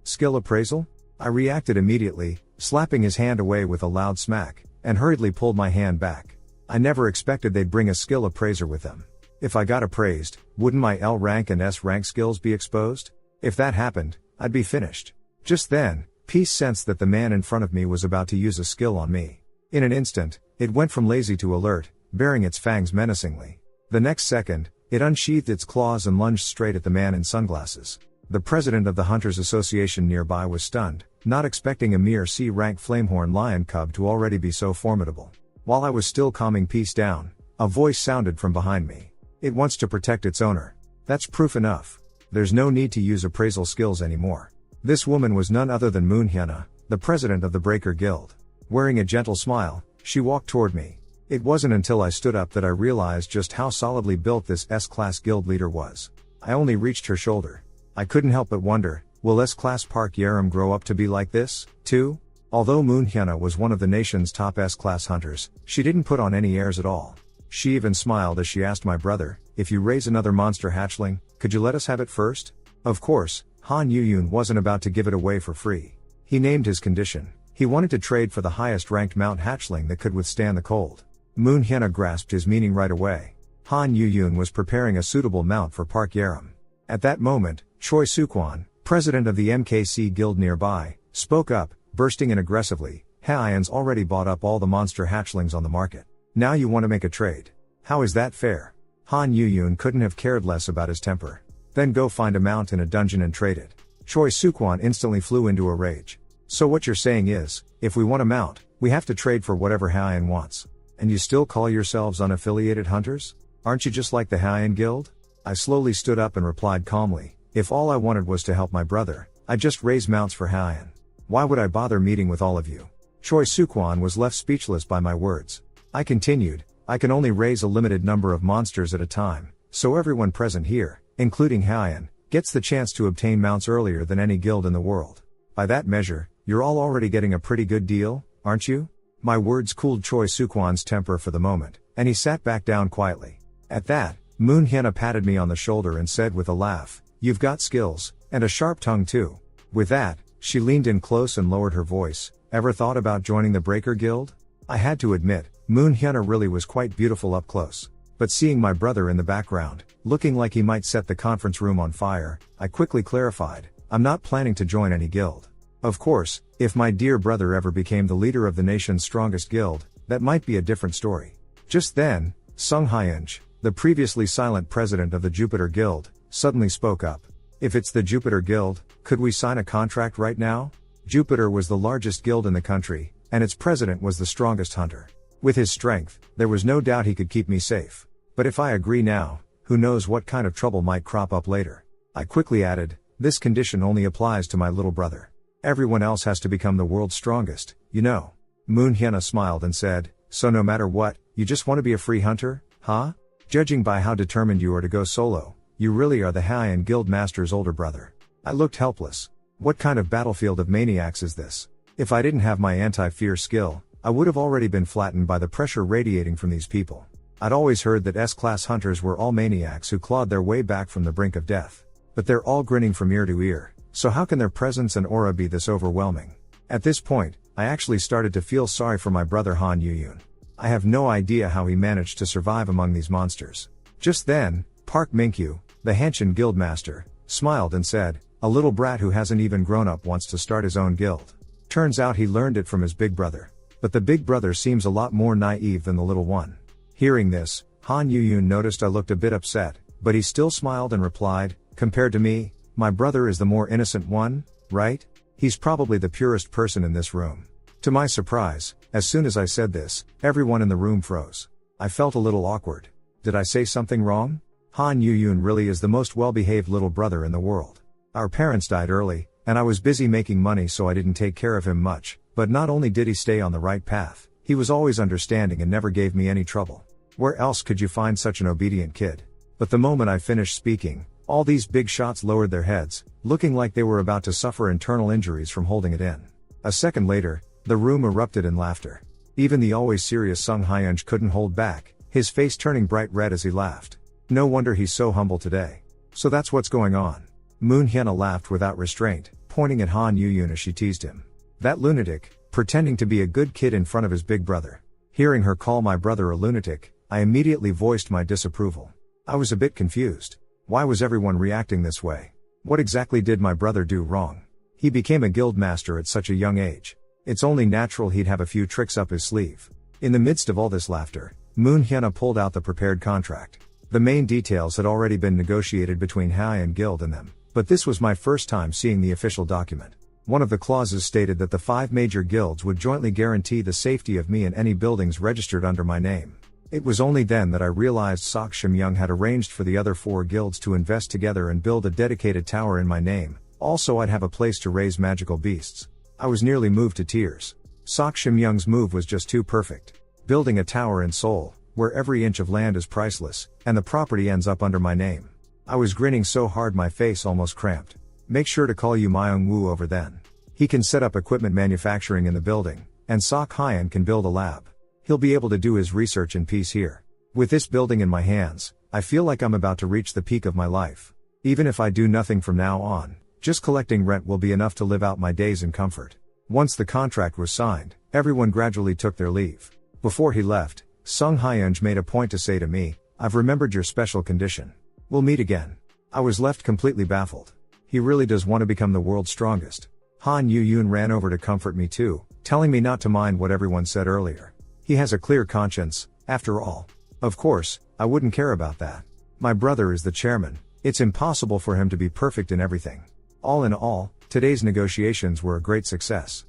Skill appraisal? I reacted immediately, slapping his hand away with a loud smack, and hurriedly pulled my hand back. I never expected they'd bring a skill appraiser with them. If I got appraised, wouldn't my L rank and S rank skills be exposed? If that happened, I'd be finished. Just then, Peace sensed that the man in front of me was about to use a skill on me. In an instant, it went from lazy to alert, baring its fangs menacingly. The next second, it unsheathed its claws and lunged straight at the man in sunglasses. The president of the Hunters Association nearby was stunned, not expecting a mere C-rank flamehorn lion cub to already be so formidable. While I was still calming Peace down, a voice sounded from behind me. It wants to protect its owner. That's proof enough. There's no need to use appraisal skills anymore. This woman was none other than Manhwa, the president of the Breaker Guild. Wearing a gentle smile, she walked toward me. It wasn't until I stood up that I realized just how solidly built this S-Class guild leader was. I only reached her shoulder. I couldn't help but wonder, will S-Class Park Yaram grow up to be like this, too? Although Manhwa was one of the nation's top S-Class hunters, she didn't put on any airs at all. She even smiled as she asked my brother, if you raise another monster hatchling, could you let us have it first? Of course, Han Yuyun wasn't about to give it away for free. He named his condition. He wanted to trade for the highest ranked mount hatchling that could withstand the cold. Manhwa grasped his meaning right away. Han Yuyun was preparing a suitable mount for Park Yaram. At that moment, Choi Sukwon, president of the MKC guild nearby, spoke up, bursting in aggressively, Haiyan's already bought up all the monster hatchlings on the market. Now you want to make a trade. How is that fair? Han Yuyun couldn't have cared less about his temper. Then go find a mount in a dungeon and trade it. Choi Sukwon instantly flew into a rage. So what you're saying is, if we want a mount, we have to trade for whatever Haiyan wants. And you still call yourselves unaffiliated hunters? Aren't you just like the Haiyan guild? I slowly stood up and replied calmly, if all I wanted was to help my brother, I'd just raise mounts for Haiyan. Why would I bother meeting with all of you? Choi Sukwon was left speechless by my words. I continued, I can only raise a limited number of monsters at a time, so everyone present here, including Haiyan, gets the chance to obtain mounts earlier than any guild in the world. By that measure, you're all already getting a pretty good deal, aren't you? My words cooled Choi Sukwon's temper for the moment, and he sat back down quietly. At that, Manhwa patted me on the shoulder and said with a laugh, you've got skills, and a sharp tongue too. With that, she leaned in close and lowered her voice, ever thought about joining the Breaker Guild? I had to admit, Manhwa really was quite beautiful up close. But seeing my brother in the background, looking like he might set the conference room on fire, I quickly clarified, I'm not planning to join any guild. Of course, if my dear brother ever became the leader of the nation's strongest guild, that might be a different story. Just then, Sung Hyunj, the previously silent president of the Jupiter Guild, suddenly spoke up. If it's the Jupiter Guild, could we sign a contract right now? Jupiter was the largest guild in the country, and its president was the strongest hunter. With his strength, there was no doubt he could keep me safe. But if I agree now, who knows what kind of trouble might crop up later. I quickly added, this condition only applies to my little brother. Everyone else has to become the world's strongest, you know. Manhwa smiled and said, so no matter what, you just want to be a free hunter, huh? Judging by how determined you are to go solo, you really are the Haiyan Guild Master's older brother. I looked helpless. What kind of battlefield of maniacs is this? If I didn't have my anti-fear skill, I would have already been flattened by the pressure radiating from these people. I'd always heard that S-Class hunters were all maniacs who clawed their way back from the brink of death. But they're all grinning from ear to ear, so how can their presence and aura be this overwhelming? At this point, I actually started to feel sorry for my brother Han Yuyun. I have no idea how he managed to survive among these monsters. Just then, Park Minkyu, the Hanshin guild master, smiled and said, a little brat who hasn't even grown up wants to start his own guild. Turns out he learned it from his big brother. But the big brother seems a lot more naive than the little one. Hearing this, Han Yuyun noticed I looked a bit upset, but he still smiled and replied, compared to me, my brother is the more innocent one, right? He's probably the purest person in this room. To my surprise, as soon as I said this, everyone in the room froze. I felt a little awkward. Did I say something wrong? Han Yuyun really is the most well-behaved little brother in the world. Our parents died early, and I was busy making money so I didn't take care of him much, but not only did he stay on the right path, he was always understanding and never gave me any trouble. Where else could you find such an obedient kid? But the moment I finished speaking, All these big shots lowered their heads, looking like they were about to suffer internal injuries from holding it in. A second later, the room erupted in laughter. Even the always serious Sung Hyunj couldn't hold back, his face turning bright red as he laughed. No wonder he's so humble today. So that's what's going on. Moon Hyuna laughed without restraint, pointing at Han Yu-yoon as she teased him. That lunatic, pretending to be a good kid in front of his big brother. Hearing her call my brother a lunatic, I immediately voiced my disapproval. I was a bit confused. Why was everyone reacting this way? What exactly did my brother do wrong? He became a guild master at such a young age. It's only natural he'd have a few tricks up his sleeve. In the midst of all this laughter, Moon Hyuna pulled out the prepared contract. The main details had already been negotiated between Haiyan Guild and them, but this was my first time seeing the official document. One of the clauses stated that the 5 major guilds would jointly guarantee the safety of me in any buildings registered under my name. It was only then that I realized Sok Shim-young had arranged for the other 4 guilds to invest together and build a dedicated tower in my name. Also, I'd have a place to raise magical beasts. I was nearly moved to tears. Sok Shim-young's move was just too perfect. Building a tower in Seoul, where every inch of land is priceless, and the property ends up under my name. I was grinning so hard my face almost cramped. Make sure to call Yu Myung-woo over then. He can set up equipment manufacturing in the building, and Sok Hyan can build a lab. He'll be able to do his research in peace here. With this building in my hands, I feel like I'm about to reach the peak of my life. Even if I do nothing from now on, just collecting rent will be enough to live out my days in comfort. Once the contract was signed, everyone gradually took their leave. Before he left, Sung Hyunj made a point to say to me, "I've remembered your special condition. We'll meet again." I was left completely baffled. He really does want to become the world's strongest. Han Yu-yoon ran over to comfort me too, telling me not to mind what everyone said earlier. He has a clear conscience, after all. Of course, I wouldn't care about that. My brother is the chairman, it's impossible for him to be perfect in everything. All in all, today's negotiations were a great success.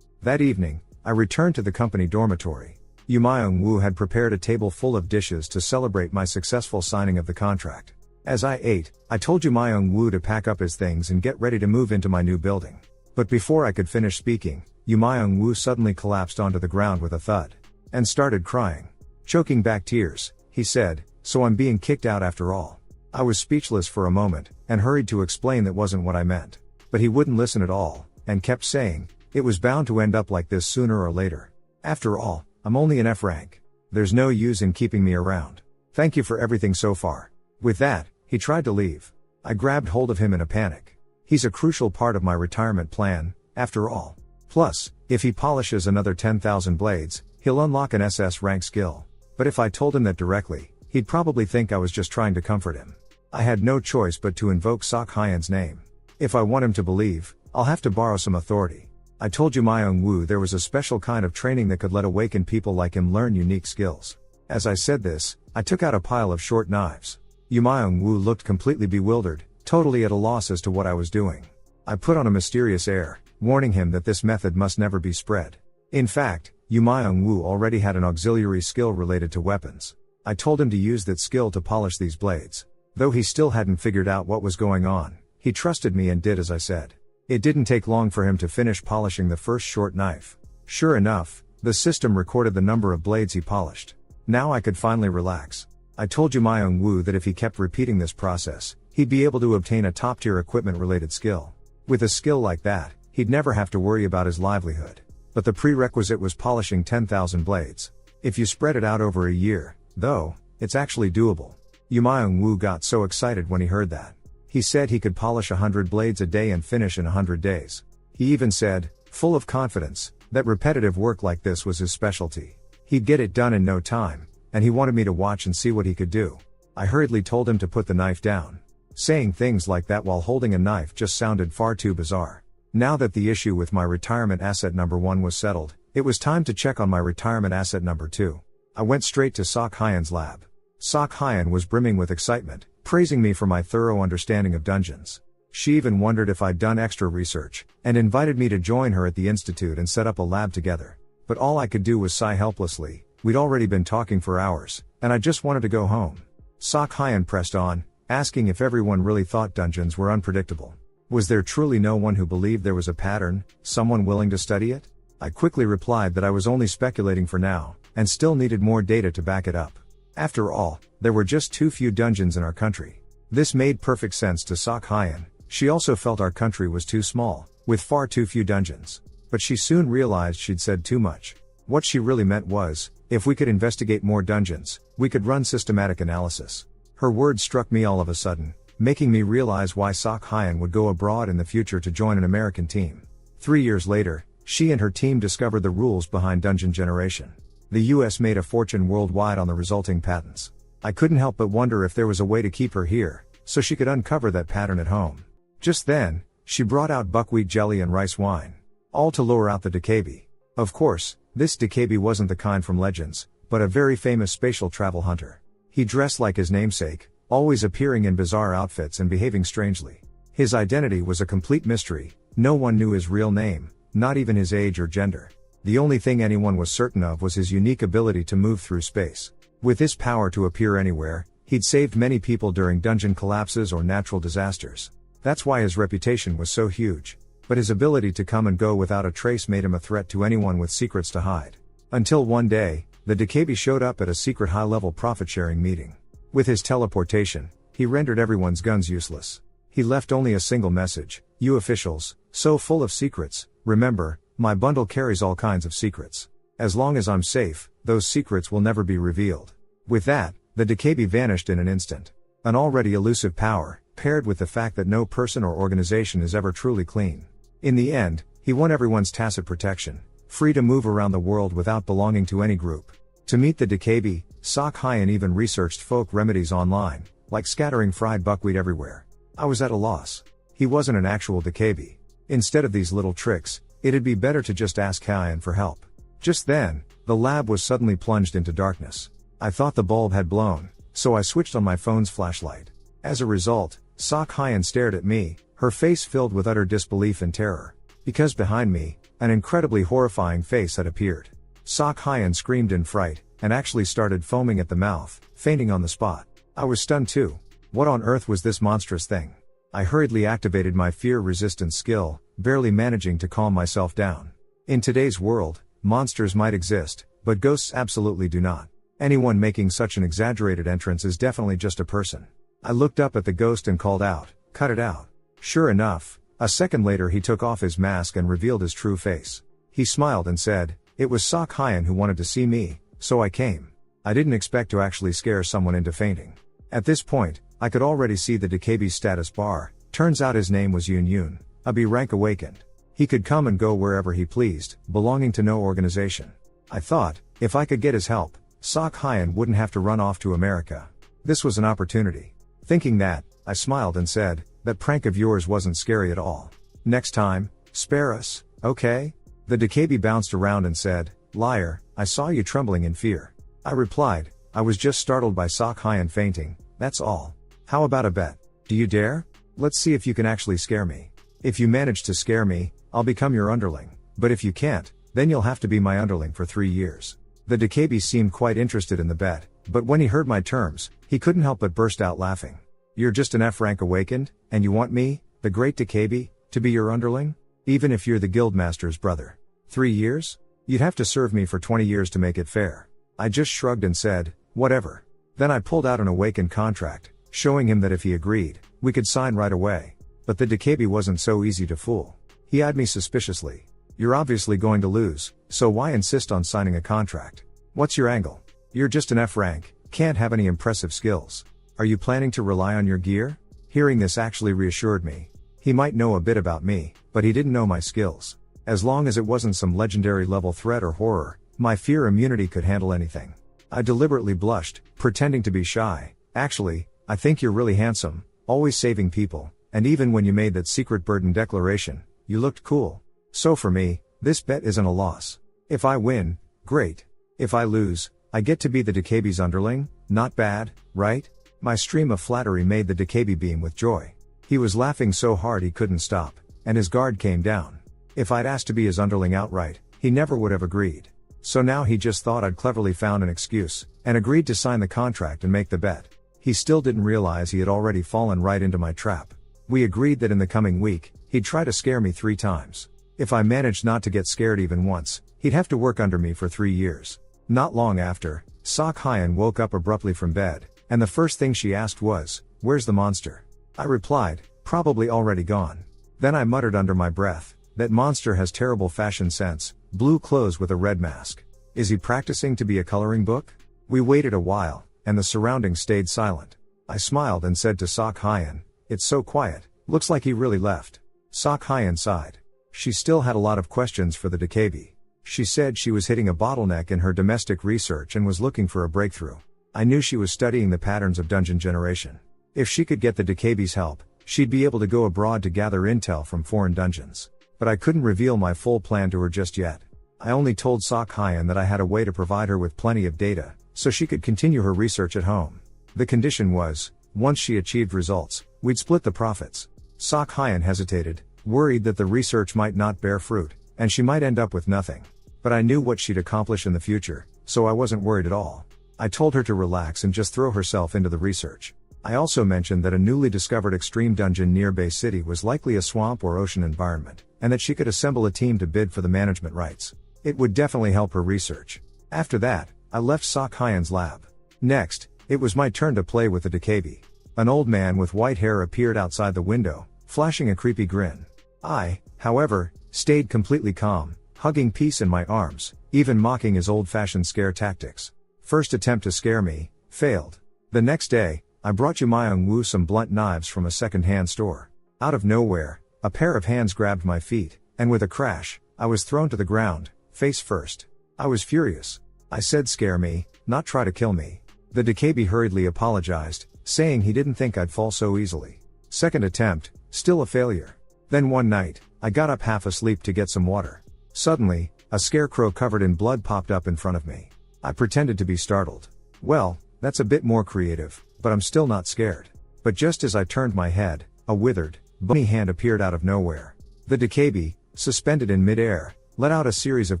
That evening, I returned to the company dormitory. Yu Myung-woo had prepared a table full of dishes to celebrate my successful signing of the contract. As I ate, I told Yu Myung-woo to pack up his things and get ready to move into my new building. But before I could finish speaking, Yu Myung-woo suddenly collapsed onto the ground with a thud. And started crying. Choking back tears, he said, "So I'm being kicked out after all." I was speechless for a moment, and hurried to explain that wasn't what I meant. But he wouldn't listen at all, and kept saying, "It was bound to end up like this sooner or later. After all, I'm only an F rank. There's no use in keeping me around. Thank you for everything so far." With that, he tried to leave. I grabbed hold of him in a panic. He's a crucial part of my retirement plan, after all. Plus, if he polishes another 10,000 blades, he'll unlock an SS rank skill. But if I told him that directly, he'd probably think I was just trying to comfort him. I had no choice but to invoke Sok Hyan's name. If I want him to believe, I'll have to borrow some authority. I told Yu Myung-woo there was a special kind of training that could let awakened people like him learn unique skills. As I said this, I took out a pile of short knives. Yu Myung-woo looked completely bewildered, totally at a loss as to what I was doing. I put on a mysterious air, warning him that this method must never be spread. In fact, Yu Myung-woo already had an auxiliary skill related to weapons. I told him to use that skill to polish these blades. Though he still hadn't figured out what was going on, he trusted me and did as I said. It didn't take long for him to finish polishing the first short knife. Sure enough, the system recorded the number of blades he polished. Now I could finally relax. I told Yu Myung-woo that if he kept repeating this process, he'd be able to obtain a top-tier equipment-related skill. With a skill like that, he'd never have to worry about his livelihood. But the prerequisite was polishing 10,000 blades. If you spread it out over a year, though, it's actually doable. Yu Myung-woo got so excited when he heard that. He said he could polish 100 blades a day and finish in 100 days. He even said, full of confidence, that repetitive work like this was his specialty. He'd get it done in no time, and he wanted me to watch and see what he could do. I hurriedly told him to put the knife down. Saying things like that while holding a knife just sounded far too bizarre. Now that the issue with my retirement asset number 1 was settled, it was time to check on my retirement asset number 2. I went straight to Sok Hyan's lab. Sok Hyan was brimming with excitement, praising me for my thorough understanding of dungeons. She even wondered if I'd done extra research, and invited me to join her at the institute and set up a lab together. But all I could do was sigh helplessly. We'd already been talking for hours, and I just wanted to go home. Sok Hyan pressed on, asking if everyone really thought dungeons were unpredictable. Was there truly no one who believed there was a pattern, someone willing to study it? I quickly replied that I was only speculating for now, and still needed more data to back it up. After all, there were just too few dungeons in our country. This made perfect sense to Sok Hyun. She also felt our country was too small, with far too few dungeons. But she soon realized she'd said too much. What she really meant was, if we could investigate more dungeons, we could run systematic analysis. Her words struck me all of a sudden, making me realize why Sok Hyun would go abroad in the future to join an American team. 3 years later, she and her team discovered the rules behind dungeon generation. The US made a fortune worldwide on the resulting patents. I couldn't help but wonder if there was a way to keep her here, so she could uncover that pattern at home. Just then, she brought out buckwheat jelly and rice wine. All to lure out the Dakabi. Of course, this Dakabi wasn't the kind from legends, but a very famous spatial travel hunter. He dressed like his namesake, always appearing in bizarre outfits and behaving strangely. His identity was a complete mystery, no one knew his real name, not even his age or gender. The only thing anyone was certain of was his unique ability to move through space. With his power to appear anywhere, he'd saved many people during dungeon collapses or natural disasters. That's why his reputation was so huge. But his ability to come and go without a trace made him a threat to anyone with secrets to hide. Until one day, the Dakabi showed up at a secret high-level profit-sharing meeting. With his teleportation, he rendered everyone's guns useless. He left only a single message: "You officials, so full of secrets, remember, my bundle carries all kinds of secrets. As long as I'm safe, those secrets will never be revealed." With that, the Dakabi vanished in an instant. An already elusive power, paired with the fact that no person or organization is ever truly clean. In the end, he won everyone's tacit protection, free to move around the world without belonging to any group. To meet the Dakabi, Sok Hyun even researched folk remedies online, like scattering fried buckwheat everywhere. I was at a loss. He wasn't an actual Dakabi. Instead of these little tricks, it'd be better to just ask Hyun for help. Just then, the lab was suddenly plunged into darkness. I thought the bulb had blown, so I switched on my phone's flashlight. As a result, Sok Hyun stared at me, her face filled with utter disbelief and terror. Because behind me, an incredibly horrifying face had appeared. Sok Hyun screamed in fright, and actually started foaming at the mouth, fainting on the spot. I was stunned too. What on earth was this monstrous thing? I hurriedly activated my fear resistance skill, barely managing to calm myself down. In today's world, monsters might exist, but ghosts absolutely do not. Anyone making such an exaggerated entrance is definitely just a person. I looked up at the ghost and called out, "Cut it out." Sure enough, a second later he took off his mask and revealed his true face. He smiled and said, "It was Sok Hyun who wanted to see me, so I came." I didn't expect to actually scare someone into fainting. At this point, I could already see the Dakabi's status bar. Turns out his name was Yun, a B rank awakened. He could come and go wherever he pleased, belonging to no organization. I thought, if I could get his help, Sok Hyun wouldn't have to run off to America. This was an opportunity. Thinking that, I smiled and said, "That prank of yours wasn't scary at all. Next time, spare us, okay?" The Dakabi bounced around and said, "Liar, I saw you trembling in fear." I replied, "I was just startled by Sok Hyun fainting, that's all. How about a bet? Do you dare? Let's see if you can actually scare me. If you manage to scare me, I'll become your underling, but if you can't, then you'll have to be my underling for 3 years." The Dakabi seemed quite interested in the bet, but when he heard my terms, he couldn't help but burst out laughing. "You're just an F rank awakened, and you want me, the great Dakabi, to be your underling? Even if you're the guildmaster's brother. 3 years? You'd have to serve me for 20 years to make it fair." I just shrugged and said, "Whatever." Then I pulled out an awakened contract, showing him that if he agreed, we could sign right away. But the Dakabi wasn't so easy to fool. He eyed me suspiciously. "You're obviously going to lose, so why insist on signing a contract? What's your angle? You're just an F rank, can't have any impressive skills. Are you planning to rely on your gear?" Hearing this actually reassured me. He might know a bit about me, but he didn't know my skills. As long as it wasn't some legendary level threat or horror, my fear immunity could handle anything. I deliberately blushed, pretending to be shy. "Actually, I think you're really handsome, always saving people, and even when you made that secret burden declaration, you looked cool. So for me, this bet isn't a loss. If I win, great. If I lose, I get to be the Dakabi's underling, not bad, right?" My stream of flattery made the Dakabi beam with joy. He was laughing so hard he couldn't stop, and his guard came down. If I'd asked to be his underling outright, he never would have agreed. So now he just thought I'd cleverly found an excuse, and agreed to sign the contract and make the bet. He still didn't realize he had already fallen right into my trap. We agreed that in the coming week, he'd try to scare me 3 times. If I managed not to get scared even once, he'd have to work under me for 3 years. Not long after, Sok Hyun woke up abruptly from bed, and the first thing she asked was, "Where's the monster?" I replied, "Probably already gone." Then I muttered under my breath, "That monster has terrible fashion sense, blue clothes with a red mask. Is he practicing to be a coloring book?" We waited a while, and the surroundings stayed silent. I smiled and said to Sok Hyun, "It's so quiet, looks like he really left." Sok Hyun sighed. She still had a lot of questions for the Dikebi. She said she was hitting a bottleneck in her domestic research and was looking for a breakthrough. I knew she was studying the patterns of dungeon generation. If she could get the Dikebi's help, she'd be able to go abroad to gather intel from foreign dungeons. But I couldn't reveal my full plan to her just yet. I only told Sok Hyun that I had a way to provide her with plenty of data, so she could continue her research at home. The condition was, once she achieved results, we'd split the profits. Sok Hyun hesitated, worried that the research might not bear fruit, and she might end up with nothing. But I knew what she'd accomplish in the future, so I wasn't worried at all. I told her to relax and just throw herself into the research. I also mentioned that a newly discovered extreme dungeon near Bay City was likely a swamp or ocean environment, and that she could assemble a team to bid for the management rights. It would definitely help her research. After that, I left Sok Hyun's lab. Next, it was my turn to play with the Dikebi. An old man with white hair appeared outside the window, flashing a creepy grin. I, however, stayed completely calm, hugging peace in my arms, even mocking his old-fashioned scare tactics. First attempt to scare me, failed. The next day, I brought Yu Myung-woo some blunt knives from a second-hand store. Out of nowhere, a pair of hands grabbed my feet, and with a crash, I was thrown to the ground, face first. I was furious. I said, "Scare me, not try to kill me." The Dikebi hurriedly apologized, saying he didn't think I'd fall so easily. Second attempt, still a failure. Then one night, I got up half asleep to get some water. Suddenly, a scarecrow covered in blood popped up in front of me. I pretended to be startled. Well, that's a bit more creative, but I'm still not scared. But just as I turned my head, a withered, bony hand appeared out of nowhere. The Dikebi, suspended in midair, let out a series of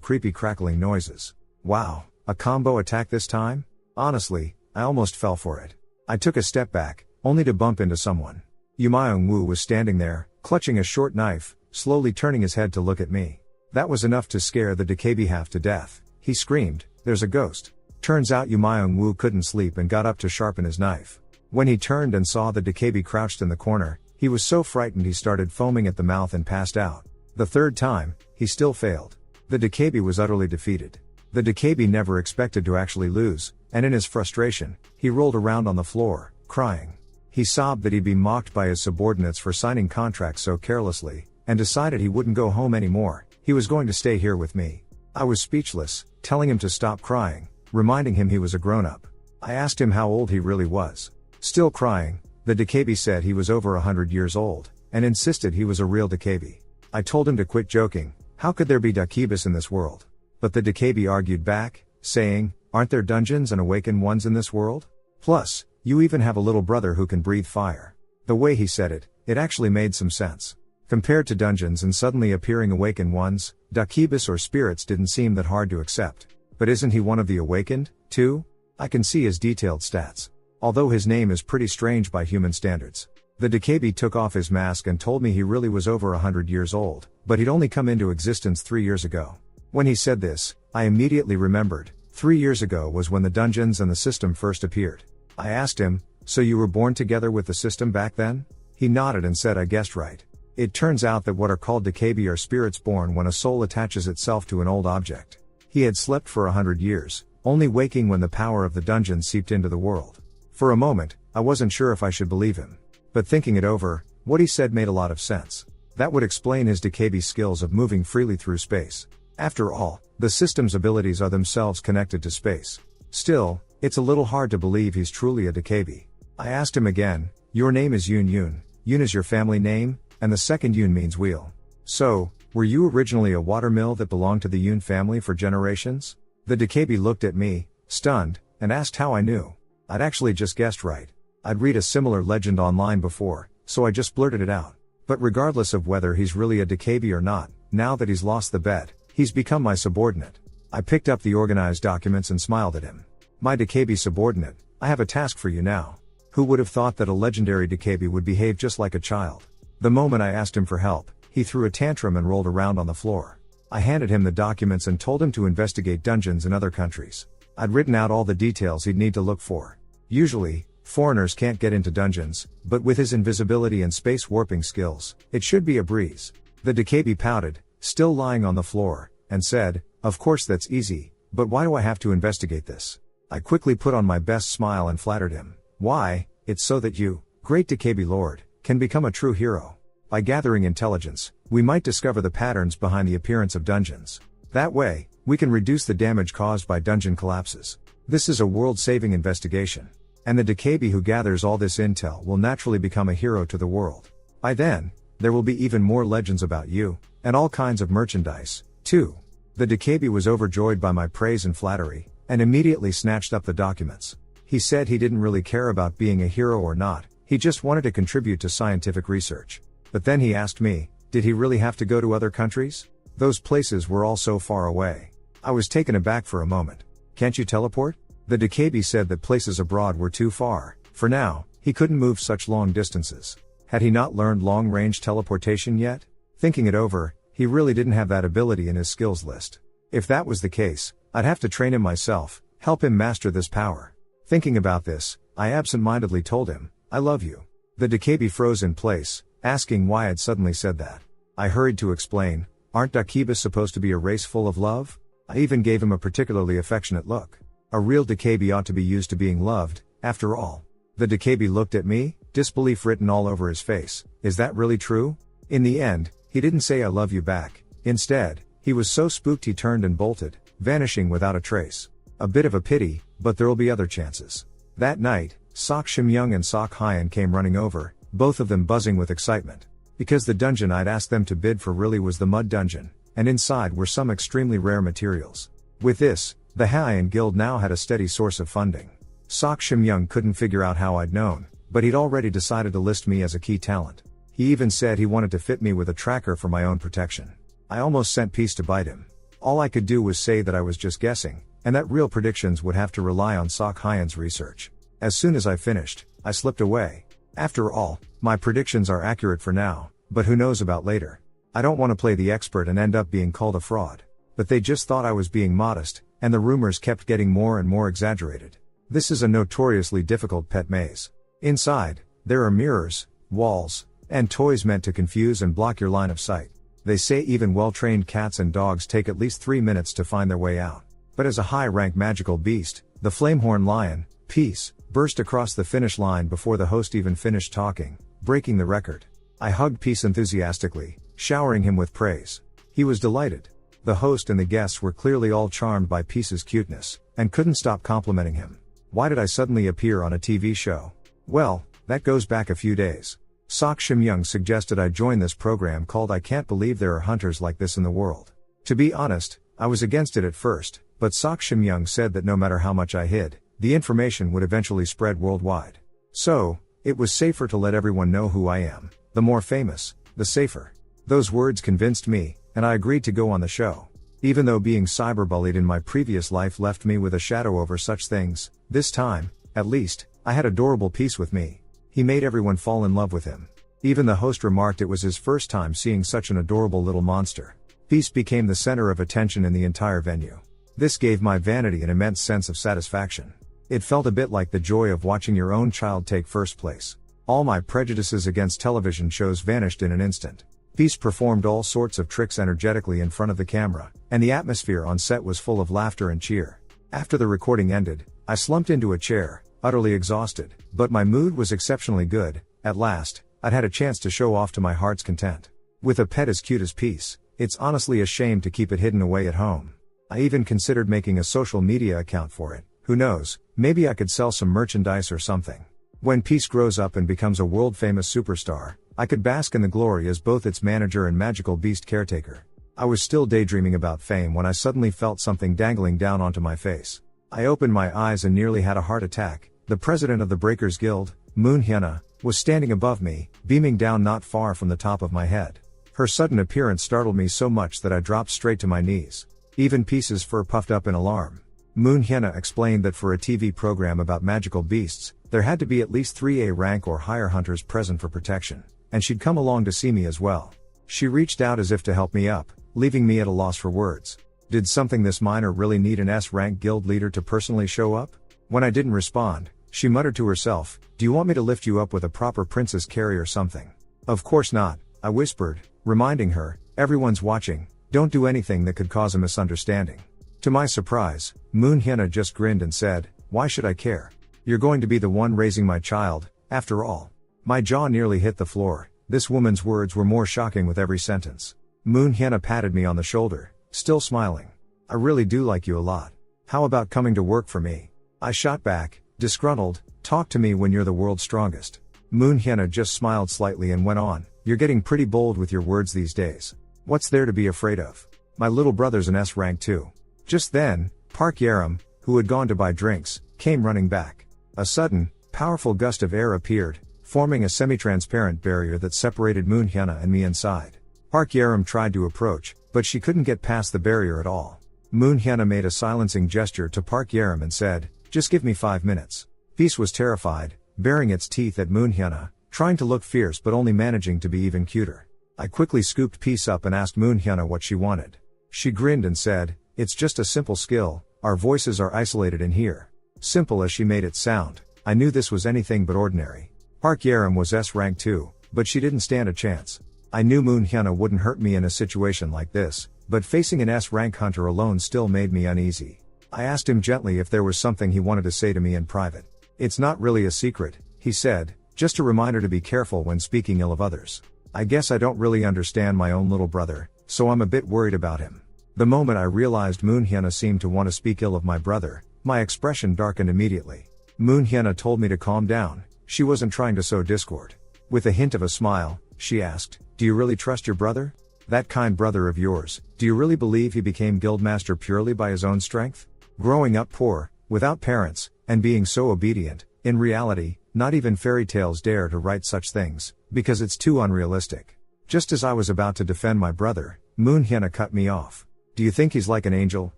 creepy crackling noises. Wow, a combo attack this time? Honestly, I almost fell for it. I took a step back, only to bump into someone. Yu Myung-woo was standing there, clutching a short knife, slowly turning his head to look at me. That was enough to scare the Dikebi half to death. He screamed, "There's a ghost." Turns out Yu Myung-woo couldn't sleep and got up to sharpen his knife. When he turned and saw the Dikebi crouched in the corner, he was so frightened he started foaming at the mouth and passed out. The third time, he still failed. The Dikebi was utterly defeated. The Dikebi never expected to actually lose, and in his frustration, he rolled around on the floor, crying. He sobbed that he'd be mocked by his subordinates for signing contracts so carelessly, and decided he wouldn't go home anymore. He was going to stay here with me. I was speechless, telling him to stop crying, reminding him he was a grown-up. I asked him how old he really was. Still crying, the Dikebi said he was over 100 years old, and insisted he was a real Dikebi. I told him to quit joking. How could there be Dakebis in this world? But the Dikebi argued back, saying, "Aren't there dungeons and awakened ones in this world? Plus, you even have a little brother who can breathe fire." The way he said it, it actually made some sense. Compared to dungeons and suddenly appearing awakened ones, Dakebis or spirits didn't seem that hard to accept. But isn't he one of the awakened, too? I can see his detailed stats. Although his name is pretty strange by human standards. The Dikebi took off his mask and told me he really was over 100 years old, but he'd only come into existence 3 years ago. When he said this, I immediately remembered, 3 years ago was when the dungeons and the system first appeared. I asked him, "So you were born together with the system back then?" He nodded and said I guessed right. It turns out that what are called Dikebi are spirits born when a soul attaches itself to an old object. He had slept for 100 years, only waking when the power of the dungeon seeped into the world. For a moment, I wasn't sure if I should believe him. But thinking it over, what he said made a lot of sense. That would explain his Dikebi skills of moving freely through space. After all, the system's abilities are themselves connected to space. Still, it's a little hard to believe he's truly a Dikebi. I asked him again, "Your name is Yoon Yoon. Yoon is your family name, and the second Yoon means wheel. So, were you originally a watermill that belonged to the Yoon family for generations?" The Dikebi looked at me, stunned, and asked how I knew. I'd actually just guessed right. I'd read a similar legend online before, so I just blurted it out. But regardless of whether he's really a Dikebi or not, now that he's lost the bet, he's become my subordinate. I picked up the organized documents and smiled at him. "My Dikebi subordinate, I have a task for you now." Who would have thought that a legendary Dikebi would behave just like a child? The moment I asked him for help, he threw a tantrum and rolled around on the floor. I handed him the documents and told him to investigate dungeons in other countries. I'd written out all the details he'd need to look for. Usually, Foreigners can't get into dungeons, but with his invisibility and space warping skills, it should be a breeze. The Dakabi pouted, still lying on the floor, and said, "Of course that's easy, but why do I have to investigate this?" I quickly put on my best smile and flattered him. "Why, it's so that you, great Dakabi Lord, can become a true hero. By gathering intelligence, we might discover the patterns behind the appearance of dungeons. That way, we can reduce the damage caused by dungeon collapses. This is a world-saving investigation. And the Dakabi who gathers all this intel will naturally become a hero to the world. By then, there will be even more legends about you, and all kinds of merchandise, too." The Dakabi was overjoyed by my praise and flattery, and immediately snatched up the documents. He said he didn't really care about being a hero or not, he just wanted to contribute to scientific research. But then he asked me, did he really have to go to other countries? Those places were all so far away. I was taken aback for a moment. "Can't you teleport?" The Dakabi said that places abroad were too far. For now, he couldn't move such long distances. Had he not learned long-range teleportation yet? Thinking it over, he really didn't have that ability in his skills list. If that was the case, I'd have to train him myself, help him master this power. Thinking about this, I absent-mindedly told him, "I love you." The Dakabi froze in place, asking why I'd suddenly said that. I hurried to explain, "Aren't Dakibas supposed to be a race full of love?" I even gave him a particularly affectionate look. A real Dakabi ought to be used to being loved, after all. The Dakabi looked at me, disbelief written all over his face. Is that really true? In the end, he didn't say "I love you" back. Instead, he was so spooked he turned and bolted, vanishing without a trace. A bit of a pity, but there'll be other chances. That night, Sok Shimyoung and Sok Hyan came running over, both of them buzzing with excitement. Because the dungeon I'd asked them to bid for really was the Mud Dungeon, and inside were some extremely rare materials. With this, the Hyan Guild now had a steady source of funding. Sok Shimyoung couldn't figure out how I'd known, but he'd already decided to list me as a key talent. He even said he wanted to fit me with a tracker for my own protection. I almost sent peace to bite him. All I could do was say that I was just guessing, and that real predictions would have to rely on Sok Hyan's research. As soon as I finished, I slipped away. After all, my predictions are accurate for now, but who knows about later. I don't want to play the expert and end up being called a fraud. But they just thought I was being modest, and the rumors kept getting more and more exaggerated. This is a notoriously difficult pet maze. Inside, there are mirrors, walls, and toys meant to confuse and block your line of sight. They say even well-trained cats and dogs take at least 3 minutes to find their way out. But as a high-rank magical beast, the Flamehorn Lion, Peace, burst across the finish line before the host even finished talking, breaking the record. I hugged Peace enthusiastically, showering him with praise. He was delighted. The host and the guests were clearly all charmed by Peace's cuteness, and couldn't stop complimenting him. Why did I suddenly appear on a TV show? Well, that goes back a few days. Sok Shimyoung suggested I join this program called "I Can't Believe There Are Hunters Like This in the World." To be honest, I was against it at first, but Sok Shimyoung said that no matter how much I hid, the information would eventually spread worldwide. So, it was safer to let everyone know who I am. The more famous, the safer. Those words convinced me, and I agreed to go on the show. Even though being cyberbullied in my previous life left me with a shadow over such things, this time, at least, I had adorable Peace with me. He made everyone fall in love with him. Even the host remarked it was his first time seeing such an adorable little monster. Peace became the center of attention in the entire venue. This gave my vanity an immense sense of satisfaction. It felt a bit like the joy of watching your own child take first place. All my prejudices against television shows vanished in an instant. Peace performed all sorts of tricks energetically in front of the camera, and the atmosphere on set was full of laughter and cheer. After the recording ended, I slumped into a chair, utterly exhausted, but my mood was exceptionally good. At last, I'd had a chance to show off to my heart's content. With a pet as cute as Peace, it's honestly a shame to keep it hidden away at home. I even considered making a social media account for it. Who knows, maybe I could sell some merchandise or something. When Peace grows up and becomes a world-famous superstar, I could bask in the glory as both its manager and magical beast caretaker. I was still daydreaming about fame when I suddenly felt something dangling down onto my face. I opened my eyes and nearly had a heart attack. The president of the Breakers Guild, Moon Hyuna, was standing above me, beaming down not far from the top of my head. Her sudden appearance startled me so much that I dropped straight to my knees. Even Peace's fur puffed up in alarm. Moon Hyuna explained that for a TV program about magical beasts, there had to be at least 3A rank or higher hunters present for protection, and she'd come along to see me as well. She reached out as if to help me up, leaving me at a loss for words. Did something this minor really need an S-rank guild leader to personally show up? When I didn't respond, She muttered to herself, "Do you want me to lift you up with a proper princess carry or something?" "Of course not," I whispered, reminding her, "Everyone's watching, don't do anything that could cause a misunderstanding." To my surprise, Moon Hyena just grinned and said, "Why should I care? You're going to be the one raising my child, after all." My jaw nearly hit the floor. This woman's words were more shocking with every sentence. Moon Hyena patted me on the shoulder, still smiling. "I really do like you a lot. How about coming to work for me?" I shot back, disgruntled, "Talk to me when you're the world's strongest." Moon Hyena just smiled slightly and went on, "You're getting pretty bold with your words these days. What's there to be afraid of? My little brother's an S-Rank too." Just then, Park Yaram, who had gone to buy drinks, came running back. A sudden, powerful gust of air appeared, forming a semi-transparent barrier that separated Moon Hyena and me inside. Park Yaram tried to approach, but she couldn't get past the barrier at all. Moon Hyena made a silencing gesture to Park Yaram and said, "Just give me 5 minutes." Peace was terrified, baring its teeth at Moon Hyena, trying to look fierce but only managing to be even cuter. I quickly scooped Peace up and asked Moon Hyena what she wanted. She grinned and said, "It's just a simple skill, our voices are isolated in here." Simple as she made it sound, I knew this was anything but ordinary. Park Yaram was S-Rank too, but she didn't stand a chance. I knew Moon Hyena wouldn't hurt me in a situation like this, but facing an S-Rank hunter alone still made me uneasy. I asked him gently if there was something he wanted to say to me in private. "It's not really a secret," he said, "just a reminder to be careful when speaking ill of others. I guess I don't really understand my own little brother, so I'm a bit worried about him." The moment I realized Moon Hyena seemed to want to speak ill of my brother, my expression darkened immediately. Moon Hyena told me to calm down. She wasn't trying to sow discord. With a hint of a smile, she asked, "Do you really trust your brother? That kind brother of yours, do you really believe he became guildmaster purely by his own strength? Growing up poor, without parents, and being so obedient, in reality, not even fairy tales dare to write such things, because it's too unrealistic." Just as I was about to defend my brother, Moon Hyena cut me off. "Do you think he's like an angel,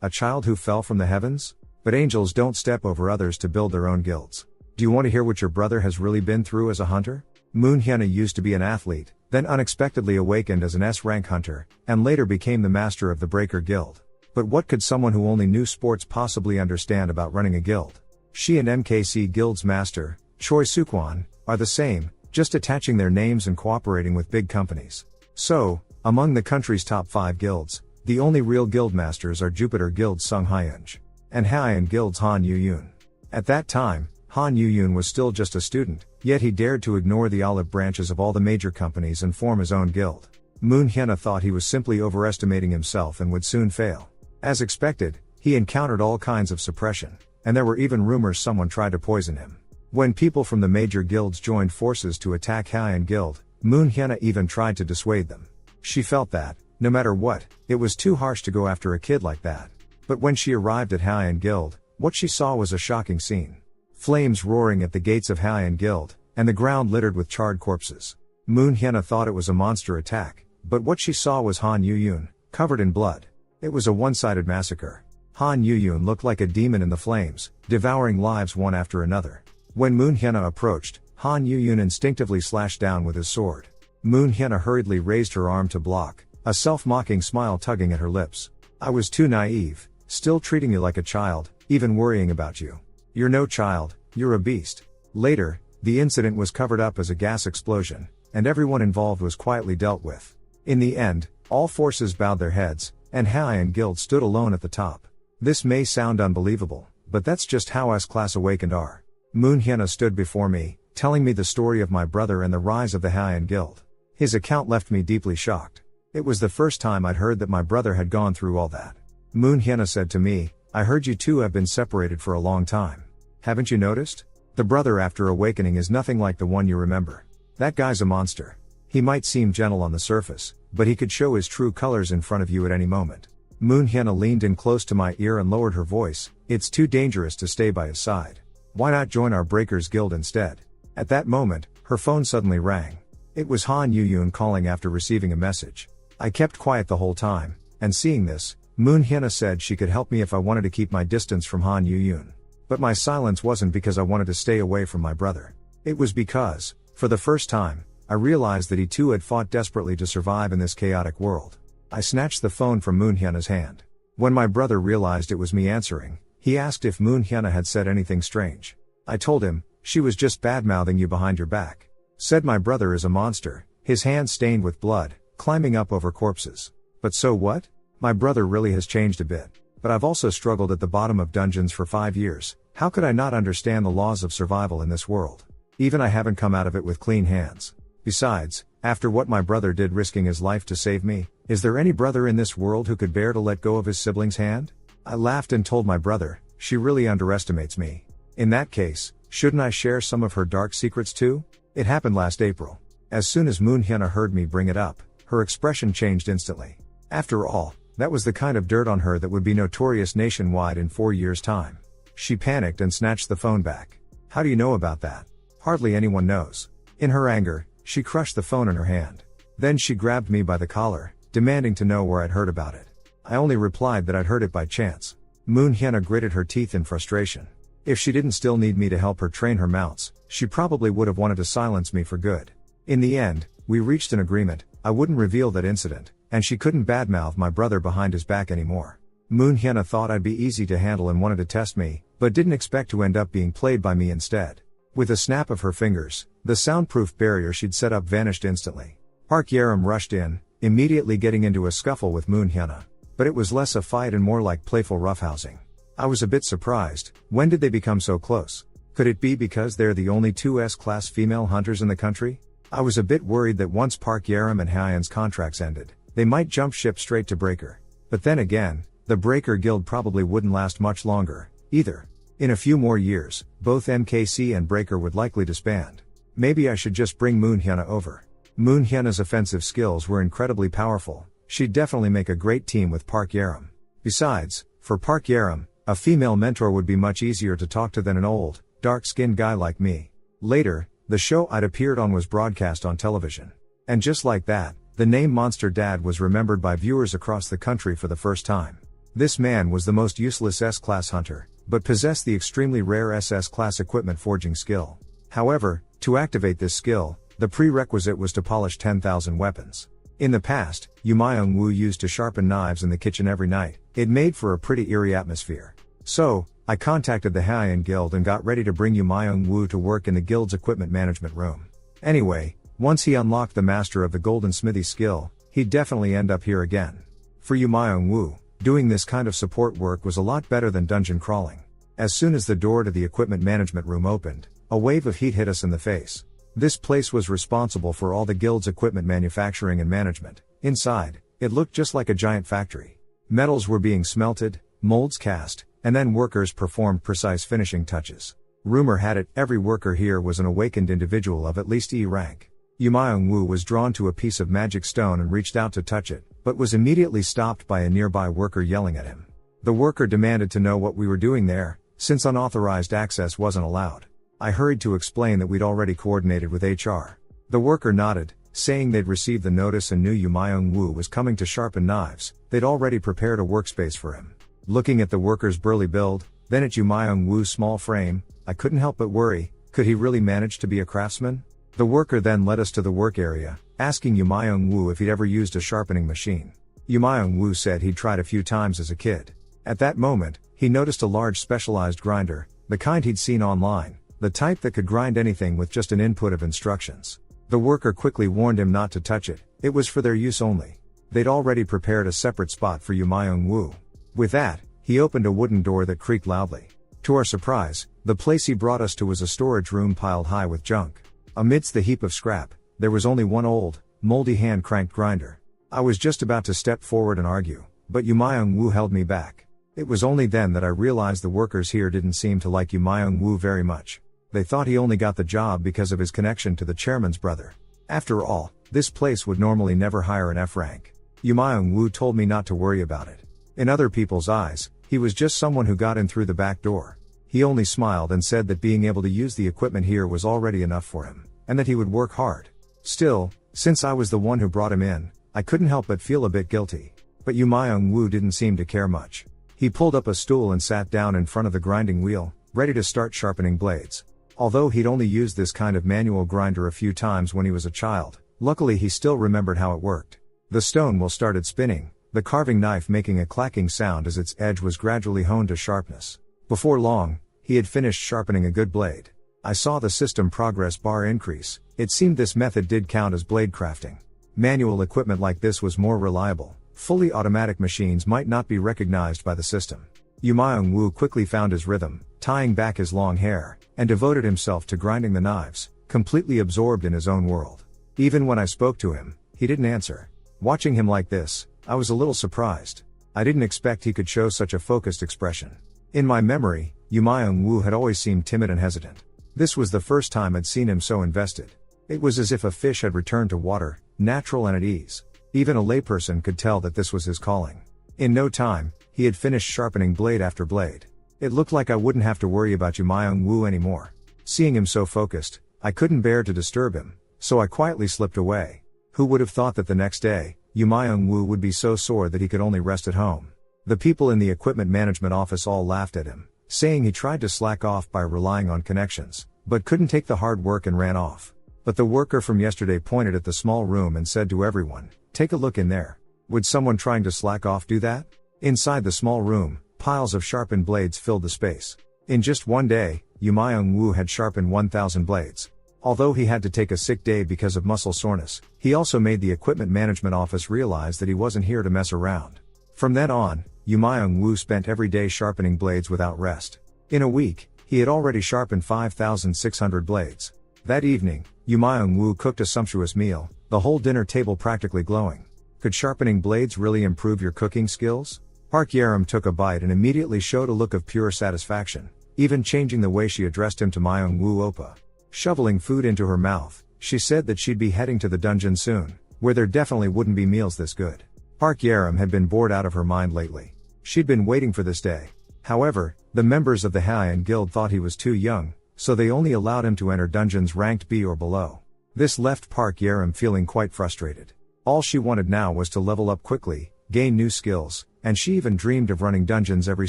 a child who fell from the heavens? But angels don't step over others to build their own guilds. Do you want to hear what your brother has really been through as a hunter? Moon Hyena used to be an athlete, then unexpectedly awakened as an S-Rank hunter, and later became the master of the Breaker Guild. But what could someone who only knew sports possibly understand about running a guild? She and MKC Guild's master, Choi Sukwan, are the same, just attaching their names and cooperating with big companies. So, among the country's top 5 guilds, the only real guild masters are Jupiter Guild's Sung Hyunj and Haiyan Guild's Han Yu-yoon. At that time, Han Yu-yoon was still just a student, yet he dared to ignore the olive branches of all the major companies and form his own guild. Moon Hyena thought he was simply overestimating himself and would soon fail. As expected, he encountered all kinds of suppression, and there were even rumors someone tried to poison him. When people from the major guilds joined forces to attack Haiyan Guild, Moon Hyena even tried to dissuade them. She felt that, no matter what, it was too harsh to go after a kid like that. But when she arrived at Haiyan Guild, what she saw was a shocking scene. Flames roaring at the gates of Haiyan Guild, and the ground littered with charred corpses. Moon Hyena thought it was a monster attack, but what she saw was Han Yu-yoon, covered in blood. It was a one-sided massacre. Han Yu-yoon looked like a demon in the flames, devouring lives one after another. When Moon Hyena approached, Han Yu-yoon instinctively slashed down with his sword. Moon Hyena hurriedly raised her arm to block, a self-mocking smile tugging at her lips. "I was too naive, still treating you like a child, even worrying about you. You're no child, you're a beast." Later, the incident was covered up as a gas explosion, and everyone involved was quietly dealt with. In the end, all forces bowed their heads, and Haiyan Guild stood alone at the top. This may sound unbelievable, but that's just how S-Class Awakened are. Moon Hyena stood before me, telling me the story of my brother and the rise of the Haiyan Guild. His account left me deeply shocked. It was the first time I'd heard that my brother had gone through all that. Moon Hyena said to me, "I heard you two have been separated for a long time. Haven't you noticed? The brother after awakening is nothing like the one you remember. That guy's a monster. He might seem gentle on the surface, but he could show his true colors in front of you at any moment." Moon Hyena leaned in close to my ear and lowered her voice, "It's too dangerous to stay by his side. Why not join our Breakers Guild instead?" At that moment, her phone suddenly rang. It was Han Yu-yoon calling after receiving a message. I kept quiet the whole time, and seeing this, Moon Hyena said she could help me if I wanted to keep my distance from Han Yu-yoon. But my silence wasn't because I wanted to stay away from my brother. It was because, for the first time, I realized that he too had fought desperately to survive in this chaotic world. I snatched the phone from Moon Hyena's hand. When my brother realized it was me answering, he asked if Moon Hyena had said anything strange. I told him, "She was just bad-mouthing you behind your back." Said my brother is a monster, his hands stained with blood, climbing up over corpses. But so what? My brother really has changed a bit. But I've also struggled at the bottom of dungeons for 5 years. How could I not understand the laws of survival in this world? Even I haven't come out of it with clean hands. Besides, after what my brother did risking his life to save me, is there any brother in this world who could bear to let go of his sibling's hand? I laughed and told my brother, "She really underestimates me. In that case, shouldn't I share some of her dark secrets too?" It happened last April. As soon as Manhwa heard me bring it up, her expression changed instantly. After all, that was the kind of dirt on her that would be notorious nationwide in 4 years' time. She panicked and snatched the phone back. "How do you know about that?" "Hardly anyone knows." In her anger, she crushed the phone in her hand. Then she grabbed me by the collar, demanding to know where I'd heard about it. I only replied that I'd heard it by chance. Manhwa gritted her teeth in frustration. If she didn't still need me to help her train her mounts, she probably would have wanted to silence me for good. In the end, we reached an agreement. I wouldn't reveal that incident, and she couldn't badmouth my brother behind his back anymore. Manhwa thought I'd be easy to handle and wanted to test me, but didn't expect to end up being played by me instead. With a snap of her fingers, the soundproof barrier she'd set up vanished instantly. Park Yaram rushed in, immediately getting into a scuffle with Manhwa. But it was less a fight and more like playful roughhousing. I was a bit surprised. When did they become so close? Could it be because they're the only two S-class female hunters in the country? I was a bit worried that once Park Yaram and Hyan's contracts ended, they might jump ship straight to Breaker. But then again, the Breaker Guild probably wouldn't last much longer, either. In a few more years, both MKC and Breaker would likely disband. Maybe I should just bring Manhwa over. Manhwa's offensive skills were incredibly powerful. She'd definitely make a great team with Park Yaram. Besides, for Park Yaram, a female mentor would be much easier to talk to than an old, dark-skinned guy like me. Later, the show I'd appeared on was broadcast on television. And just like that, the name Monster Dad was remembered by viewers across the country for the first time. This man was the most useless S-class hunter, but possessed the extremely rare SS-class equipment forging skill. However, to activate this skill, the prerequisite was to polish 10,000 weapons. In the past, Yu Myung-woo used to sharpen knives in the kitchen every night. It made for a pretty eerie atmosphere. So, I contacted the Hyan Guild and got ready to bring Yu Myung-woo to work in the guild's equipment management room. Anyway, once he unlocked the master of the golden smithy skill, he'd definitely end up here again. For Yu Myung-woo, doing this kind of support work was a lot better than dungeon crawling. As soon as the door to the equipment management room opened, a wave of heat hit us in the face. This place was responsible for all the guild's equipment manufacturing and management. Inside, it looked just like a giant factory. Metals were being smelted, molds cast, and then workers performed precise finishing touches. Rumor had it, every worker here was an awakened individual of at least E rank. Yu Myung-woo was drawn to a piece of magic stone and reached out to touch it, but was immediately stopped by a nearby worker yelling at him. The worker demanded to know what we were doing there, since unauthorized access wasn't allowed. I hurried to explain that we'd already coordinated with HR. The worker nodded, saying they'd received the notice and knew Yu Myung-woo was coming to sharpen knives. They'd already prepared a workspace for him. Looking at the worker's burly build, then at Yu Myung-woo's small frame, I couldn't help but worry, could he really manage to be a craftsman? The worker then led us to the work area, asking Yu Myung-woo if he'd ever used a sharpening machine. Yu Myung-woo said he'd tried a few times as a kid. At that moment, he noticed a large specialized grinder, the kind he'd seen online, the type that could grind anything with just an input of instructions. The worker quickly warned him not to touch it, it was for their use only. They'd already prepared a separate spot for Yu Myung-woo. With that, he opened a wooden door that creaked loudly. To our surprise, the place he brought us to was a storage room piled high with junk. Amidst the heap of scrap, there was only one old, moldy hand-cranked grinder. I was just about to step forward and argue, but Yu Myung-woo held me back. It was only then that I realized the workers here didn't seem to like Yu Myung-woo very much. They thought he only got the job because of his connection to the chairman's brother. After all, this place would normally never hire an F rank. Yu Myung-woo told me not to worry about it. In other people's eyes, he was just someone who got in through the back door. He only smiled and said that being able to use the equipment here was already enough for him, and that he would work hard. Still, since I was the one who brought him in, I couldn't help but feel a bit guilty. But Yu Myung-woo didn't seem to care much. He pulled up a stool and sat down in front of the grinding wheel, ready to start sharpening blades. Although he'd only used this kind of manual grinder a few times when he was a child, luckily he still remembered how it worked. The stone wheel started spinning, the carving knife making a clacking sound as its edge was gradually honed to sharpness. Before long, he had finished sharpening a good blade. I saw the system progress bar increase. It seemed this method did count as blade crafting. Manual equipment like this was more reliable. Fully automatic machines might not be recognized by the system. Yumayong-woo quickly found his rhythm, tying back his long hair, and devoted himself to grinding the knives, completely absorbed in his own world. Even when I spoke to him, he didn't answer. Watching him like this, I was a little surprised. I didn't expect he could show such a focused expression. In my memory, Yumayong-woo had always seemed timid and hesitant. This was the first time I'd seen him so invested. It was as if a fish had returned to water, natural and at ease. Even a layperson could tell that this was his calling. In no time, he had finished sharpening blade after blade. It looked like I wouldn't have to worry about Yumayong-woo anymore. Seeing him so focused, I couldn't bear to disturb him, so I quietly slipped away. Who would have thought that the next day, Yumayong-woo would be so sore that he could only rest at home? The people in the equipment management office all laughed at him, saying he tried to slack off by relying on connections, but couldn't take the hard work and ran off. But the worker from yesterday pointed at the small room and said to everyone, "Take a look in there." Would someone trying to slack off do that? Inside the small room, piles of sharpened blades filled the space. In just one day, Yumayong-woo had sharpened 1,000 blades. Although he had to take a sick day because of muscle soreness, he also made the equipment management office realize that he wasn't here to mess around. From then on, Yumayong-woo spent every day sharpening blades without rest. In a week, he had already sharpened 5,600 blades. That evening, Yumayong-woo cooked a sumptuous meal, the whole dinner table practically glowing. Could sharpening blades really improve your cooking skills? Park Yerim took a bite and immediately showed a look of pure satisfaction, even changing the way she addressed him to Myung-woo Oppa. Shoveling food into her mouth, she said that she'd be heading to the dungeon soon, where there definitely wouldn't be meals this good. Park Yerim had been bored out of her mind lately. She'd been waiting for this day. However, the members of the Haiyan Guild thought he was too young, so they only allowed him to enter dungeons ranked B or below. This left Park Yerim feeling quite frustrated. All she wanted now was to level up quickly, gain new skills, and she even dreamed of running dungeons every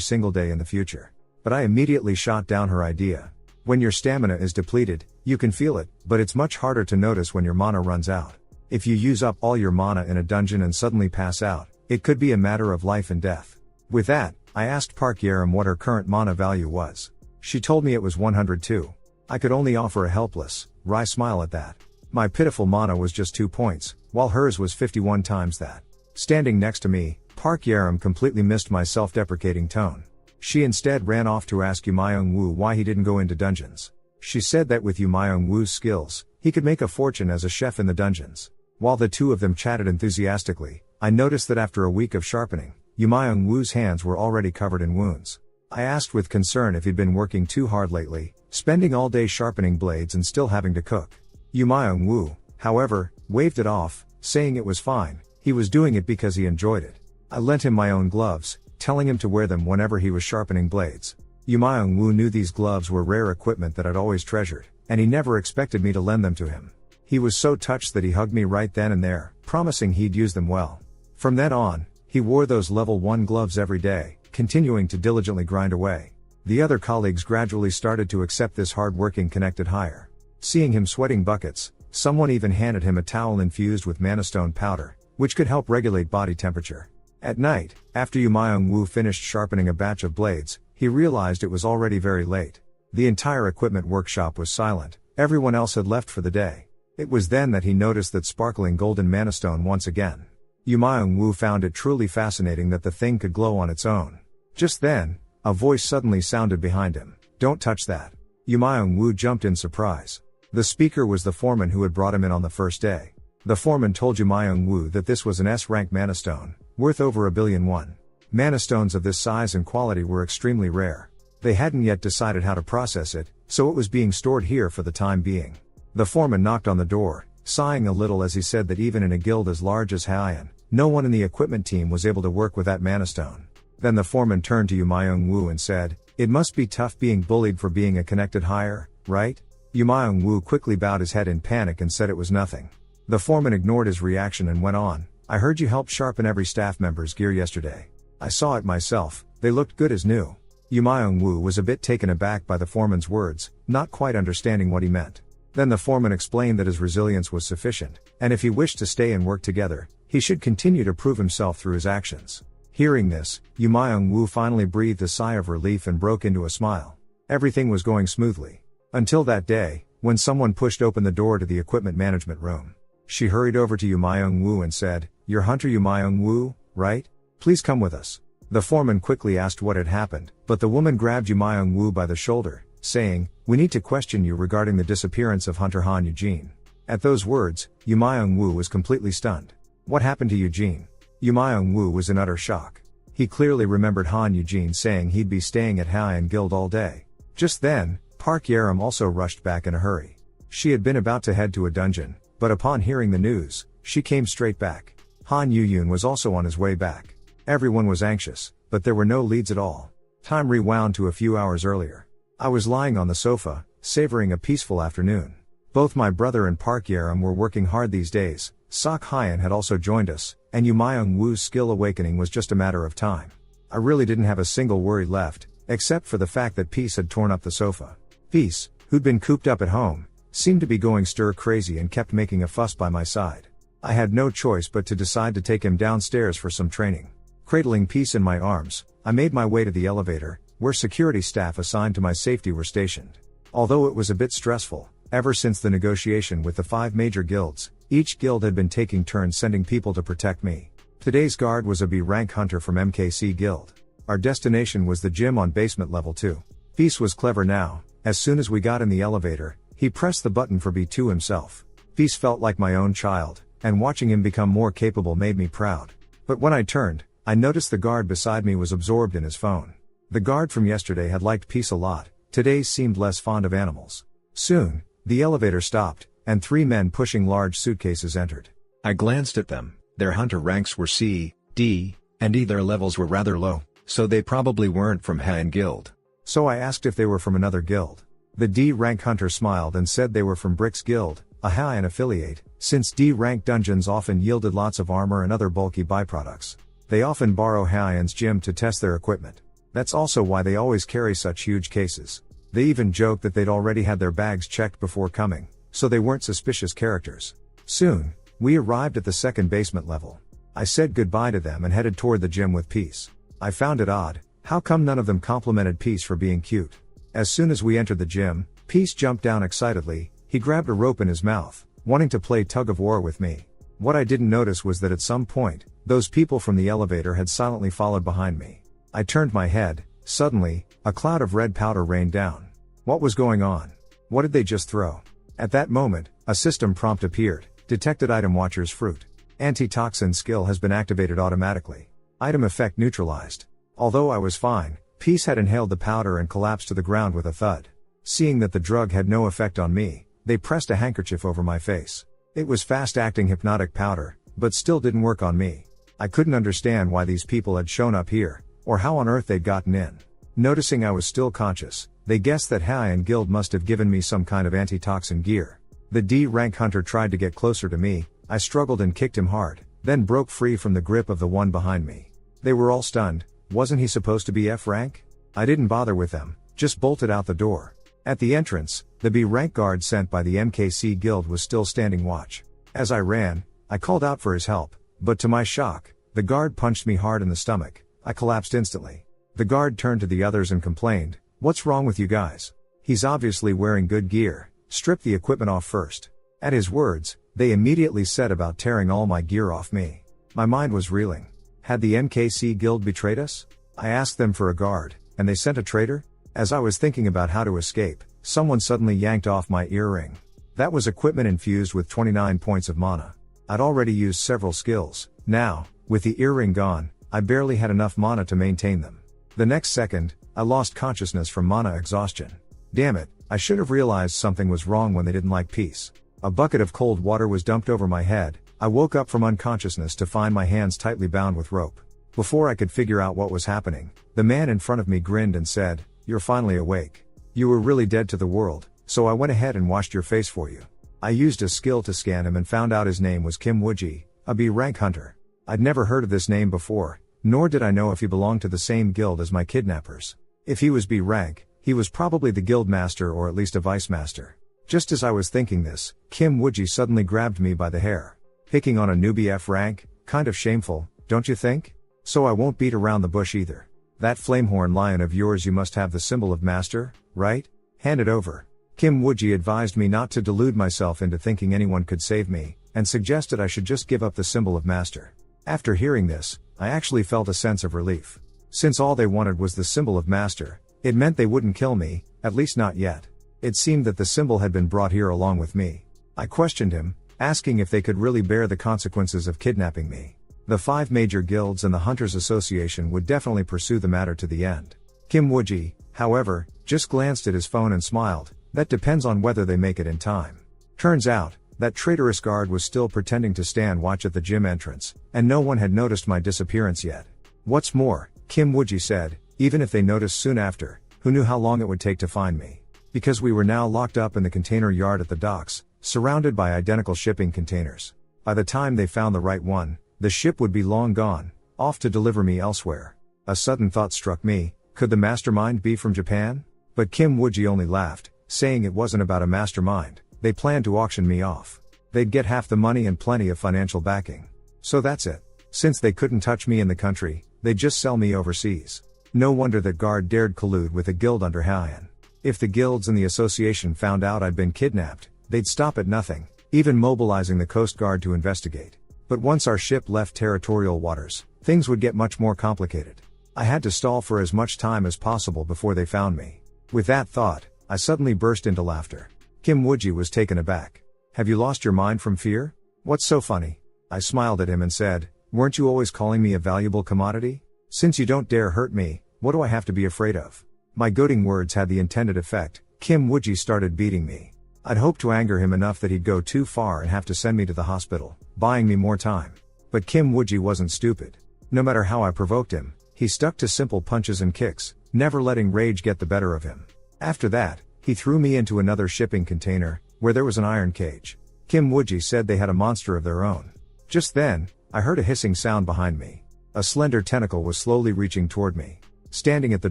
single day in the future. But I immediately shot down her idea. When your stamina is depleted, you can feel it, but it's much harder to notice when your mana runs out. If you use up all your mana in a dungeon and suddenly pass out, it could be a matter of life and death. With that, I asked Park Yerim what her current mana value was. She told me it was 102. I could only offer a helpless, wry smile at that. My pitiful mana was just 2 points, while hers was 51 times that. Standing next to me, Park Yerim completely missed my self-deprecating tone. She instead ran off to ask Yumayong-woo why he didn't go into dungeons. She said that with Yumayong-woo's skills, he could make a fortune as a chef in the dungeons. While the two of them chatted enthusiastically, I noticed that after a week of sharpening, Yumayong-woo's hands were already covered in wounds. I asked with concern if he'd been working too hard lately, spending all day sharpening blades and still having to cook. Yumayong-woo, however, waved it off, saying it was fine, he was doing it because he enjoyed it. I lent him my own gloves, telling him to wear them whenever he was sharpening blades. Yumayong-woo knew these gloves were rare equipment that I'd always treasured, and he never expected me to lend them to him. He was so touched that he hugged me right then and there, promising he'd use them well. From then on, he wore those level 1 gloves every day, continuing to diligently grind away. The other colleagues gradually started to accept this hard-working connected hire. Seeing him sweating buckets, someone even handed him a towel infused with manastone powder, which could help regulate body temperature. At night, after Yumayong-woo finished sharpening a batch of blades, he realized it was already very late. The entire equipment workshop was silent, everyone else had left for the day. It was then that he noticed that sparkling golden manastone once again. Yumayong-woo found it truly fascinating that the thing could glow on its own. Just then, a voice suddenly sounded behind him. "Don't touch that." Yumayong-woo jumped in surprise. The speaker was the foreman who had brought him in on the first day. The foreman told Yumayong-woo that this was an S-rank manastone, worth over 1,000,000,000 won. Manastones of this size and quality were extremely rare. They hadn't yet decided how to process it, so it was being stored here for the time being. The foreman knocked on the door, sighing a little as he said that even in a guild as large as Haiyan, no one in the equipment team was able to work with that manastone. Then the foreman turned to Yumayong-woo and said, "It must be tough being bullied for being a connected hire, right?" Yumayong-woo quickly bowed his head in panic and said it was nothing. The foreman ignored his reaction and went on, "I heard you helped sharpen every staff member's gear yesterday. I saw it myself, they looked good as new." Yumayong-woo was a bit taken aback by the foreman's words, not quite understanding what he meant. Then the foreman explained that his resilience was sufficient, and if he wished to stay and work together, he should continue to prove himself through his actions. Hearing this, Yumayong-woo finally breathed a sigh of relief and broke into a smile. Everything was going smoothly. Until that day, when someone pushed open the door to the equipment management room. She hurried over to Yu Myung-woo and said, "You're Hunter Yu Myung-woo, right? Please come with us." The foreman quickly asked what had happened, but the woman grabbed Yu Myung-woo by the shoulder, saying, "We need to question you regarding the disappearance of Hunter Han Eugene." At those words, Yu Myung-woo was completely stunned. What happened to Eugene? Yu Myung-woo was in utter shock. He clearly remembered Han Eugene saying he'd be staying at Haiyan Guild all day. Just then, Park Yerim also rushed back in a hurry. She had been about to head to a dungeon, but upon hearing the news, she came straight back. Han Yu-yoon was also on his way back. Everyone was anxious, but there were no leads at all. Time rewound to a few hours earlier. I was lying on the sofa, savoring a peaceful afternoon. Both my brother and Park Yerim were working hard these days. Sok Hyan had also joined us, and Yu Myung-woo's skill awakening was just a matter of time. I really didn't have a single worry left, except for the fact that Peace had torn up the sofa. Peace, who'd been cooped up at home, seemed to be going stir crazy and kept making a fuss by my side. I had no choice but to decide to take him downstairs for some training. Cradling Peace in my arms, I made my way to the elevator, where security staff assigned to my safety were stationed. Although it was a bit stressful, ever since the negotiation with the 5 major guilds, each guild had been taking turns sending people to protect me. Today's guard was a B-rank hunter from MKC Guild. Our destination was the gym on basement level 2. Peace was clever now. As soon as we got in the elevator, he pressed the button for B2 himself. Peace felt like my own child, and watching him become more capable made me proud. But when I turned, I noticed the guard beside me was absorbed in his phone. The guard from yesterday had liked Peace a lot, today seemed less fond of animals. Soon, the elevator stopped, and 3 men pushing large suitcases entered. I glanced at them. Their hunter ranks were C, D, and E. Their levels were rather low, so they probably weren't from Haiyan Guild. So I asked if they were from another guild. The D-rank hunter smiled and said they were from Brick's Guild, a Haiyan affiliate, since D-rank dungeons often yielded lots of armor and other bulky byproducts. They often borrow Haiyan's gym to test their equipment. That's also why they always carry such huge cases. They even joked that they'd already had their bags checked before coming, so they weren't suspicious characters. Soon, we arrived at the 2nd basement level. I said goodbye to them and headed toward the gym with Peace. I found it odd, how come none of them complimented Peace for being cute? As soon as we entered the gym, Peace jumped down excitedly. He grabbed a rope in his mouth, wanting to play tug of war with me. What I didn't notice was that at some point, those people from the elevator had silently followed behind me. I turned my head. Suddenly, a cloud of red powder rained down. What was going on? What did they just throw? At that moment, a system prompt appeared. Detected item watcher's fruit. Antitoxin skill has been activated automatically. Item effect neutralized. Although I was fine, Peace had inhaled the powder and collapsed to the ground with a thud. Seeing that the drug had no effect on me, they pressed a handkerchief over my face. It was fast-acting hypnotic powder, but still didn't work on me. I couldn't understand why these people had shown up here, or how on earth they'd gotten in. Noticing I was still conscious, they guessed that Haiyan Guild must have given me some kind of antitoxin gear. The D-rank hunter tried to get closer to me. I struggled and kicked him hard, then broke free from the grip of the one behind me. They were all stunned. Wasn't he supposed to be F-rank? I didn't bother with them, just bolted out the door. At the entrance, the B-rank guard sent by the MKC Guild was still standing watch. As I ran, I called out for his help, but to my shock, the guard punched me hard in the stomach. I collapsed instantly. The guard turned to the others and complained, "What's wrong with you guys? He's obviously wearing good gear. Strip the equipment off first." At his words, they immediately set about tearing all my gear off me. My mind was reeling. Had the MKC Guild betrayed us? I asked them for a guard, and they sent a traitor? As I was thinking about how to escape, someone suddenly yanked off my earring. That was equipment infused with 29 points of mana. I'd already used several skills. Now, with the earring gone, I barely had enough mana to maintain them. The next second, I lost consciousness from mana exhaustion. Damn it, I should have realized something was wrong when they didn't like Peace. A bucket of cold water was dumped over my head. I woke up from unconsciousness to find my hands tightly bound with rope. Before I could figure out what was happening, the man in front of me grinned and said, "You're finally awake. You were really dead to the world, so I went ahead and washed your face for you." I used a skill to scan him and found out his name was Kim Wooji, a B-rank hunter. I'd never heard of this name before, nor did I know if he belonged to the same guild as my kidnappers. If he was B-rank, he was probably the guild master or at least a vice master. Just as I was thinking this, Kim Wooji suddenly grabbed me by the hair. Picking on a newbie F-rank, kind of shameful, don't you think? So I won't beat around the bush either. That flamehorn lion of yours, you must have the symbol of master, right? Hand it over. Kim Wooji advised me not to delude myself into thinking anyone could save me, and suggested I should just give up the symbol of master. After hearing this, I actually felt a sense of relief. Since all they wanted was the symbol of master, it meant they wouldn't kill me, at least not yet. It seemed that the symbol had been brought here along with me. I questioned him, asking if they could really bear the consequences of kidnapping me. The 5 major guilds and the Hunters Association would definitely pursue the matter to the end. Kim Wooji, however, just glanced at his phone and smiled. That depends on whether they make it in time. Turns out, that traitorous guard was still pretending to stand watch at the gym entrance, and no one had noticed my disappearance yet. What's more, Kim Wooji said, even if they noticed soon after, who knew how long it would take to find me? Because we were now locked up in the container yard at the docks, surrounded by identical shipping containers. By the time they found the right one, the ship would be long gone, off to deliver me elsewhere. A sudden thought struck me, could the mastermind be from Japan? But Kim Wooji only laughed, saying it wasn't about a mastermind, they planned to auction me off. They'd get half the money and plenty of financial backing. So that's it. Since they couldn't touch me in the country, they'd just sell me overseas. No wonder that guard dared collude with a guild under Haiyan. If the guilds and the association found out I'd been kidnapped, they'd stop at nothing, even mobilizing the Coast Guard to investigate. But once our ship left territorial waters, things would get much more complicated. I had to stall for as much time as possible before they found me. With that thought, I suddenly burst into laughter. Kim Wooji was taken aback. Have you lost your mind from fear? What's so funny? I smiled at him and said, weren't you always calling me a valuable commodity? Since you don't dare hurt me, what do I have to be afraid of? My goading words had the intended effect. Kim Wooji started beating me. I'd hoped to anger him enough that he'd go too far and have to send me to the hospital, buying me more time. But Kim Wooji wasn't stupid. No matter how I provoked him, he stuck to simple punches and kicks, never letting rage get the better of him. After that, he threw me into another shipping container, where there was an iron cage. Kim Wooji said they had a monster of their own. Just then, I heard a hissing sound behind me. A slender tentacle was slowly reaching toward me. Standing at the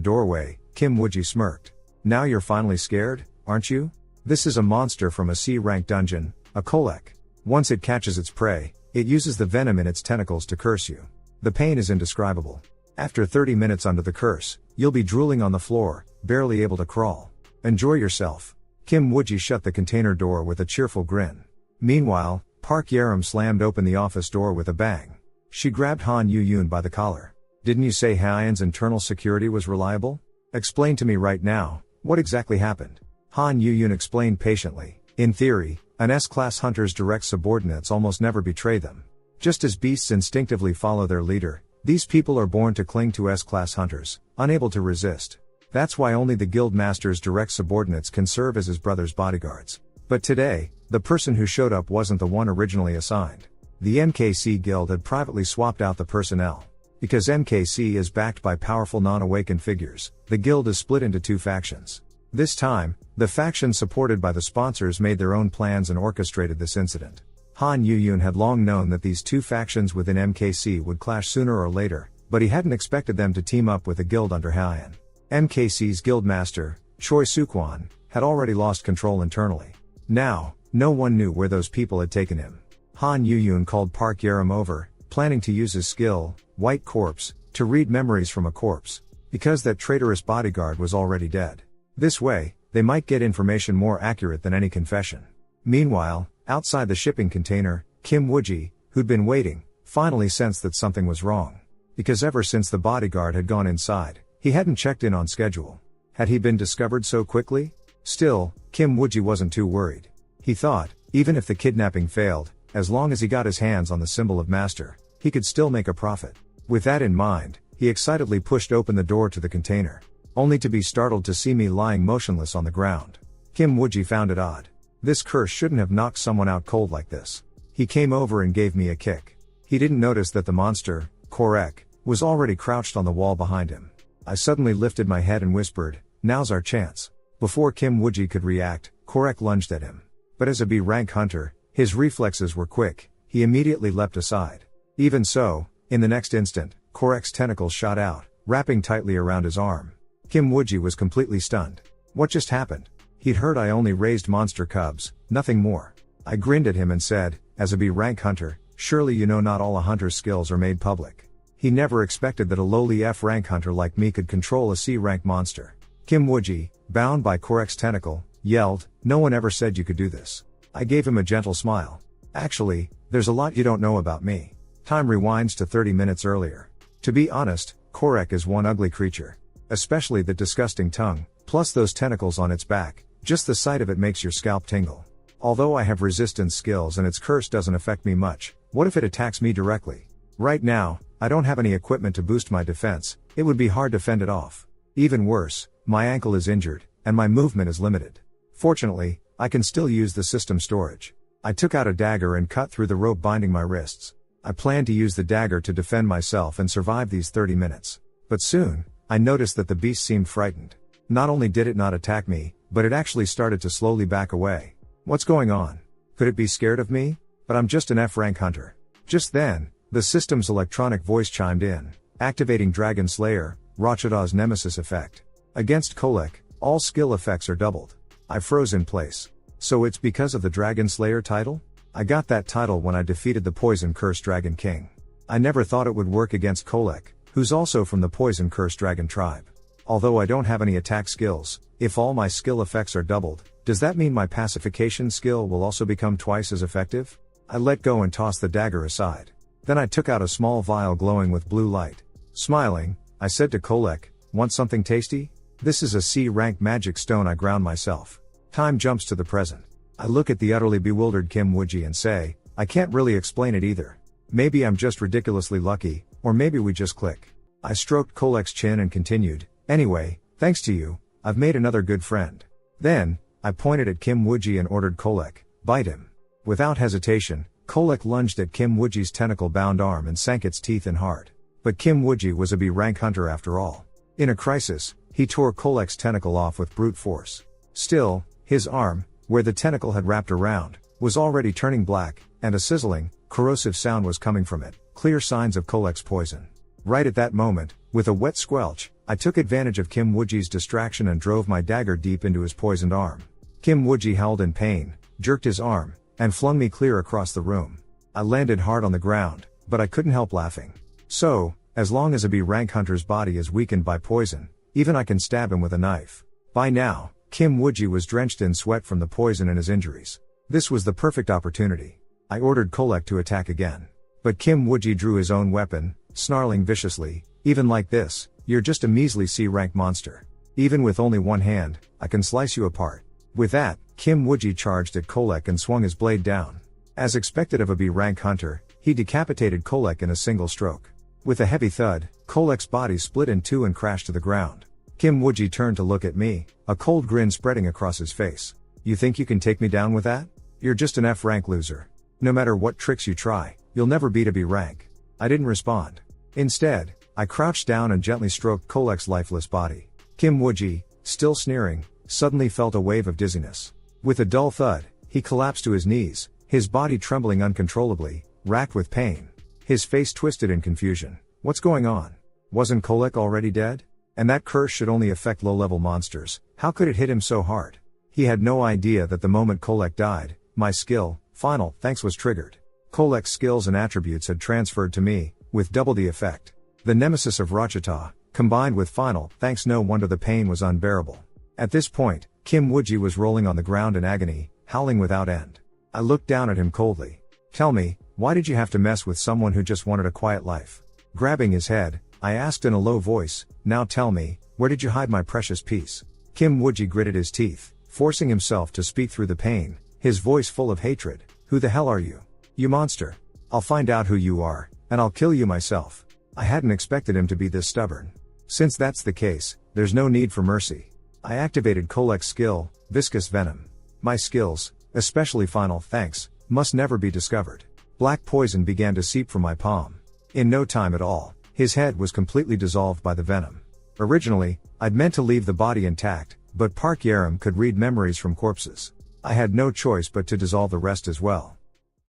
doorway, Kim Wooji smirked. Now you're finally scared, aren't you? This is a monster from a C-rank dungeon, a Kolek. Once it catches its prey, it uses the venom in its tentacles to curse you. The pain is indescribable. After 30 minutes under the curse, you'll be drooling on the floor, barely able to crawl. Enjoy yourself. Kim Wooji shut the container door with a cheerful grin. Meanwhile, Park Yerim slammed open the office door with a bang. She grabbed Han Yu-yoon by the collar. Didn't you say Haiyan's internal security was reliable? Explain to me right now, what exactly happened? Han Yu-yoon explained patiently. In theory, an S-class hunter's direct subordinates almost never betray them. Just as beasts instinctively follow their leader, these people are born to cling to S-class hunters, unable to resist. That's why only the guild master's direct subordinates can serve as his brother's bodyguards. But today, the person who showed up wasn't the one originally assigned. The MKC guild had privately swapped out the personnel. Because MKC is backed by powerful non-awakened figures, the guild is split into 2 factions. This time, the faction supported by the sponsors made their own plans and orchestrated this incident. Han Yu-yoon had long known that these 2 factions within MKC would clash sooner or later, but he hadn't expected them to team up with a guild under Haiyan. MKC's guild master, Choi Soo-kwon, had already lost control internally. Now, no one knew where those people had taken him. Han Yu-yoon called Park Yerim over, planning to use his skill, White Corpse, to read memories from a corpse. Because that traitorous bodyguard was already dead. This way, they might get information more accurate than any confession. Meanwhile, outside the shipping container, Kim Wooji, who'd been waiting, finally sensed that something was wrong. Because ever since the bodyguard had gone inside, he hadn't checked in on schedule. Had he been discovered so quickly? Still, Kim Wooji wasn't too worried. He thought, even if the kidnapping failed, as long as he got his hands on the symbol of master, he could still make a profit. With that in mind, he excitedly pushed open the door to the container. Only to be startled to see me lying motionless on the ground. Kim Wooji found it odd. This curse shouldn't have knocked someone out cold like this. He came over and gave me a kick. He didn't notice that the monster, Korek, was already crouched on the wall behind him. I suddenly lifted my head and whispered, "Now's our chance." Before Kim Wooji could react, Korek lunged at him. But as a B-rank hunter, his reflexes were quick, he immediately leapt aside. Even so, in the next instant, Korek's tentacles shot out, wrapping tightly around his arm. Kim Wooji was completely stunned. What just happened? He'd heard I only raised monster cubs, nothing more. I grinned at him and said, as a B-rank hunter, surely you know not all a hunter's skills are made public. He never expected that a lowly F-rank hunter like me could control a C-rank monster. Kim Wooji, bound by Korek's tentacle, yelled, "No one ever said you could do this." I gave him a gentle smile. "Actually, there's a lot you don't know about me." Time rewinds to 30 minutes earlier. To be honest, Korek is one ugly creature. Especially the disgusting tongue, plus those tentacles on its back, just the sight of it makes your scalp tingle. Although I have resistance skills and its curse doesn't affect me much, what if it attacks me directly? Right now, I don't have any equipment to boost my defense, it would be hard to fend it off. Even worse, my ankle is injured, and my movement is limited. Fortunately, I can still use the system storage. I took out a dagger and cut through the rope binding my wrists. I planned to use the dagger to defend myself and survive these 30 minutes. But soon, I noticed that the beast seemed frightened. Not only did it not attack me, but it actually started to slowly back away. What's going on? Could it be scared of me? But I'm just an F-rank hunter. Just then, the system's electronic voice chimed in, activating Dragon Slayer, Rachada's nemesis effect. Against Kolek, all skill effects are doubled. I froze in place. So it's because of the Dragon Slayer title? I got that title when I defeated the Poison Curse Dragon King. I never thought it would work against Kolek, who's also from the Poison Curse Dragon tribe. Although I don't have any attack skills, if all my skill effects are doubled, does that mean my pacification skill will also become twice as effective? I let go and tossed the dagger aside. Then I took out a small vial glowing with blue light. Smiling, I said to Kolek, "Want something tasty? This is a C-rank magic stone I ground myself." Time jumps to the present. I look at the utterly bewildered Kim Wooji and say, "I can't really explain it either. Maybe I'm just ridiculously lucky, or maybe we just click." I stroked Kolek's chin and continued, "Anyway, thanks to you, I've made another good friend." Then, I pointed at Kim Wooji and ordered Kolek, "Bite him." Without hesitation, Kolek lunged at Kim Wooji's tentacle-bound arm and sank its teeth in heart. But Kim Wooji was a B-rank hunter after all. In a crisis, he tore Kolek's tentacle off with brute force. Still, his arm, where the tentacle had wrapped around, was already turning black, and a sizzling, corrosive sound was coming from it, clear signs of Kolek's poison. Right at that moment, with a wet squelch, I took advantage of Kim Wooji's distraction and drove my dagger deep into his poisoned arm. Kim Wooji howled in pain, jerked his arm, and flung me clear across the room. I landed hard on the ground, but I couldn't help laughing. So, as long as a B-rank hunter's body is weakened by poison, even I can stab him with a knife. By now, Kim Wooji was drenched in sweat from the poison and his injuries. This was the perfect opportunity. I ordered Kolek to attack again. But Kim Wooji drew his own weapon, snarling viciously, "Even like this, you're just a measly C-rank monster. Even with only one hand, I can slice you apart." With that, Kim Wooji charged at Kolek and swung his blade down. As expected of a B-rank hunter, he decapitated Kolek in a single stroke. With a heavy thud, Kolek's body split in two and crashed to the ground. Kim Wooji turned to look at me, a cold grin spreading across his face. "You think you can take me down with that? You're just an F-rank loser. No matter what tricks you try, you'll never beat a B-rank." I didn't respond. Instead, I crouched down and gently stroked Kolek's lifeless body. Kim Wooji, still sneering, suddenly felt a wave of dizziness. With a dull thud, he collapsed to his knees, his body trembling uncontrollably, racked with pain. His face twisted in confusion. What's going on? Wasn't Kolek already dead? And that curse should only affect low-level monsters, how could it hit him so hard? He had no idea that the moment Kolek died, my skill, Final Thanks, was triggered. Kolek's skills and attributes had transferred to me, with double the effect. The nemesis of Rachata, combined with Final Thanks, no wonder the pain was unbearable. At this point, Kim Wooji was rolling on the ground in agony, howling without end. I looked down at him coldly. "Tell me, why did you have to mess with someone who just wanted a quiet life?" Grabbing his head, I asked in a low voice, "Now tell me, where did you hide my precious piece?" Kim Wooji gritted his teeth, forcing himself to speak through the pain, his voice full of hatred. "Who the hell are you? You monster. I'll find out who you are, and I'll kill you myself." I hadn't expected him to be this stubborn. Since that's the case, there's no need for mercy. I activated Kolek's skill, Viscous Venom. My skills, especially Final Thanks, must never be discovered. Black poison began to seep from my palm. In no time at all, his head was completely dissolved by the venom. Originally, I'd meant to leave the body intact, but Park Yaram could read memories from corpses. I had no choice but to dissolve the rest as well.